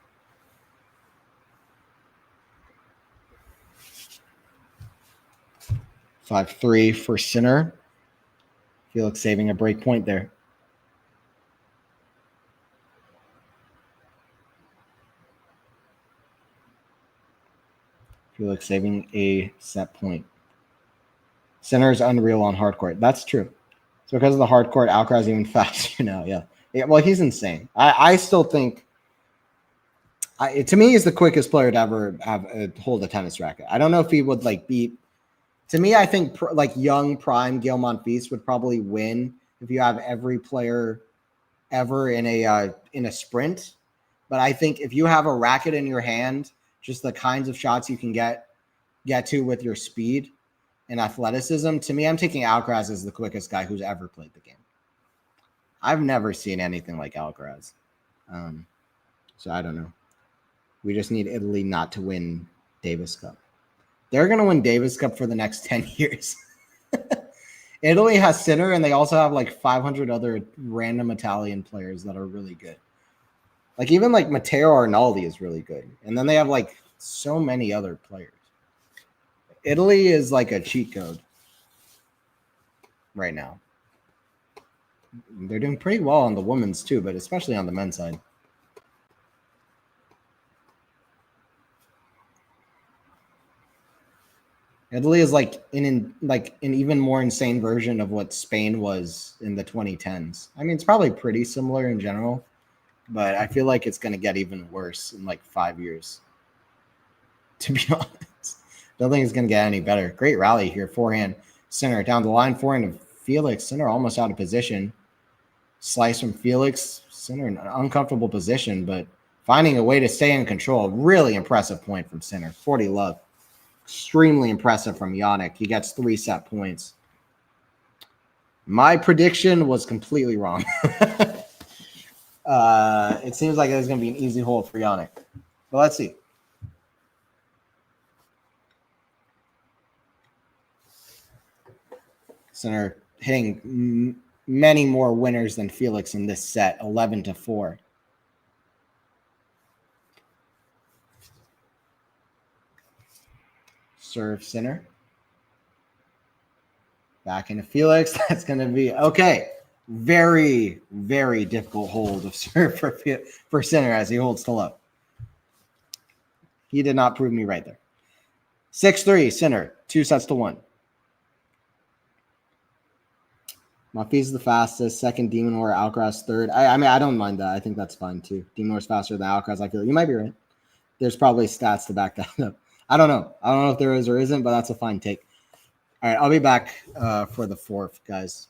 Five 3 for Sinner. Felix saving a break point there. Felix saving a set point. Sinner is unreal on hardcourt. That's true. So because of the hardcourt, Alcaraz even faster now. Yeah. Well, he's insane. I still think, to me, he's the quickest player to ever hold a tennis racket. I don't know if he would beat. To me, I think young prime Gael Monfils would probably win if you have every player ever in a sprint. But I think if you have a racket in your hand, just the kinds of shots you can get to with your speed and athleticism, to me, I'm taking Alcaraz as the quickest guy who's ever played the game. I've never seen anything like Alcaraz. So I don't know. We just need Italy not to win Davis Cup. They're going to win Davis Cup for the next 10 years. Italy has Sinner, and they also have 500 other random Italian players that are really good. Even Matteo Arnaldi is really good. And then they have so many other players. Italy is a cheat code right now. They're doing pretty well on the women's too, but especially on the men's side. Italy is an even more insane version of what Spain was in the 2010s. I mean, it's probably pretty similar in general, but I feel like it's going to get even worse in like 5 years. To be honest, don't think it's going to get any better. Great rally here, forehand center down the line, forehand of Felix, center almost out of position. Slice from Felix, center in an uncomfortable position, but finding a way to stay in control. Really impressive point from center. 40 love. Extremely impressive from Yannick. He gets 3 set points. My prediction was completely wrong. It seems like it's going to be an easy hole for Yannick. But let's see. Center hitting many more winners than Felix in this set, 11-4. Serve center. Back into Felix. That's going to be okay. Very, very difficult hold of serve for center as he holds to low. He did not prove me right there. 6-3, center, 2-1. Mafi's the fastest. Second, Demon War, Alcaraz third. I mean, I don't mind that. I think that's fine too. Demon War's faster than Alcaraz. I feel you might be right. There's probably stats to back that up. I don't know. I don't know if there is or isn't, but that's a fine take. All right, I'll be back for the fourth, guys.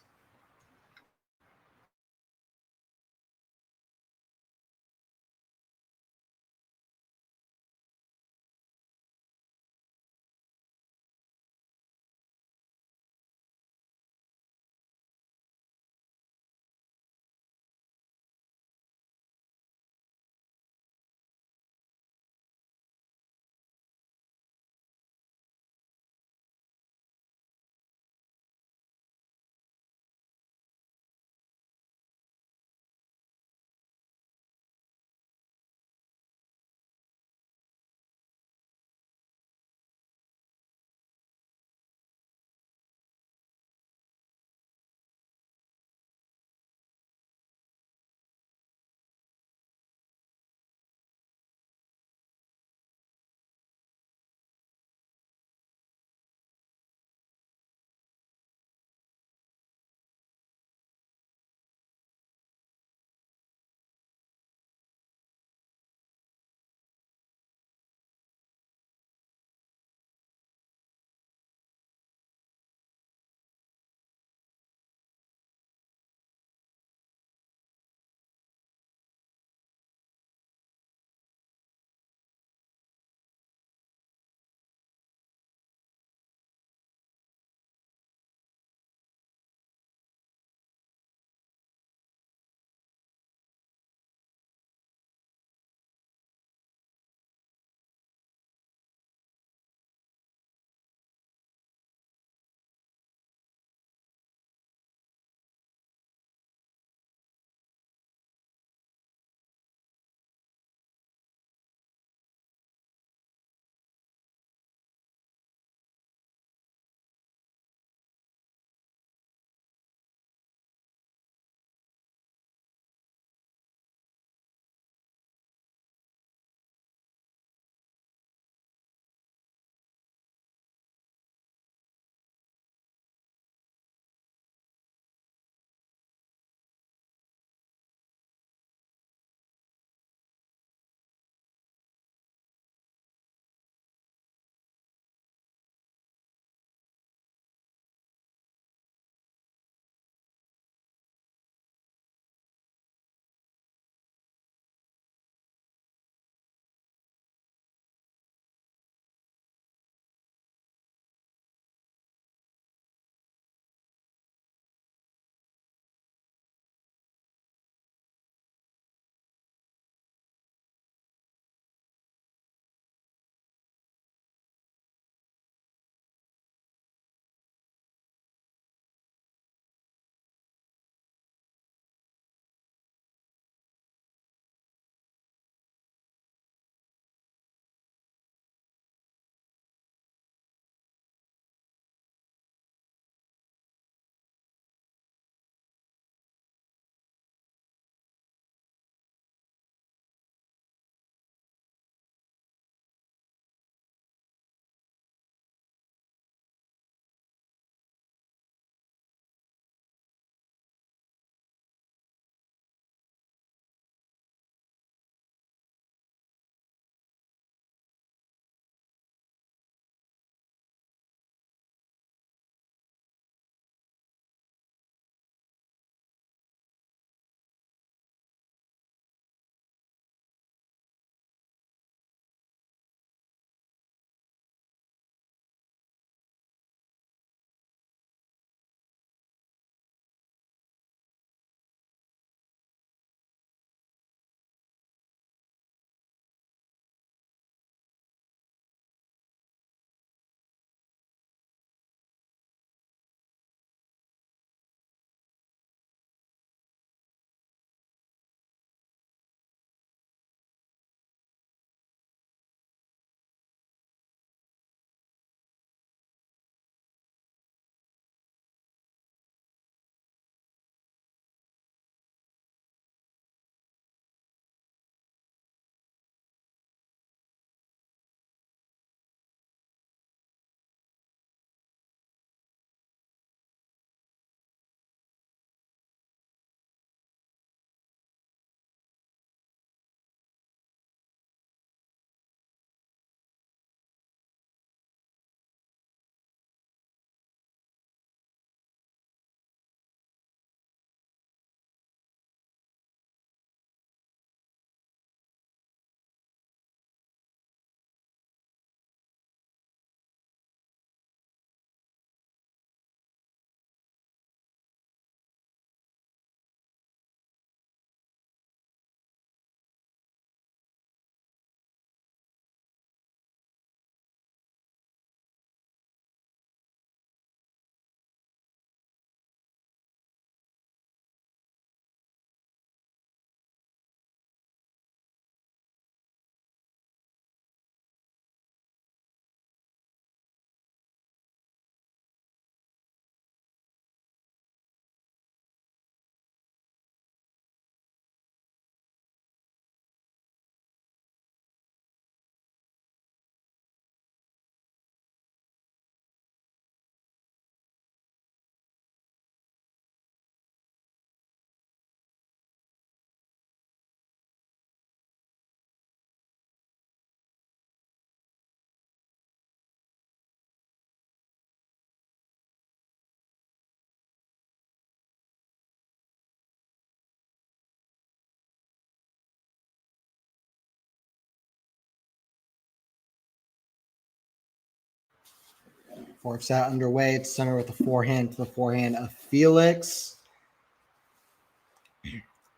Fourth set underway. It's center with the forehand to the forehand of Felix.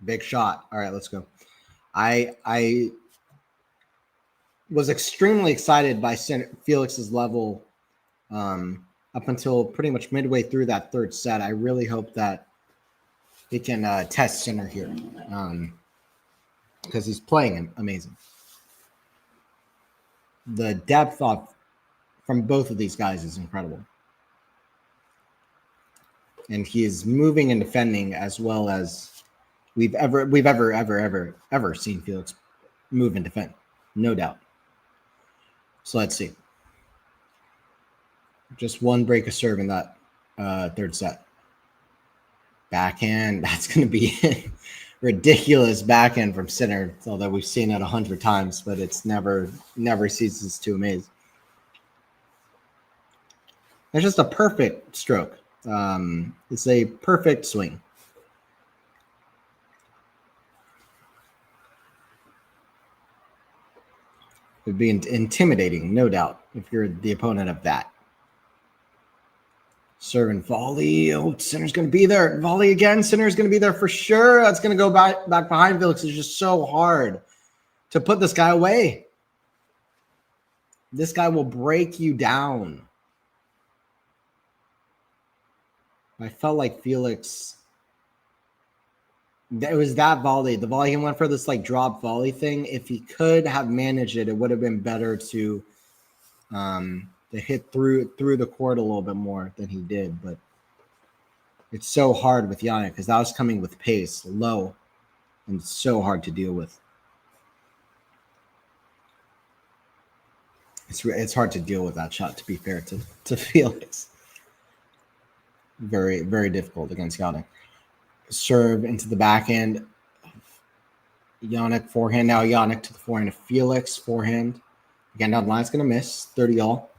Big shot. All right, let's go. I was extremely excited by Felix's level up until pretty much midway through that third set. I really hope that he can test Sinner here because he's playing amazing. The depth from both of these guys is incredible. And he is moving and defending as well as we've ever seen Felix move and defend. No doubt. So let's see. Just one break of serve in that third set. Backhand. That's going to be ridiculous backhand from Sinner, although we've seen it 100 times, but it's never ceases to amaze. It's just a perfect stroke. It's a perfect swing. It would be intimidating, no doubt, if you're the opponent of that. Serve and volley. Oh, Sinner's going to be there. Volley again. Sinner's going to be there for sure. That's going to go back behind Felix. It's just so hard to put this guy away. This guy will break you down. I felt like Felix, it was that volley. The volley, he went for this like drop volley thing. If he could have managed it, it would have been better to hit through the court a little bit more than he did. But it's so hard with Yannick because that was coming with pace, low, and so hard to deal with. It's hard to deal with that shot, to be fair to Felix. Very, very difficult against Yannick. Serve into the backhand. Yannick forehand. Now Yannick to the forehand of Felix. Forehand. Again, down the line. It's going to miss. 30 all.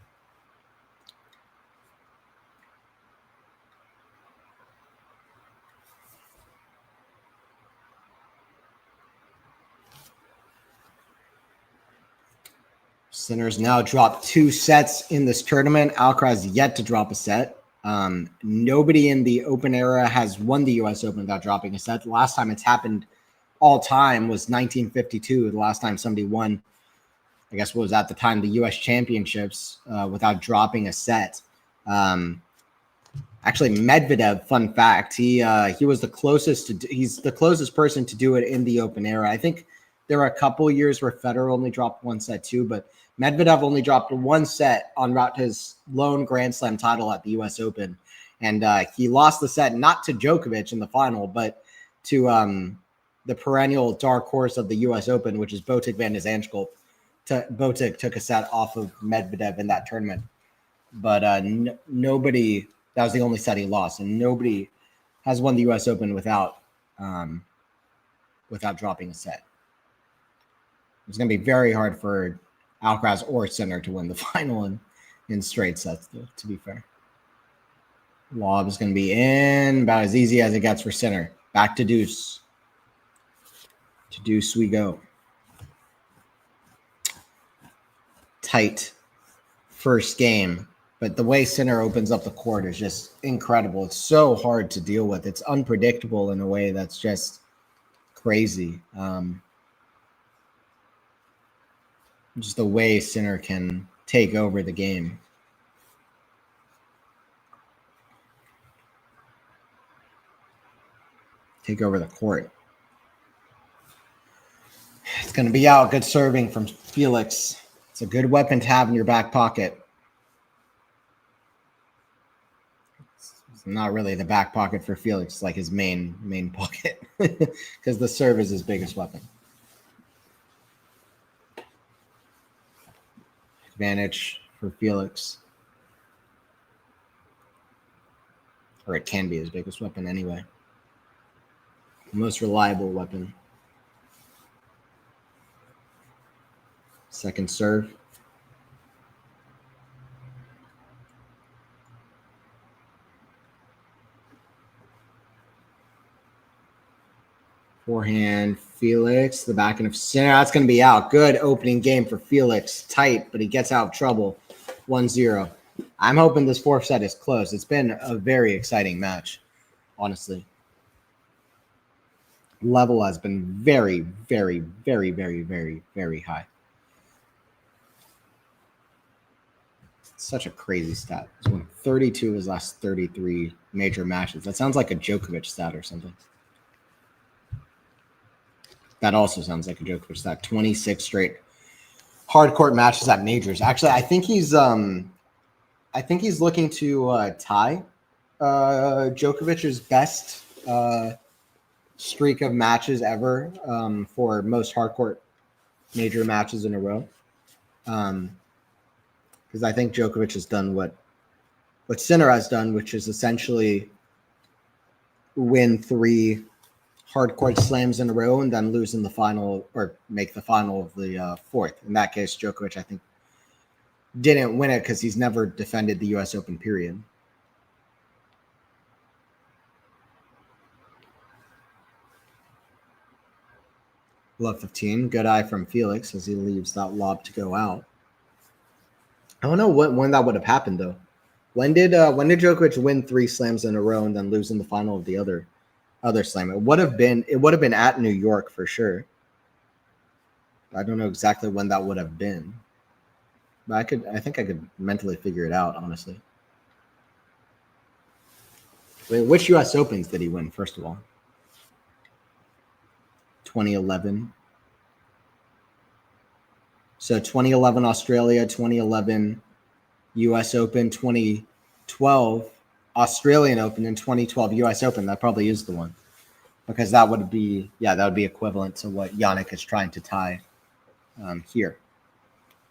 Sinner's now dropped 2 sets in this tournament. Alcaraz yet to drop a set. Nobody in the Open era has won the U.S. Open without dropping a set. The last time it's happened all time was 1952. The last time somebody won, I guess, what was at the time the U.S. Championships without dropping a set. Actually, Medvedev, fun fact, he was the closest he's the closest person to do it in the Open era. I think there were a couple years where Federer only dropped 1 set too, but Medvedev only dropped 1 set on route to his lone Grand Slam title at the U.S. Open. And he lost the set not to Djokovic in the final, but to the perennial dark horse of the U.S. Open, which is Botic van de Zandschulp. Botic took a set off of Medvedev in that tournament. But nobody, that was the only set he lost, and nobody has won the U.S. Open without dropping a set. It's going to be very hard for Alcaraz or Sinner to win the final in straight sets, to be fair. Lob is going to be in, about as easy as it gets for Sinner. Back to deuce. To deuce we go. Tight first game, but the way Sinner opens up the court is just incredible. It's so hard to deal with. It's unpredictable in a way that's just crazy. Just the way Sinner can take over the game. Take over the court. It's going to be out. Good serving from Felix. It's a good weapon to have in your back pocket. It's not really the back pocket for Felix. It's like his main pocket because the serve is his biggest weapon. Advantage for Felix. Or it can be his biggest weapon anyway. The most reliable weapon. Second serve. Forehand, Felix, the backhand of Sinner. That's going to be out. Good opening game for Felix. Tight, but he gets out of trouble. 1-0. I'm hoping this fourth set is close. It's been a very exciting match, honestly. Level has been very, very, very, very, very, very high. Such a crazy stat. He's won 32 of his last 33 major matches. That sounds like a Djokovic stat or something. That also sounds like a Djokovic stat. 26 straight hard court matches at majors. Actually, I think he's looking to tie Djokovic's best streak of matches ever for most hard court major matches in a row. Because I think Djokovic has done what Sinner has done, which is essentially win 3 hard court slams in a row and then lose in the final or make the final of the fourth. In that case, Djokovic, I think, didn't win it because he's never defended the U.S. Open, period. Love 15. Good eye from Felix as he leaves that lob to go out. I don't know when that would have happened, though. When did Djokovic win 3 slams in a row and then lose in the final of the other slam? It would have been at New York for sure. I don't know exactly when that would have been. But I think I could mentally figure it out, honestly. Wait, which US Opens did he win, first of all? 2011. So 2011 Australia, 2011 US Open, 2012 Australian Open, and 2012 US Open. That probably is the one. Because that would be equivalent to what Jannik is trying to tie here.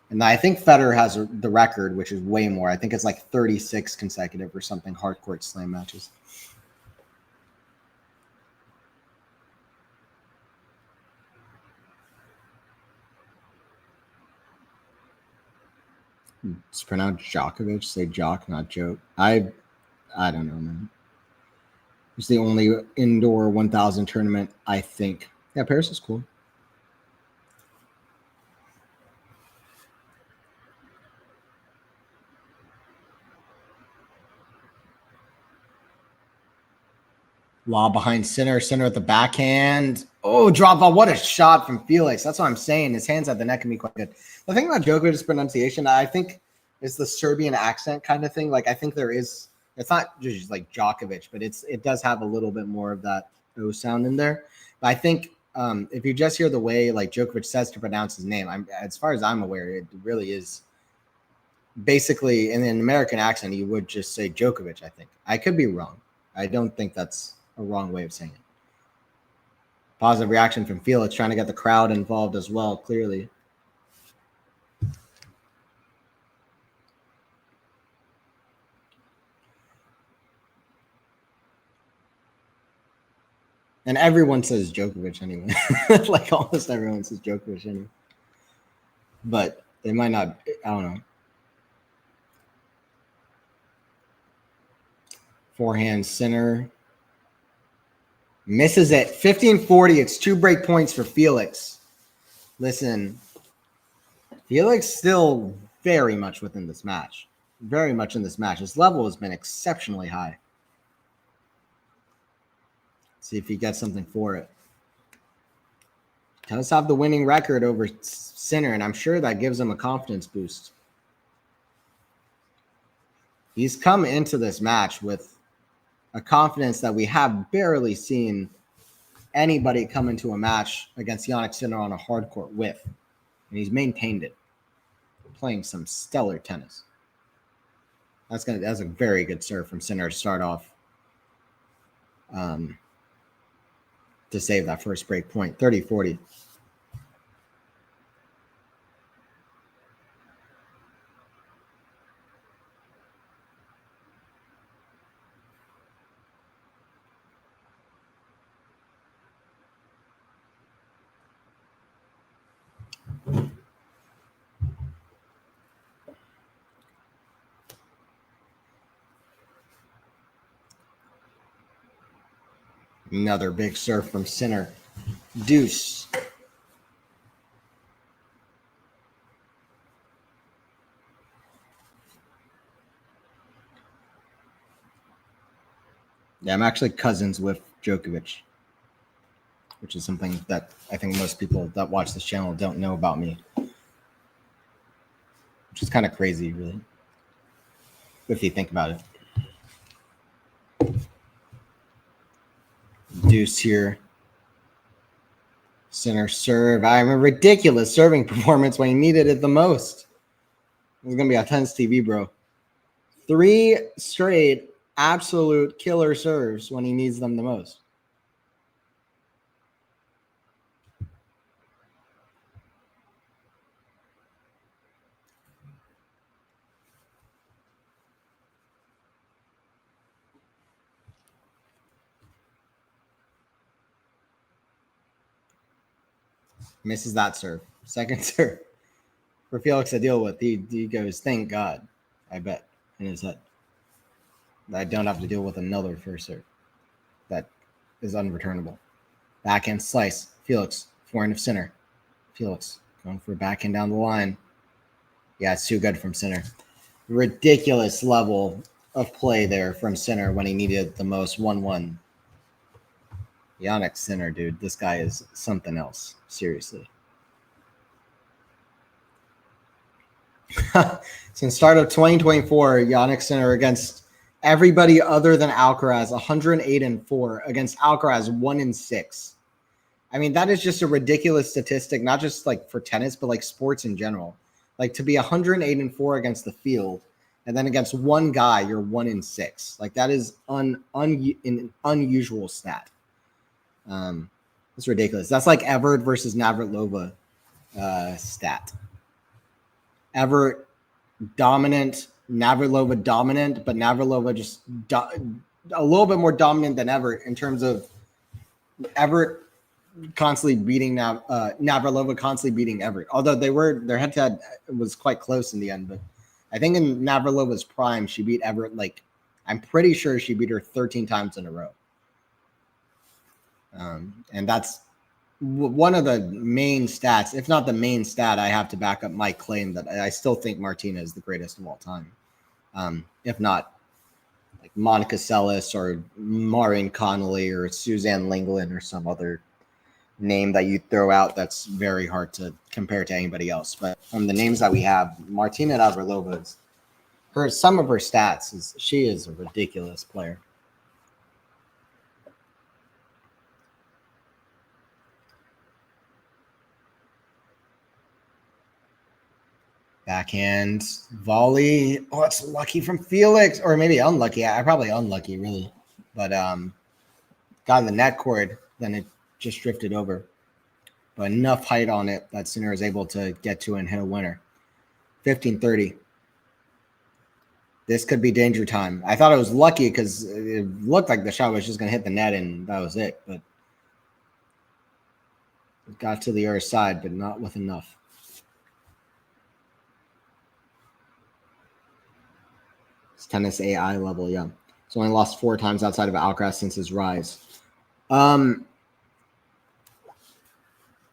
And I think Federer has the record, which is way more. I think it's like 36 consecutive or something hard court slam matches. It's pronounced Djokovic. Say Jock, not Joke. I don't know, man. It's the only indoor 1,000 tournament, I think. Yeah, Paris is cool. Lob behind center at the backhand. Oh, drop ball. What a shot from Felix. That's what I'm saying. His hands at the neck can be quite good. The thing about Djokovic's pronunciation, I think, is the Serbian accent kind of thing. Like, I think there is, it's not just like Djokovic, but it does have a little bit more of that O sound in there. But I think if you just hear the way like Djokovic says to pronounce his name, as far as I'm aware, it really is basically in an American accent, you would just say Djokovic, I think. I could be wrong. I don't think that's a wrong way of saying it. Positive reaction from Felix, trying to get the crowd involved as well, clearly. And everyone says Djokovic anyway. Like almost everyone says Djokovic anyway. But they might not, I don't know. Forehand center. Misses it. 15-40. It's 2 break points for Felix. Listen, Felix still very much within this match. Very much in this match. His level has been exceptionally high. Let's see if he gets something for it. Does have the winning record over Sinner, and I'm sure that gives him a confidence boost. He's come into this match with a confidence that we have barely seen anybody come into a match against Jannik Sinner on a hard court with. And he's maintained it, playing some stellar tennis. That's a very good serve from Sinner to start off to save that first break point. 30-40. Another big serve from Sinner. Deuce. Yeah, I'm actually cousins with Djokovic, which is something that I think most people that watch this channel don't know about me, which is kind of crazy, really, if you think about it. Deuce here. Center serve. I'm a ridiculous serving performance when he needed it the most. It's going to be on Tennis TV, bro. 3 straight absolute killer serves when he needs them the most. Misses that serve. Second serve for Felix to deal with. He goes, thank God, I bet, in his head, that I don't have to deal with another first serve that is unreturnable. Backhand slice. Felix, forehand of center. Felix going for a backhand down the line. Yeah, it's too good from center. Ridiculous level of play there from center when he needed the most. 1-1. Yannick Sinner, dude. This guy is something else. Seriously. Since start of 2024, Yannick Sinner against everybody other than Alcaraz, 108-4 against Alcaraz, 1-6. I mean, that is just a ridiculous statistic, not just like for tennis, but like sports in general. Like to be 108-4 against the field, and then against one guy, you're 1-6. Like that is an unusual stat. It's ridiculous. That's like Everett versus Navratilova stat. Everett dominant, Navratilova dominant, but Navratilova just a little bit more dominant than Everett in terms of Everett constantly beating Navratilova constantly beating Everett. Although their head-to-head was quite close in the end, but I think in Navratilova's prime, she beat Everett I'm pretty sure she beat her 13 times in a row. And that's one of the main stats, if not the main stat, I have to back up my claim that I still think Martina is the greatest of all time. If not like Monica Seles or Maureen Connolly or Suzanne Lenglen or some other name that you throw out that's very hard to compare to anybody else. But from the names that we have, Martina Navratilova, some of her stats she is a ridiculous player. Backhand volley. Oh, it's lucky from Felix, or maybe unlucky. I probably unlucky, really. But got in the net cord, then it just drifted over. But enough height on it that Sinner is able to get to and hit a winner. 15-30. This could be danger time. I thought it was lucky because it looked like the shot was just going to hit the net and that was it. But it got to the other side, but not with enough. It's tennis AI level, yeah. He's only lost 4 times outside of Alcaraz since his rise.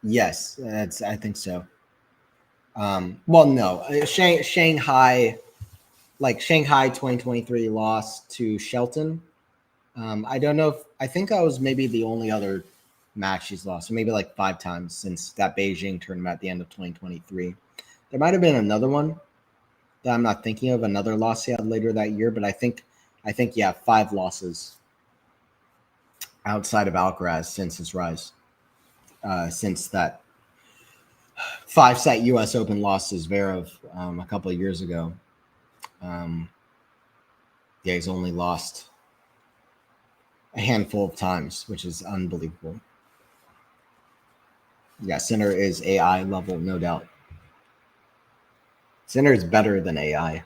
Yes, I think so. Well, no, Shanghai 2023 lost to Shelton. I don't know I think that was maybe the only other match she's lost, so maybe like 5 times since that Beijing tournament at the end of 2023. There might have been another one that I'm not thinking of, another loss he had later that year, but I think yeah, 5 losses outside of Alcaraz since his rise. Since that 5-set U.S. Open loss to Zverev a couple of years ago. Yeah, he's only lost a handful of times, which is unbelievable. Yeah, Sinner is AI level, no doubt. Sinner is better than AI.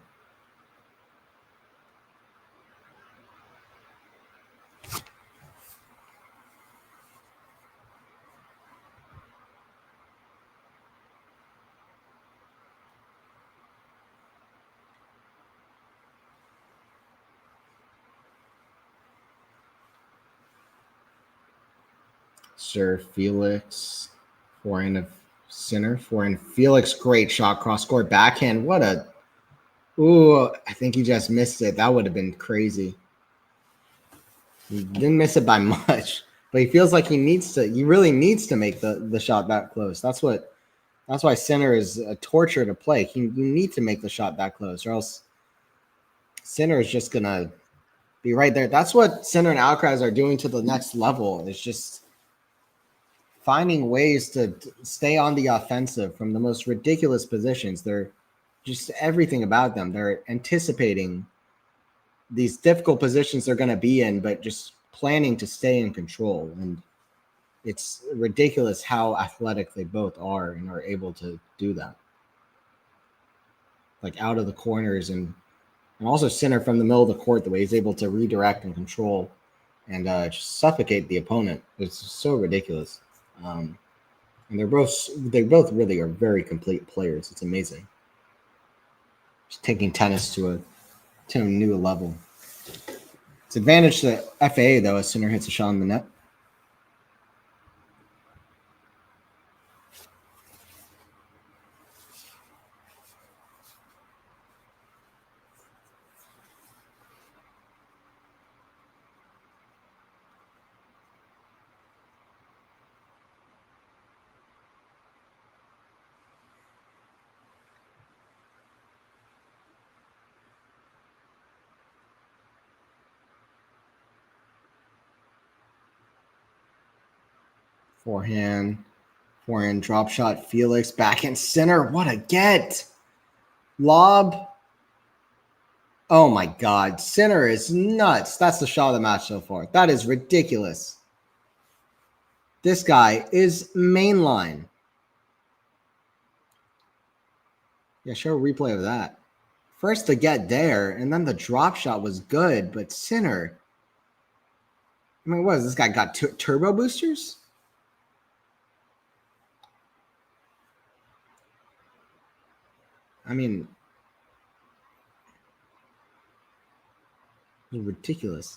Sir Felix, forehand of Sinner, forehand Felix, great shot, cross court backhand. What a, ooh, I think he just missed it. That would have been crazy. He didn't miss it by much, but he feels like he really needs to make the shot that close. That's why center is a torture to play. You need to make the shot that close, or else center is just gonna be right there. That's what center and Alcaraz are doing to the next level. It's just finding ways to stay on the offensive from the most ridiculous positions. They're just everything about them. They're anticipating these difficult positions they're going to be in, but just planning to stay in control. And it's ridiculous how athletic they both are and are able to do that. Like out of the corners and also center from the middle of the court, the way he's able to redirect and control and just suffocate the opponent. It's so ridiculous. And they both really are very complete players. It's amazing. Just taking tennis to a new level. It's advantage to FAA though, as Sinner hits a shot on the net. Forehand, drop shot, Felix, backhand center. What a get. Lob. Oh my God. Center is nuts. That's the shot of the match so far. That is ridiculous. This guy is mainline. Yeah, show a replay of that. First the get there, and then the drop shot was good, but center. I mean, what is this guy got turbo boosters? I mean, ridiculous.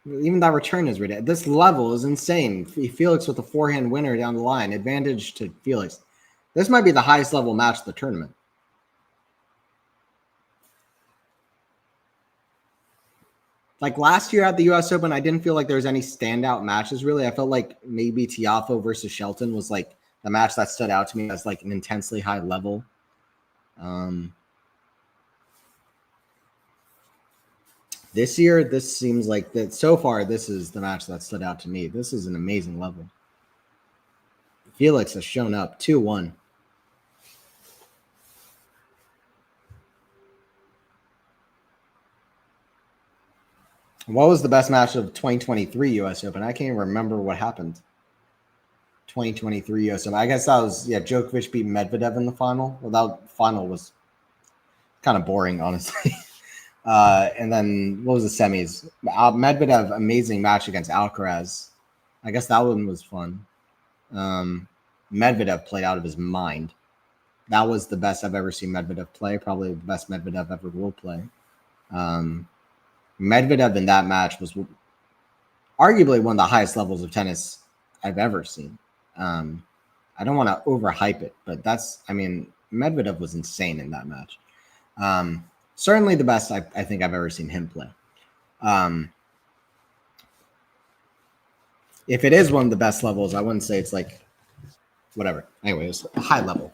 Even that return is ridiculous. This level is insane. Felix with a forehand winner down the line. Advantage to Felix. This might be the highest level match of the tournament. Like last year at the U.S. Open, I didn't feel like there was any standout matches, really. I felt like maybe Tiafoe versus Shelton was like the match that stood out to me as like an intensely high level. This year, this seems like that so far, this is the match that stood out to me. This is an amazing level. Felix has shown up 2-1. What was the best match of 2023 U.S. Open? I can't even remember what happened. 2023 U.S. Open. I guess that was, Djokovic beat Medvedev in the final. Well, that final was kind of boring, honestly. And then what was the semis? Medvedev, amazing match against Alcaraz. I guess that one was fun. Medvedev played out of his mind. That was the best I've ever seen Medvedev play. Probably the best Medvedev ever will play. Medvedev in that match was arguably one of the highest levels of tennis I've ever seen. I don't want to overhype it, but Medvedev was insane in that match. Certainly the best I think I've ever seen him play. If it is one of the best levels, I wouldn't say it's like whatever. Anyway, it was a high level.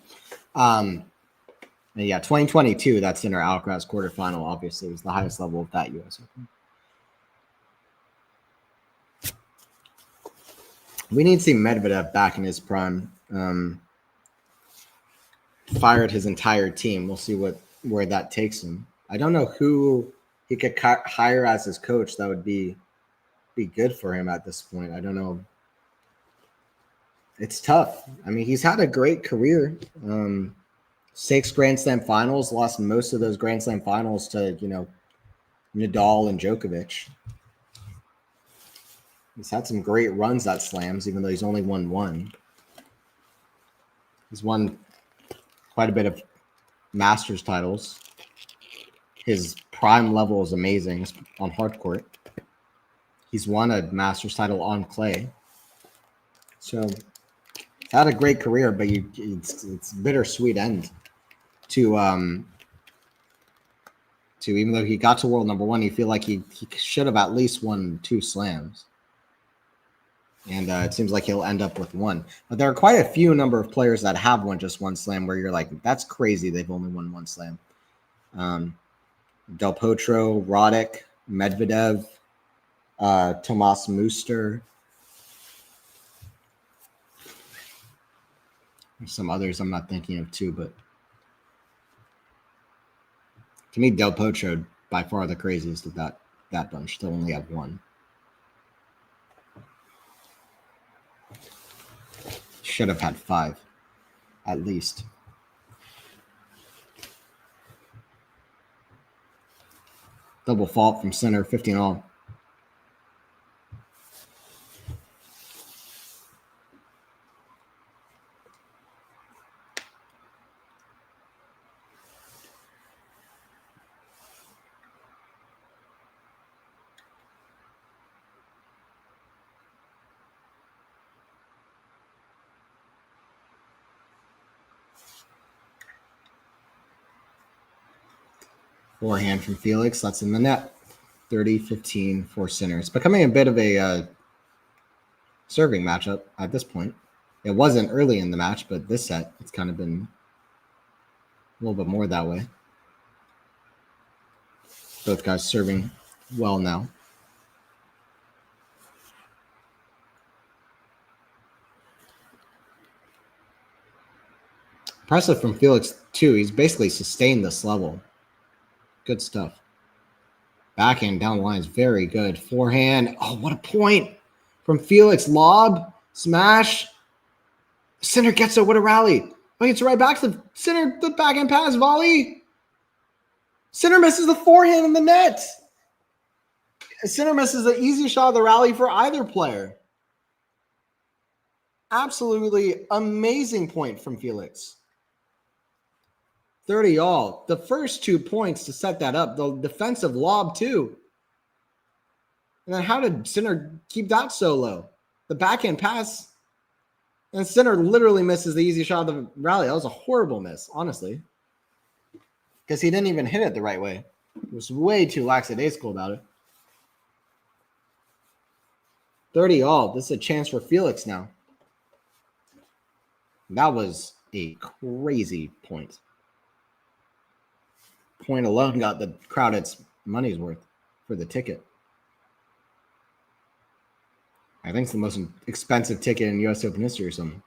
2022, that's in our Alcaraz quarterfinal, obviously, was the highest level of that U.S. Open. We need to see Medvedev back in his prime. Fired his entire team. We'll see where that takes him. I don't know who he could hire as his coach that would be good for him at this point. I don't know. It's tough. I mean, he's had a great career. 6 Grand Slam finals, lost most of those Grand Slam finals to, Nadal and Djokovic. He's had some great runs at slams, even though he's only won 1. He's won quite a bit of Masters titles. His prime level is amazing on hard court. He's won a Masters title on clay. So had a great career, but it's bittersweet end to too. Even though he got to world number 1, you feel like he should have at least won 2 slams. And it seems like he'll end up with 1. But there are quite a few number of players that have won just 1 slam where you're like, that's crazy they've only won 1 slam. Del Potro, Roddick, Medvedev, Tomas Muster. There's some others I'm not thinking of too, but to me, Del Potro by far the craziest of that bunch to only have 1. Should have had 5, at least. Double fault from center, 15 all. Forehand from Felix. That's in the net. 30-15 for center. It's becoming a bit of a serving matchup at this point. It wasn't early in the match, but this set, it's kind of been a little bit more that way. Both guys serving well now. Impressive from Felix, too. He's basically sustained this level. Good stuff. Backhand down the line is very good. Forehand. Oh, what a point from Felix. Lob. Smash. Center gets it. What a rally. Oh, it's right back to the center. The backhand pass. Volley. Center misses the forehand in the net. Center misses the easy shot of the rally for either player. Absolutely amazing point from Felix. 30 all. The first 2 points to set that up. The defensive lob, too. And then how did Sinner keep that so low? The backhand pass. And Sinner literally misses the easy shot of the rally. That was a horrible miss, honestly. Because he didn't even hit it the right way. It was way too lackadaisical about it. 30 all. This is a chance for Felix now. That was a crazy point. Point alone got the crowd its money's worth for the ticket. I think it's the most expensive ticket in U.S. Open history or something.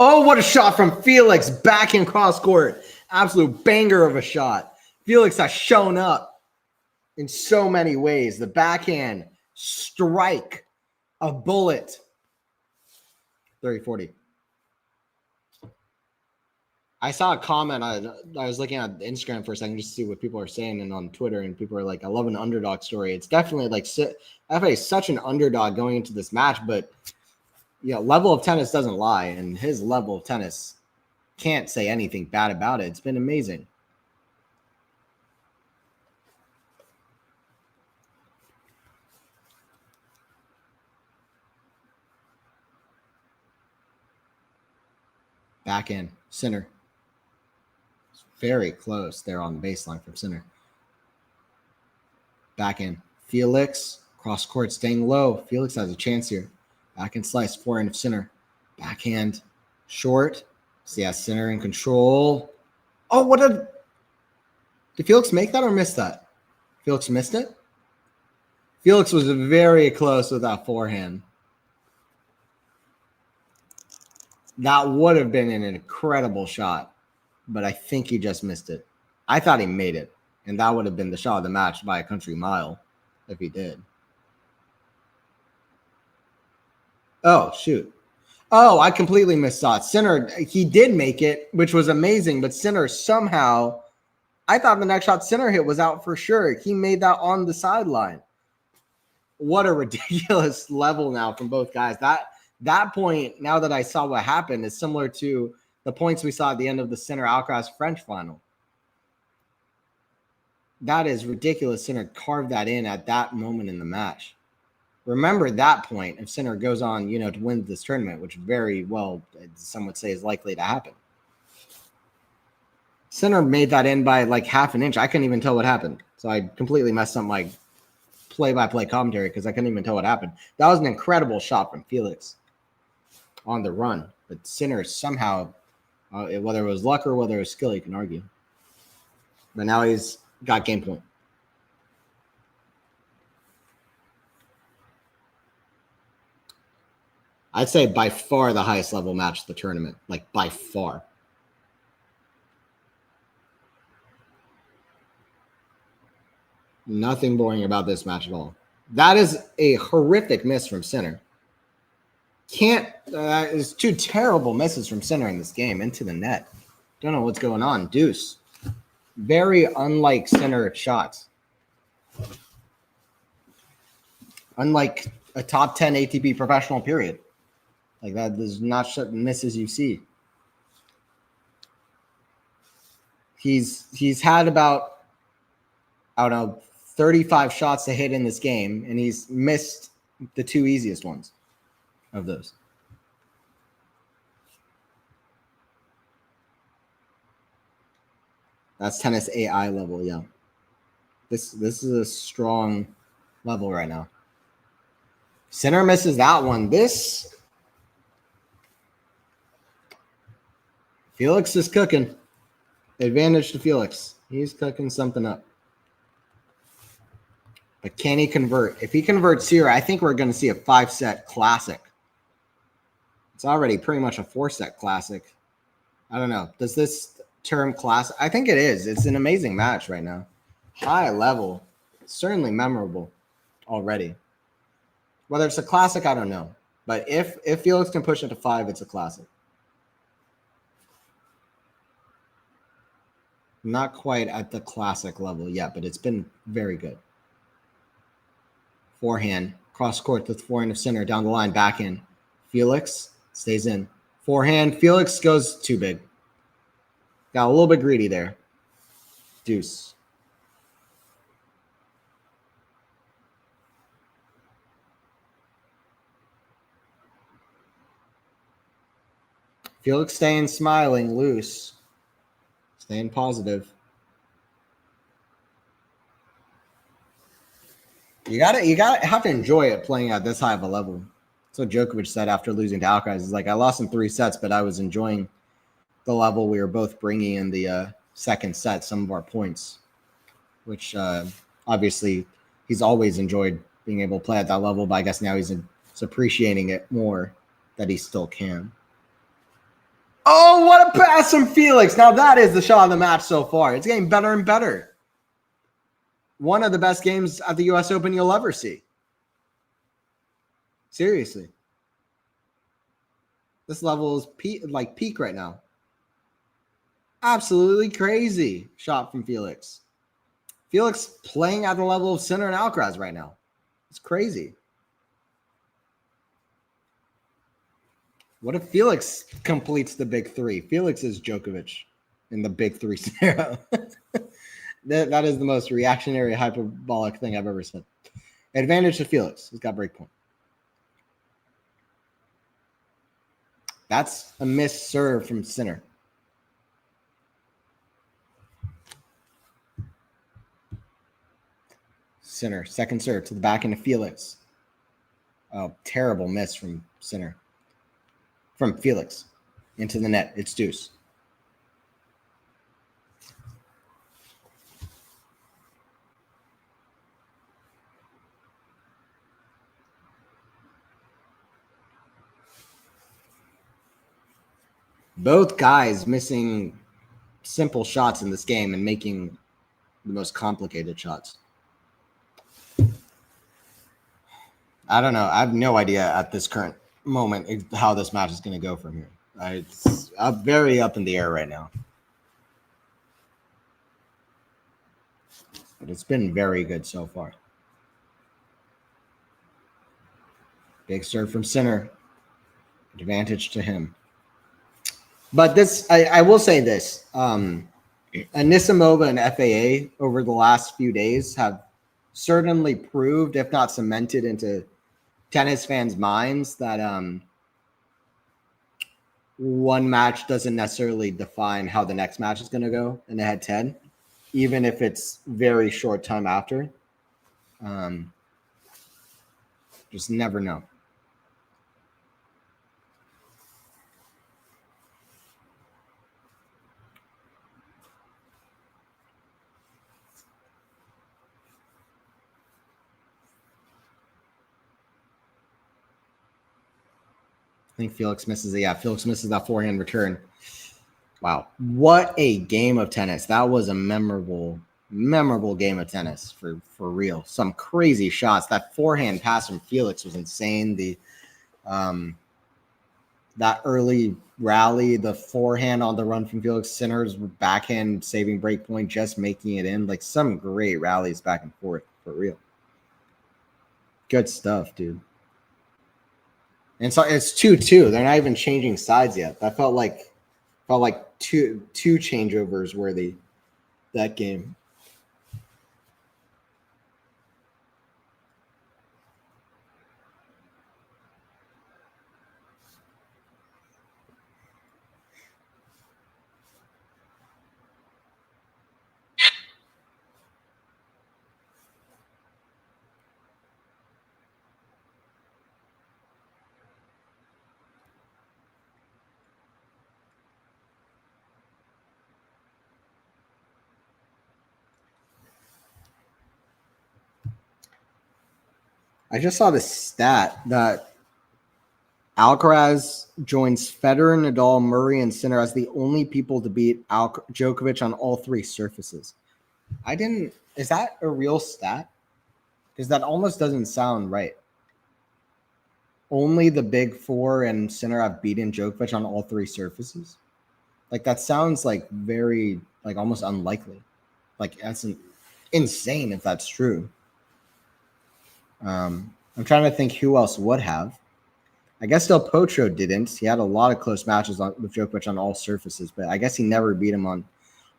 Oh, what a shot from Felix. Backhand cross court. Absolute banger of a shot. Felix has shown up in so many ways. The backhand strike, a bullet. 30-40. I saw a comment. I was looking at Instagram for a second just to see what people are saying, and on Twitter, and people are like, I love an underdog story. It's definitely like FA is such an underdog going into this match, but level of tennis doesn't lie, and his level of tennis can't say anything bad about it. It's been amazing. Backhand, center. Very close there on the baseline from center. Backhand, Felix, cross court, staying low. Felix has a chance here. Backhand slice, forehand of center. Backhand, short. So yeah, center in control. Oh, did Felix make that or miss that? Felix missed it? Felix was very close with that forehand. That would have been an incredible shot, but I think he just missed it. I thought he made it, and that would have been the shot of the match by a country mile if he did. Oh, shoot. Oh, I completely missaw it. Sinner, he did make it, which was amazing, but Sinner somehow, I thought the next shot Sinner hit was out for sure. He made that on the sideline. What a ridiculous level now from both guys. That point, now that I saw what happened, is similar to the points we saw at the end of the Sinner Alcaraz French final. That is ridiculous. Sinner carved that in at that moment in the match. Remember that point if Sinner goes on, to win this tournament, which very well, some would say, is likely to happen. Sinner made that in by like half an inch. I couldn't even tell what happened. So I completely messed up my play-by-play commentary because I couldn't even tell what happened. That was an incredible shot from Felix on the run. But Sinner somehow, whether it was luck or whether it was skill, you can argue. But now he's got game point. I'd say by far the highest level match of the tournament. Like by far. Nothing boring about this match at all. That is a horrific miss from Sinner. There's two terrible misses from Sinner in this game into the net. Don't know what's going on. Deuce. Very unlike Sinner shots. Unlike a top 10 ATP professional period. Like that, there's not misses you see. He's had about, I don't know, 35 shots to hit in this game, and he's missed the two easiest ones of those. That's tennis AI level, yeah. This is a strong level right now. Sinner misses that one. This Felix is cooking. Advantage to Felix. He's cooking something up. But can he convert? If he converts here, I think we're going to see a 5-set classic. It's already pretty much a 4-set classic. I don't know. Does this term classic? I think it is. It's an amazing match right now. High level. Certainly memorable already. Whether it's a classic, I don't know. But if Felix can push it to 5, it's a classic. Not quite at the classic level yet, but it's been very good. Forehand, cross court with forehand of Sinner, down the line, backhand. Felix stays in. Forehand, Felix goes too big. Got a little bit greedy there. Deuce. Felix staying smiling, loose. Staying positive. You gotta have to enjoy it playing at this high of a level. That's what Djokovic said after losing to Alcaraz. He's like, I lost in 3 sets, but I was enjoying the level we were both bringing in the second set, some of our points, which obviously he's always enjoyed being able to play at that level, but I guess now he's appreciating it more that he still can. Oh, what a pass from Felix. Now that is the shot of the match so far. It's getting better and better. One of the best games at the U.S. Open you'll ever see. Seriously. This level is peak right now. Absolutely crazy shot from Felix. Felix playing at the level of Sinner and Alcaraz right now. It's crazy. What if Felix completes the big 3? Felix is Djokovic in the big 3 scenario. That is the most reactionary, hyperbolic thing I've ever said. Advantage to Felix. He's got break point. That's a missed serve from Sinner. Sinner, second serve to the back end of Felix. Oh, terrible miss from Sinner. From Felix into the net. It's deuce. Both guys missing simple shots in this game and making the most complicated shots. I don't know. I have no idea at this current moment how this match is going to go from here. It's very up in the air right now. But it's been very good so far. Big serve from Sinner. Advantage to him. But this, I will say this. Anisimova and FAA over the last few days have certainly proved, if not cemented into tennis fans' minds, that one match doesn't necessarily define how the next match is going to go in the head-to-head, even if it's very short time after. Just never know. I think Felix misses it. Yeah, Felix misses that forehand return. Wow. What a game of tennis. That was a memorable game of tennis for real. Some crazy shots. That forehand pass from Felix was insane. The that early rally, the forehand on the run from Felix, Sinner's backhand saving break point, just making it in. Like some great rallies back and forth for real. Good stuff, dude. And so it's 2-2. They're not even changing sides yet. That felt like two changeovers worthy that game. I just saw this stat that Alcaraz joins Federer, Nadal, Murray, and Sinner as the only people to beat Djokovic on all three surfaces. Is that a real stat? Because that almost doesn't sound right. Only the big four and Sinner have beaten Djokovic on all three surfaces. Like that sounds like very, like almost unlikely. Like that's insane if that's true. I'm trying to think who else would have. I guess Del Potro didn't. He had a lot of close matches with Djokovic on all surfaces, but I guess he never beat him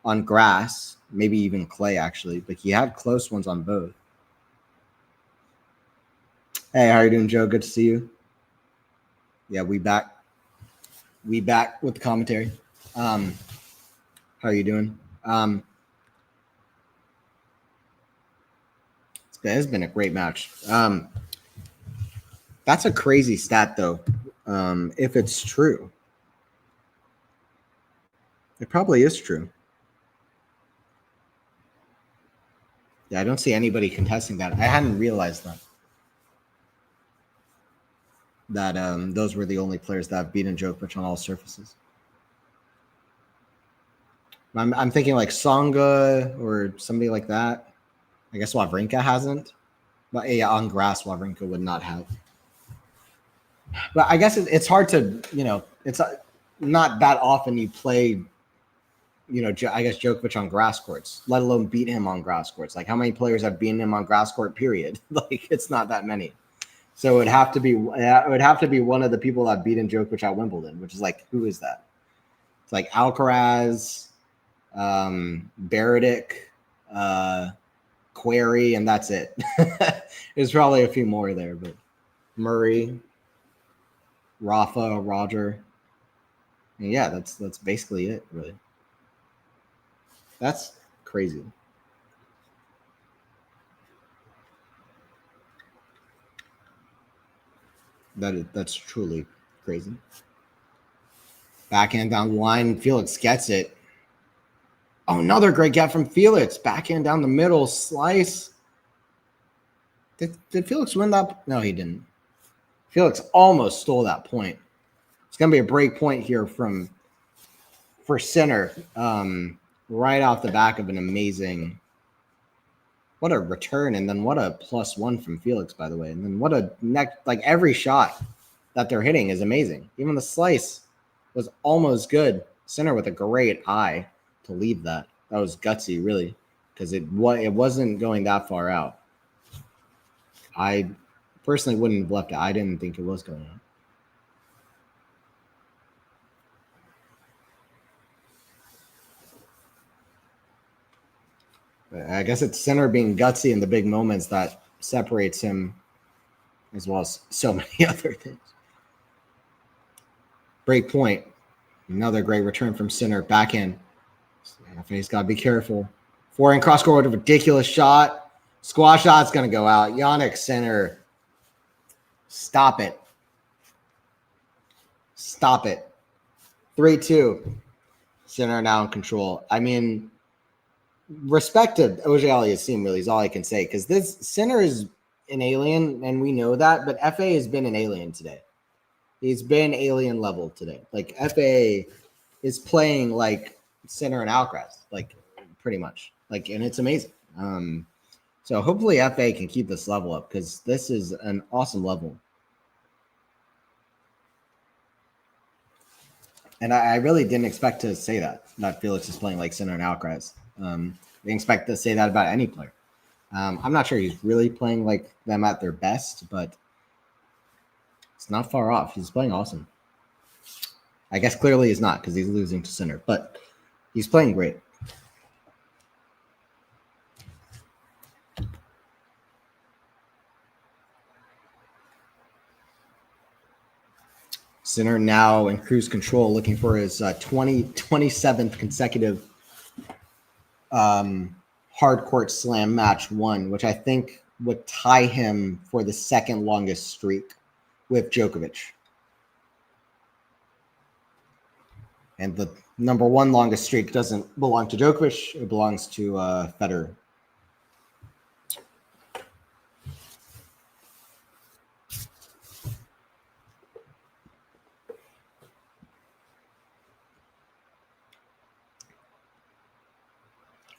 on grass, maybe even clay actually. But he had close ones on both. Hey, how are you doing, Joe? Good to see you. Yeah, we back with the commentary. How are you doing? It's been a great match. That's a crazy stat, though. If it's true, it probably is true. Yeah, I don't see anybody contesting that. I hadn't realized that those were the only players that have beaten Djokovic on all surfaces. I'm thinking like Tsonga or somebody like that. I guess Wawrinka hasn't. But yeah, on grass, Wawrinka would not have. But I guess it's hard to, it's not that often you play, I guess Djokovic on grass courts, let alone beat him on grass courts. Like how many players have beaten him on grass court, period? Like it's not that many. So it would have to be one of the people that beat Djokovic at Wimbledon, which is like, who is that? It's like Alcaraz, Beredic, Query, and that's it. There's probably a few more there, but Murray, Rafa, Roger. And yeah, that's basically it, really. That's crazy. That's truly crazy. Backhand down the line. Felix gets it. Oh, another great get from Felix. Backhand down the middle. Slice. Did Felix win that? No, he didn't. Felix almost stole that point. It's going to be a break point here for Sinner. Right off the back of an amazing, what a return, and then what a +1 from Felix, by the way. And then what a like every shot that they're hitting is amazing. Even the slice was almost good. Sinner with a great eye to leave that. That was gutsy, really, because it wasn't going that far out. I personally wouldn't have left it. I didn't think it was going out. I guess it's Sinner being gutsy in the big moments that separates him, as well as so many other things. Break point. Another great return from Sinner. Backhand. FA's got to be careful. Forehand cross court, ridiculous shot. Squash shot's going to go out. Yannick Sinner. Stop it. Stop it. 3-2. Sinner now in control. I mean, respect to AUGER ALIASSIME really is all I can say, because this Sinner is an alien, and we know that, but FA has been an alien today. He's been alien level today. Like, FA is playing like Sinner and Alcaraz, like, pretty much. Like, and it's amazing. So hopefully FA can keep this level up, because this is an awesome level. And I really didn't expect to say that Felix is playing like Sinner and Alcaraz. I didn't expect to say that about any player. I'm not sure he's really playing like them at their best, but it's not far off. He's playing awesome. I guess clearly he's not, because he's losing to Sinner, but he's playing great. Sinner now in cruise control, looking for his 27th consecutive hard court slam match won, which I think would tie him for the second longest streak with Djokovic. And the number one longest streak doesn't belong to Djokovic. It belongs to Federer.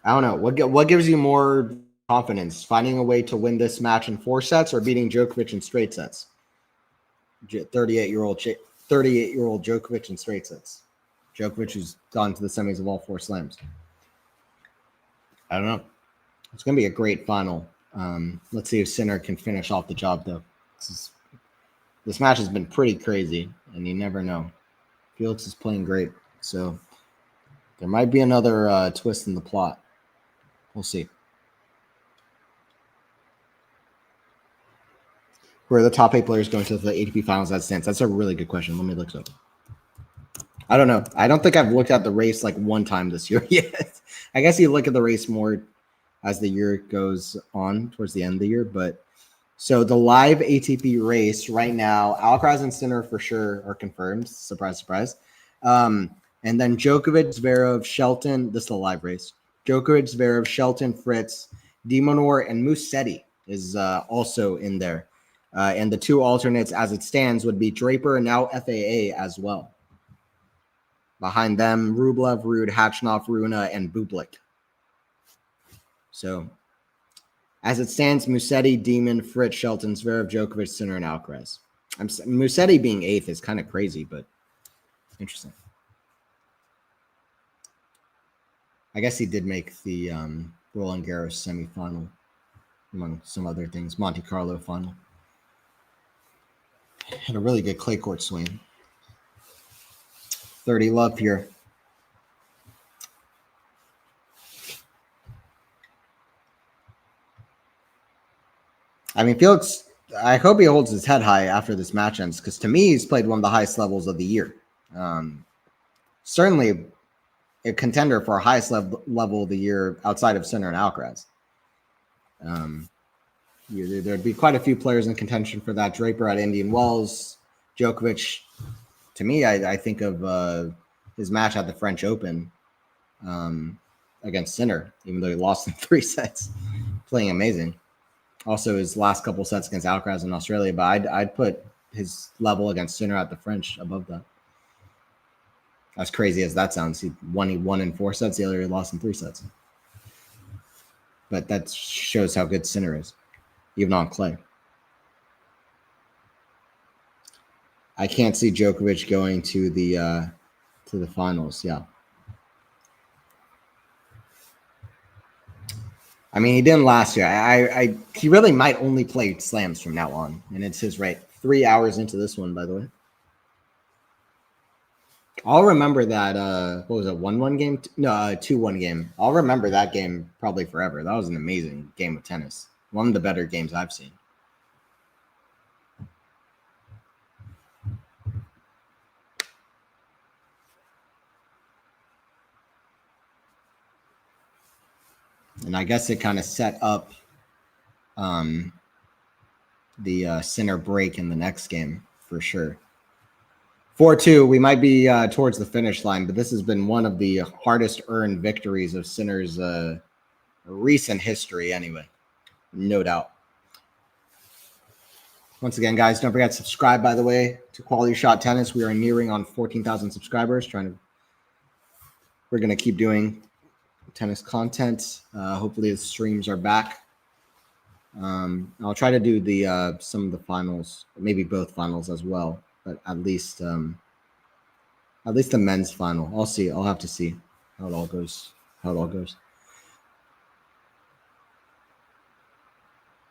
I don't know. What gives you more confidence? Finding a way to win this match in 4 sets or beating Djokovic in straight sets? 38-year-old Djokovic in straight sets. Djokovic who's gone to the semis of all 4 slams. I don't know. It's going to be a great final. Let's see if Sinner can finish off the job, though. This match has been pretty crazy, and you never know. Felix is playing great, so there might be another twist in the plot. We'll see. Who are the top 8 players going to the ATP finals as stands? That's a really good question. Let me look it up. I don't know. I don't think I've looked at the race like one time this year yet. I guess you look at the race more as the year goes on towards the end of the year. But so the live ATP race right now, Alcaraz and Sinner for sure are confirmed. Surprise, surprise. And then Djokovic, Zverev, Shelton. This is a live race. Djokovic, Zverev, Shelton, Fritz, De Minaur, and Musetti is also in there. And the 2 alternates as it stands would be Draper and now FAA as well. Behind them, Rublev, Ruud, Khachanov, Runa, and Bublik. So as it stands, Musetti, Demon, Fritz, Shelton, Zverev, Djokovic, Sinner, and Alcaraz. Musetti being 8th is kind of crazy, but interesting. I guess he did make the Roland Garros semifinal, among some other things. Monte Carlo final. Had a really good clay court swing. 30 love here. I mean, Felix, I hope he holds his head high after this match ends, because to me, he's played one of the highest levels of the year. Certainly a contender for our highest level of the year outside of Sinner and Alcaraz. There'd be quite a few players in contention for that. Draper at Indian Wells, Djokovic. To me, I think of his match at the French Open against Sinner, even though he lost in 3 sets, playing amazing. Also, his last couple sets against Alcaraz in Australia, but I'd put his level against Sinner at the French above that. As crazy as that sounds, he won in 4 sets. The other he lost in 3 sets. But that shows how good Sinner is, even on clay. I can't see Djokovic going to the finals. Yeah. I mean, he didn't last year. He really might only play slams from now on, and it's his right. 3 hours into this one, by the way. I'll remember that, what was it, 1-1 game? No, 2-1 game. I'll remember that game probably forever. That was an amazing game of tennis. One of the better games I've seen. And I guess it kind of set up the center break in the next game for sure. 4-2, we might be towards the finish line, but this has been one of the hardest earned victories of Sinner's recent history anyway. No doubt. Once again, guys, don't forget to subscribe, by the way, to Quality Shot Tennis. We are nearing on 14,000 subscribers. We're going to keep doing tennis content. Hopefully the streams are back. I'll try to do the some of the finals, maybe both finals as well, but at least the men's final. I'll see. I'll have to see how it all goes.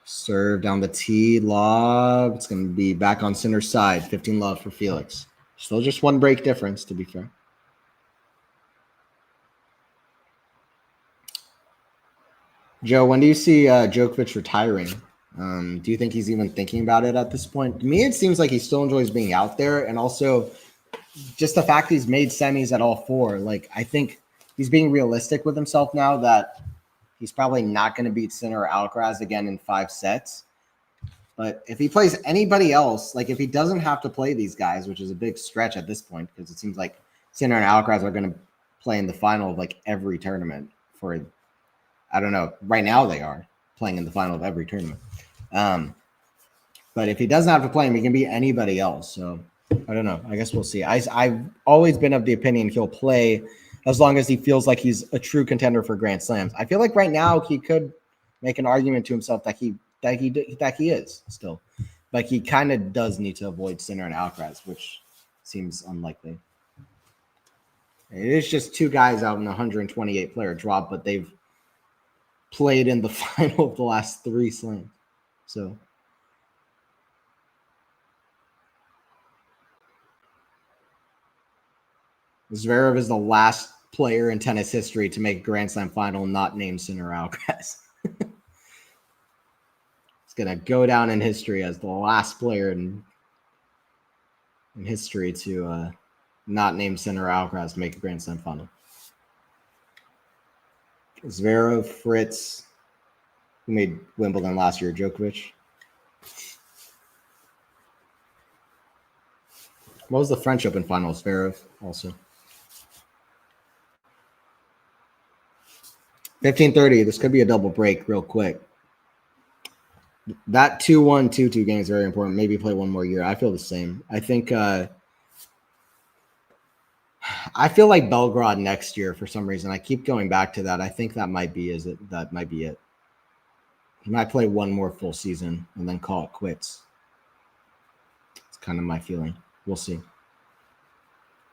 Serve down the tee, lob. It's going to be back on Sinner's side. 15 love for Felix. Still just one break difference, to be fair. Joe, when do you see Djokovic retiring? Do you think he's even thinking about it at this point? To me, it seems like he still enjoys being out there, and also just the fact he's made semis at all four. Like, I think he's being realistic with himself now that he's probably not going to beat Sinner or Alcaraz again in 5 sets. But if he plays anybody else, like if he doesn't have to play these guys, which is a big stretch at this point, because it seems like Sinner and Alcaraz are going to play in the final of like every tournament for, I don't know, right now they are playing in the final of every tournament. But if he doesn't have to play him, he can be anybody else. So I don't know. I guess we'll see. I've always been of the opinion he'll play as long as he feels like he's a true contender for Grand Slams. I feel like right now he could make an argument to himself that he is still. But he kind of does need to avoid Sinner and Alcaraz, which seems unlikely. It is just 2 guys out in a 128-player drop, but they've played in the final of the last 3 slams. So Zverev is the last player in tennis history to make a Grand Slam final not named Sinner Alcaraz. It's going to go down in history as the last player in history to not name Sinner Alcaraz to make a Grand Slam final. Zverev, Fritz, who made Wimbledon last year, Djokovic. What was the French Open final? Zverev also. 15:30. This could be a double break real quick. That 2-1, 2-2 game is very important. Maybe play one more year. I feel the same. I think I feel like Belgrade next year for some reason. I keep going back to that. I think that might be it. He might play one more full season and then call it quits. It's kind of my feeling. We'll see.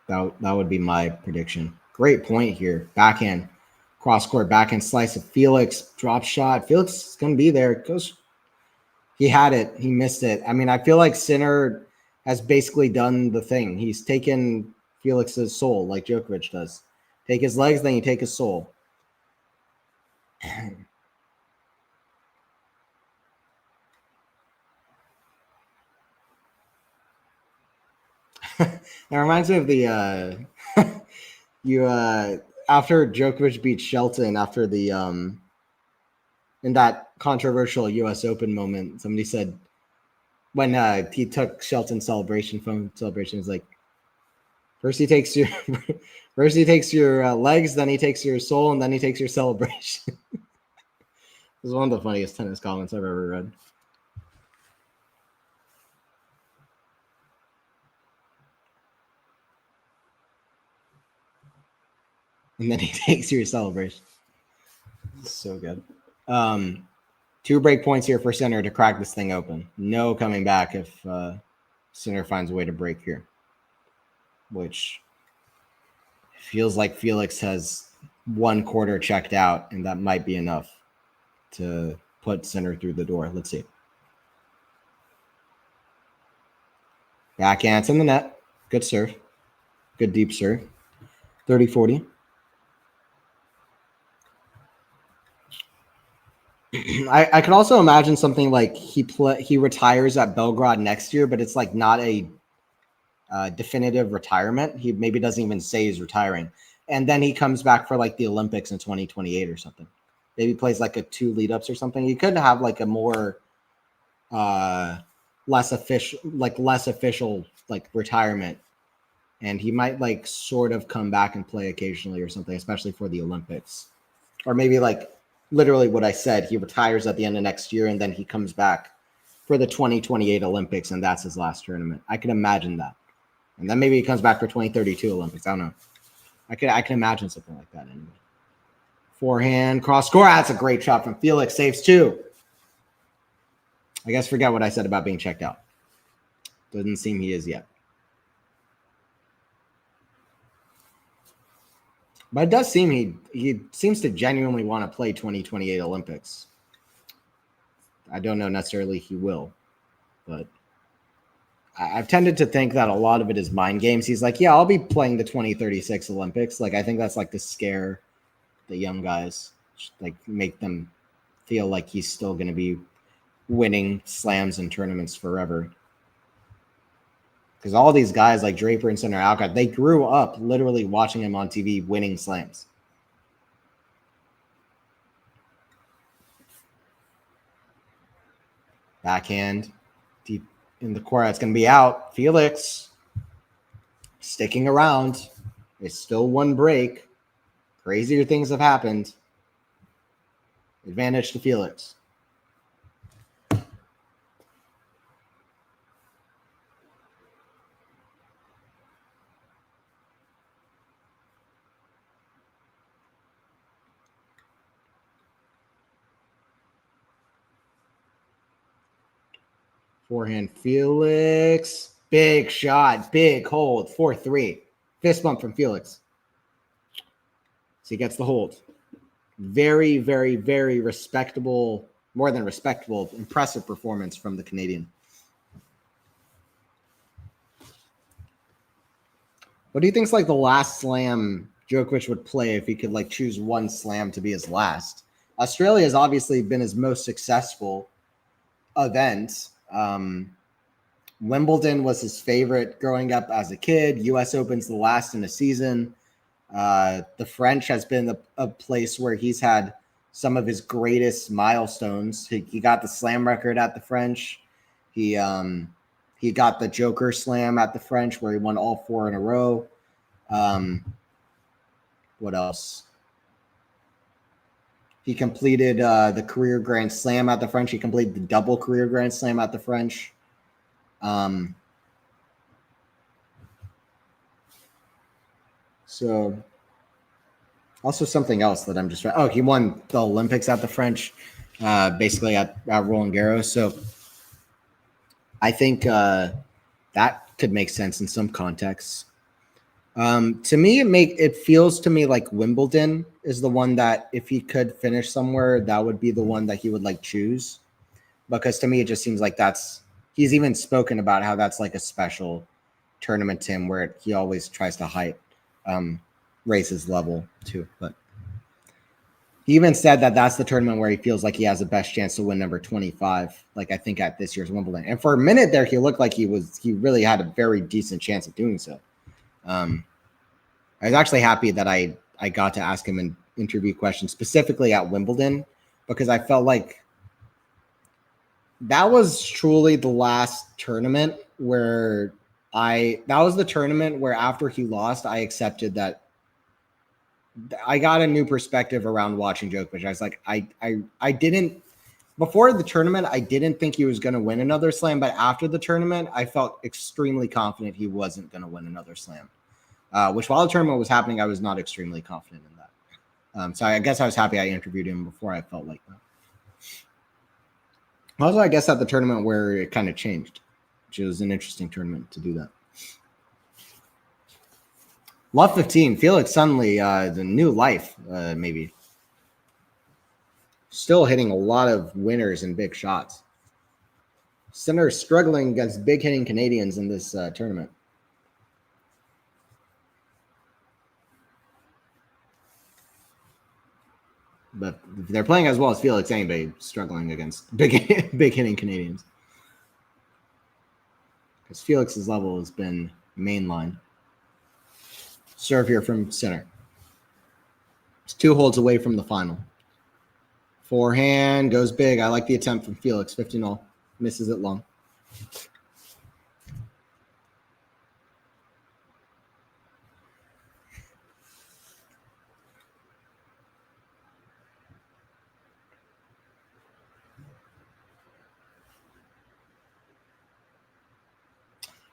That would be my prediction. Great point here. Backhand, cross court, backhand slice of Felix. Drop shot. Felix is going to be there. He had it. He missed it. I mean, I feel like Sinner has basically done the thing. He's taken Felix's soul like Djokovic does. Take his legs, then you take his soul. That reminds me of the after Djokovic beat Shelton after the in that controversial US Open moment, somebody said when he took Shelton's celebration, he's like, first he takes your legs, then he takes your soul, and then he takes your celebration. This is one of the funniest tennis comments I've ever read. And then he takes your celebration. So good. 2 break points here for Sinner to crack this thing open. No coming back if Sinner finds a way to break here, which feels like Felix has 1 quarter checked out, and that might be enough to put Sinner through the door. Let's see. Backhands in the net. Good serve. Good deep serve. 30-40. I could also imagine something like he retires at Belgrade next year, but it's like not a definitive retirement. He maybe doesn't even say he's retiring, and then he comes back for like the Olympics in 2028 or something. maybe plays like a 2 lead ups or something. He could have like a more less official like retirement, and he might like sort of come back and play occasionally or something, especially for the Olympics. Or maybe like literally what I said, he retires at the end of next year and then he comes back for the 2028 Olympics and that's his last tournament. I can imagine that. And then maybe he comes back for 2032 Olympics. I don't know. I can imagine something like that anyway. Forehand, cross score. That's a great shot from Felix. Saves 2. I guess forget what I said about being checked out. Doesn't seem he is yet. But it does seem he seems to genuinely want to play 2028 Olympics. I don't know necessarily he will, but I've tended to think that a lot of it is mind games. He's like, yeah, I'll be playing the 2036 Olympics. Like, I think that's like to scare the young guys, like make them feel like he's still going to be winning slams and tournaments forever. Because all these guys like Draper and Sinner Alcott, they grew up literally watching him on TV winning slams. Backhand, deep in the court. It's going to be out. Felix sticking around. It's still 1 break. Crazier things have happened. Advantage to Felix. Forehand, Felix. Big shot, big hold, 4-3. Fist bump from Felix. So he gets the hold. Very, very, very respectable, more than respectable, impressive performance from the Canadian. What do you think's like the last slam Djokovic would play if he could like choose one slam to be his last? Australia has obviously been his most successful event. Wimbledon was his favorite growing up as a kid. US Open's the last in a season. The French has been a place where he's had some of his greatest milestones. He got the slam record at the French. He got the Joker Slam at the French where he won all 4 in a row. What else? He completed the career Grand Slam at the French. He completed the double career Grand Slam at the French. So also something else that I'm just he won the Olympics at the French, basically at Roland Garros. So I think that could make sense in some contexts. To me, it feels to me like Wimbledon is the one that if he could finish somewhere, that would be the one that he would like choose. Because to me, it just seems like he's even spoken about how that's like a special tournament to him where he always tries to raise his level too. But he even said that that's the tournament where he feels like he has the best chance to win number 25. Like I think at this year's Wimbledon. And for a minute there, he looked like he really had a very decent chance of doing so. I was actually happy that I got to ask him an interview question specifically at Wimbledon because I felt like that was truly the last tournament where that was the tournament where after he lost, I accepted that I got a new perspective around watching Djokovic. I was like, I didn't before the tournament, I didn't think he was going to win another slam, but after the tournament, I felt extremely confident he wasn't going to win another slam. Which while the tournament was happening, I was not extremely confident in that. So I guess I was happy I interviewed him before I felt like that. Also, I guess at the tournament where it kind of changed, which was an interesting tournament to do that. Love 15, Felix suddenly the new life, maybe. Still hitting a lot of winners and big shots. Sinner struggling against big hitting Canadians in this tournament. But if they're playing as well as Felix, anybody struggling against big hitting Canadians. Because Felix's level has been mainline. Serve here from Sinner. It's 2 holds away from the final. Forehand goes big. I like the attempt from Felix. 15-all. Misses it long.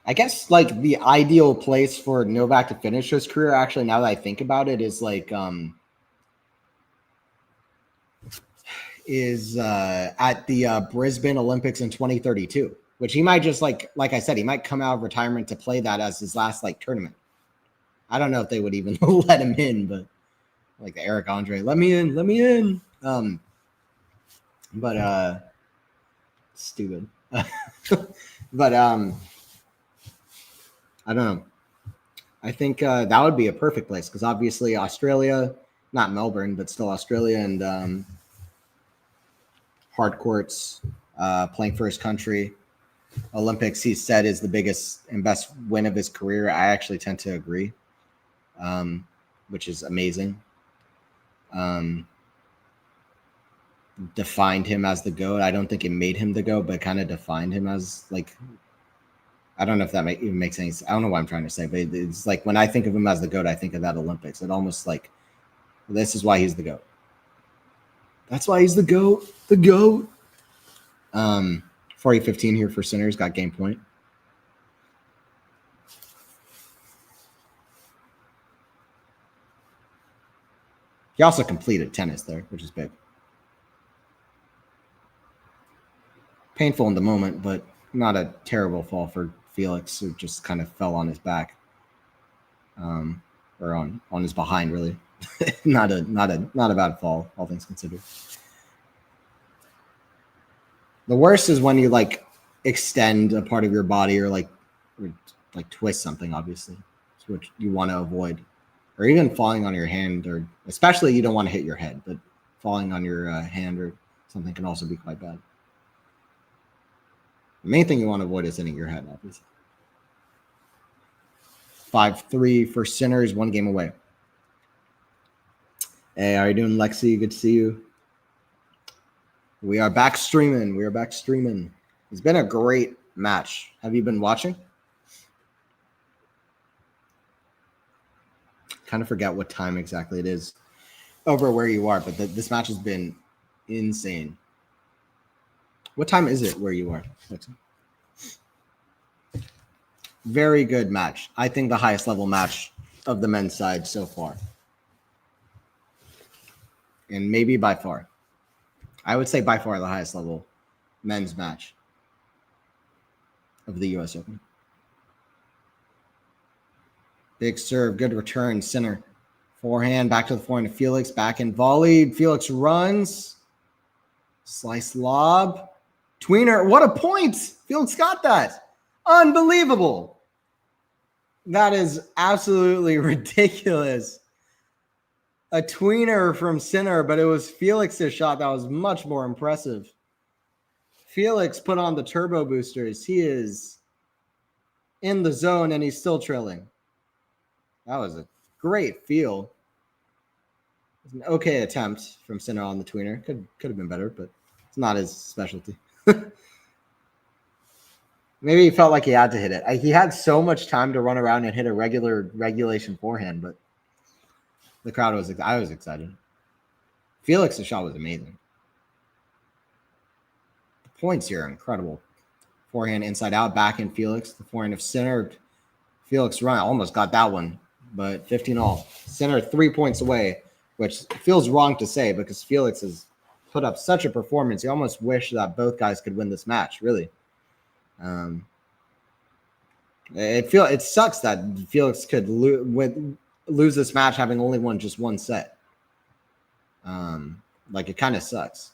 I guess like the ideal place for Novak to finish his career, actually, now that I think about it, is like at the Brisbane Olympics in 2032, which he might just like I said, he might come out of retirement to play that as his last like tournament. I don't know if they would even let him in, but like the Eric Andre, let me in. But stupid. But I don't know. I think that would be a perfect place because obviously Australia, not Melbourne, but still Australia, and hard courts, playing for his country. Olympics, he said, is the biggest and best win of his career. I actually tend to agree, which is amazing. Defined him as the GOAT. I don't think it made him the GOAT, but kind of defined him as like, I don't know if that even makes any sense. I don't know what I'm trying to say, but it's like when I think of him as the GOAT, I think of that Olympics. It almost like, this is why he's the GOAT. That's why he's the GOAT. The GOAT. 40-15 here for Sinners. Got game point. He also completed tennis there, which is big. Painful in the moment, but not a terrible fall for Felix, who just kind of fell on his back, or on his behind, really. not a bad fall, all things considered. The worst is when you like extend a part of your body or like twist something. Obviously, which you want to avoid, or even falling on your hand, or especially you don't want to hit your head, but falling on your hand or something can also be quite bad. The main thing you want to avoid is hitting your head, obviously. 5-3 for Sinners, 1 game away. Hey, how are you doing, Lexi? Good to see you. We are back streaming. It's been a great match. Have you been watching? Kind of forget what time exactly it is over where you are, but this match has been insane. What time is it where you are, Lexi? Very good match. I think the highest level match of the men's side so far. And maybe by far. I would say by far the highest level men's match of the U.S. Open. Big serve, good return, Sinner. Forehand, back to the forehand of Felix, back in volleyed. Felix runs. Slice lob. Tweener, what a point! Felix got that. Unbelievable. That is absolutely ridiculous. A tweener from Sinner, but it was Felix's shot that was much more impressive. Felix put on the turbo boosters. He is in the zone and he's still trailing. That was a great feel. It was an okay attempt from Sinner on the tweener. Could have been better, but it's not his specialty. Maybe he felt like he had to hit it. He had so much time to run around and hit a regulation forehand, but the crowd was. I was excited. Felix's shot was amazing. The points here are incredible. Forehand inside out, back in Felix. The forehand of Sinner. Felix run almost got that one, but 15-all. Sinner 3 points away, which feels wrong to say because Felix has put up such a performance. You almost wish that both guys could win this match, really. It sucks that Felix could lose this match having only won just one set. Like it kind of sucks,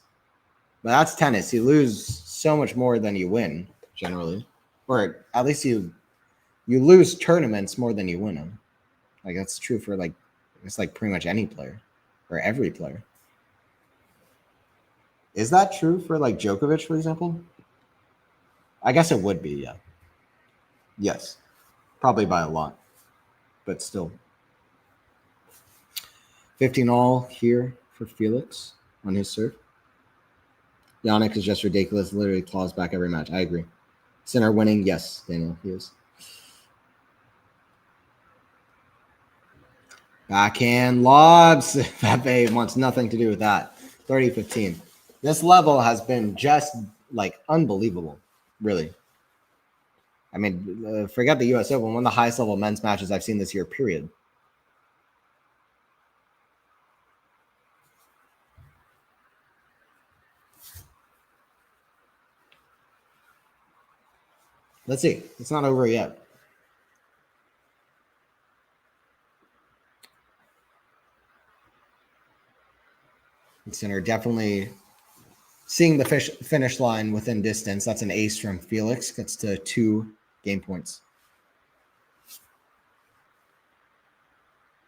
but that's tennis. You lose so much more than you win generally, or at least you lose tournaments more than you win them. Like that's true for it's like pretty much any player or every player. Is that true for like Djokovic, for example? I guess it would be, yeah. Yes, probably by a lot, but still. 15-all here for Felix on his serve. Yannick is just ridiculous. Literally claws back every match. I agree. Sinner winning, yes, Daniel, he is. Backhand lobs. Pepe wants nothing to do with that. 30-15. This level has been just like unbelievable, really. I mean, forget the US Open, one of the highest level men's matches I've seen this year, period. Let's see. It's not over yet. Sinner definitely seeing the finish line within distance. That's an ace from Felix. Gets to 2 game points.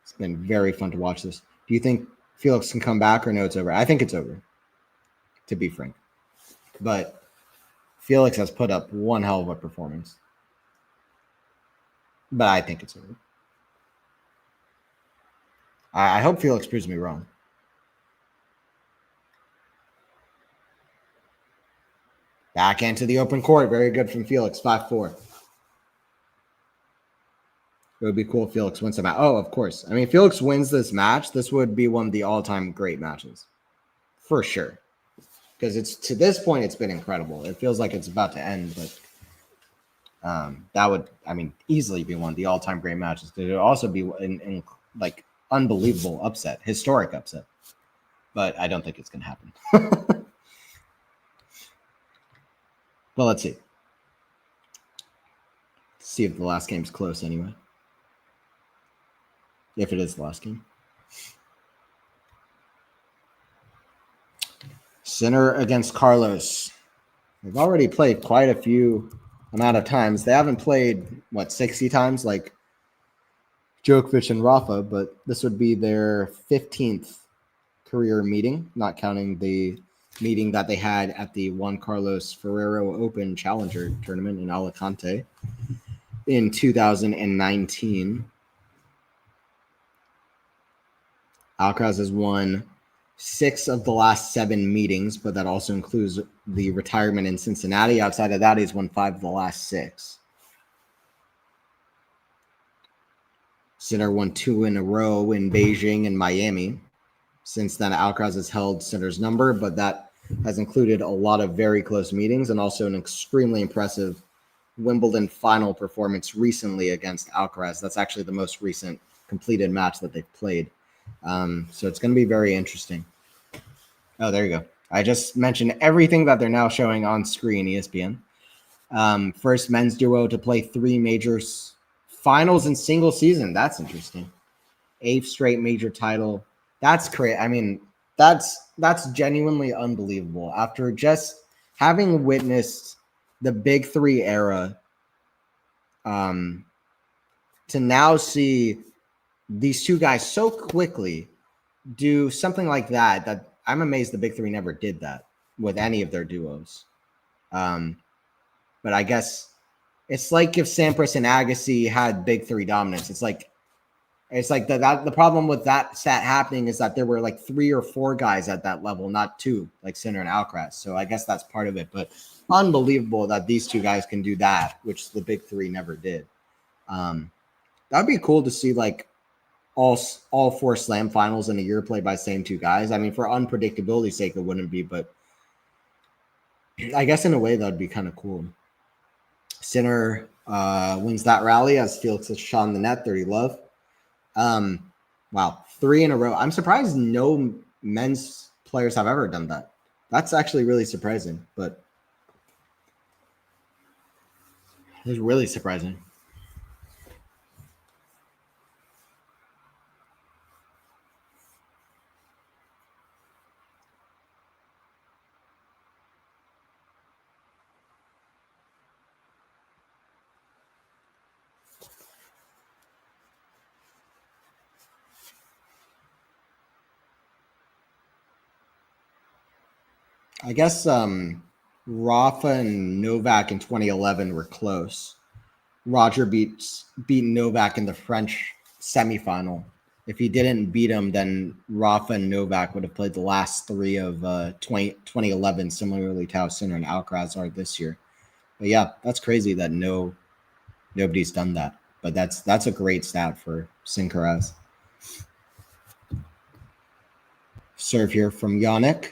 It's been very fun to watch this. Do you think Felix can come back or no, it's over? I think it's over, to be frank. But Felix has put up one hell of a performance. But I think it's over. I hope Felix proves me wrong. Back into the open court. Very good from Felix. 5-4. It would be cool if Felix wins the match. Oh, of course. I mean, if Felix wins this match, this would be one of the all-time great matches. For sure. Because it's to this point, it's been incredible. It feels like it's about to end, but that would, I mean, easily be one of the all-time great matches. It would also be in like unbelievable upset, historic upset. But I don't think it's going to happen. Well, let's see. See if the last game's close anyway. If it is the last game. Sinner against Carlos. They've already played quite a few amount of times. They haven't played, 60 times like Djokovic and Rafa, but this would be their 15th career meeting, not counting the meeting that they had at the Juan Carlos Ferrero Open Challenger Tournament in Alicante in 2019. Alcaraz has won 6 of the last 7 meetings, but that also includes the retirement in Cincinnati. Outside of that, he's won 5 of the last 6. Sinner won 2 in a row in Beijing and Miami. Since then, Alcaraz has held Sinner's number, but that has included a lot of very close meetings and also an extremely impressive Wimbledon final performance recently against Alcaraz. That's actually the most recent completed match that they've played. So it's going to be very interesting. Oh, there you go. I just mentioned everything that they're now showing on screen, ESPN. First men's duo to play 3 majors finals in single season. That's interesting. 8th straight major title. That's crazy. I mean, that's genuinely unbelievable. After just having witnessed the Big 3 era, to now see these 2 guys so quickly do something like that I'm amazed the Big 3 never did that with any of their duos. But I guess it's like if Sampras and Agassi had Big 3 dominance. It's like the problem with that stat happening is that there were like 3 or 4 guys at that level, not 2, like Sinner and Alcaraz. So I guess that's part of it. But unbelievable that these 2 guys can do that, which the Big 3 never did. That'd be cool to see like all 4 slam finals in a year played by the same 2 guys. I mean, for unpredictability's sake, it wouldn't be, but I guess in a way that'd be kind of cool. Sinner wins that rally as Felix has shot in the net, 30 love. Wow, 3 in a row. I'm surprised no men's players have ever done that. That's actually really surprising, but it's really surprising. I guess Rafa and Novak in 2011 were close. Roger beat Novak in the French semifinal If he didn't beat him, then Rafa and Novak would have played the last 3 of 2011, similarly to how Sinner and Alcaraz are this year. But yeah, that's crazy that nobody's done that. But that's a great stat for Sincaraz. Serve here from Yannick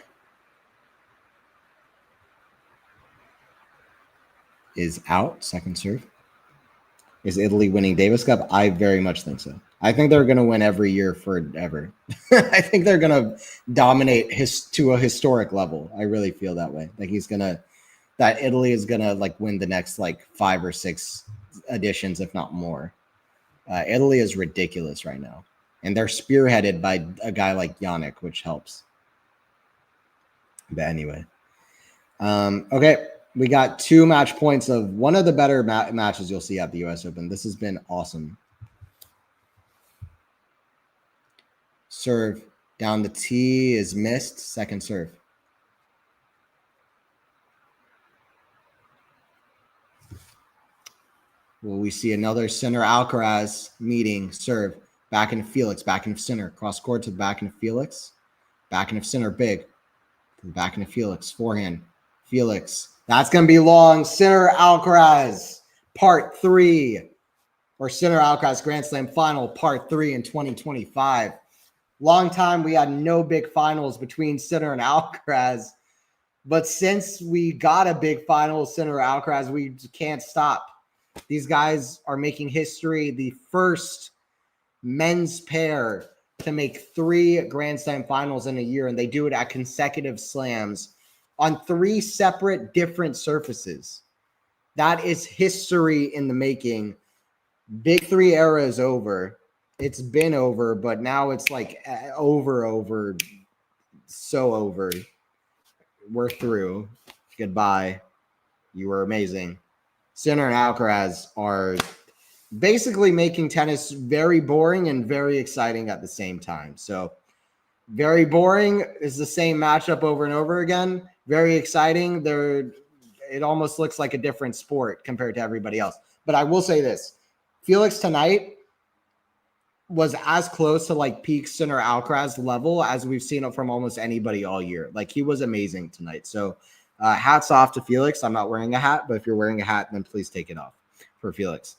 is out. Second serve. Is Italy winning Davis Cup? I very much think so. I think they're going to win every year forever. I think they're going to dominate to a historic level. I really feel that way. Like that Italy is going to like win the next like 5 or 6 editions, if not more. Italy is ridiculous right now. And they're spearheaded by a guy like Yannick, which helps. But anyway. Okay. We got 2 match points of one of the better matches you'll see at the U.S. Open. This has been awesome. Serve down the tee is missed. Second serve. Will we see another Sinner Alcaraz meeting? Serve back into Felix, back into Sinner, cross court to the back into Felix, back into Sinner, big, to the back into Felix, forehand, Felix. That's going to be long. Sinner Alcaraz, part 3, or Sinner Alcaraz Grand Slam final, part 3 in 2025. Long time we had no big finals between Sinner and Alcaraz, but since we got a big final, Sinner Alcaraz, we can't stop. These guys are making history. The first men's pair to make 3 Grand Slam finals in a year, and they do it at consecutive slams on 3 separate different surfaces. That is history in the making. Big 3 era is over. It's been over, but now it's like over, so over. We're through. Goodbye. You were amazing. Sinner and Alcaraz are basically making tennis very boring and very exciting at the same time. So very boring is the same matchup over and over again. Very exciting. It almost looks like a different sport compared to everybody else. But I will say this. Felix tonight was as close to like peak Sinner Alcaraz level as we've seen it from almost anybody all year. Like he was amazing tonight. So hats off to Felix. I'm not wearing a hat, but if you're wearing a hat, then please take it off for Felix.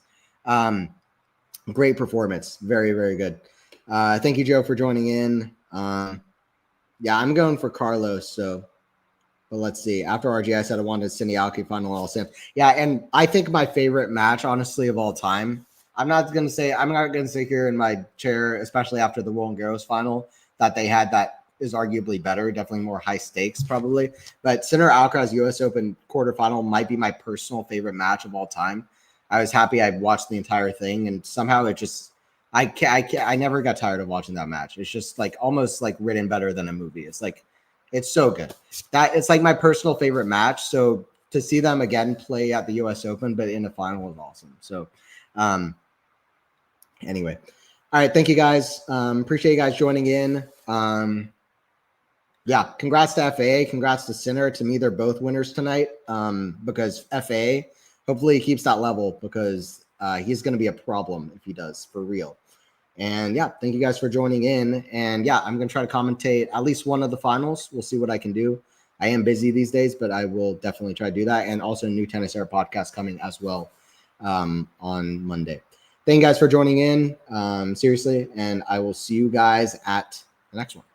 Great performance. Very, very good. Thank you, Joe, for joining in. Yeah, I'm going for Carlos. But let's see. After RG, I said I wanted Cindy Alki final all sim. Yeah, and I think my favorite match, honestly, of all time. I'm not gonna sit here in my chair, especially after the Roland Garros final that they had that is arguably better, definitely more high stakes, probably. But Sinner Alcaraz US Open quarterfinal might be my personal favorite match of all time. I was happy I watched the entire thing, and somehow it just I never got tired of watching that match. It's just like almost like written better than a movie. It's like it's so good. That it's like my personal favorite match. So to see them again play at the US Open, but in the final is awesome. So anyway. All right, thank you guys. Appreciate you guys joining in. Yeah, congrats to FAA, congrats to Sinner. To me, they're both winners tonight because FAA, hopefully he keeps that level because he's going to be a problem if he does, for real. And yeah, thank you guys for joining in. And yeah, I'm going to try to commentate at least one of the finals. We'll see what I can do. I am busy these days, but I will definitely try to do that. And also a new Tennis Era podcast coming as well on Monday. Thank you guys for joining in, seriously. And I will see you guys at the next one.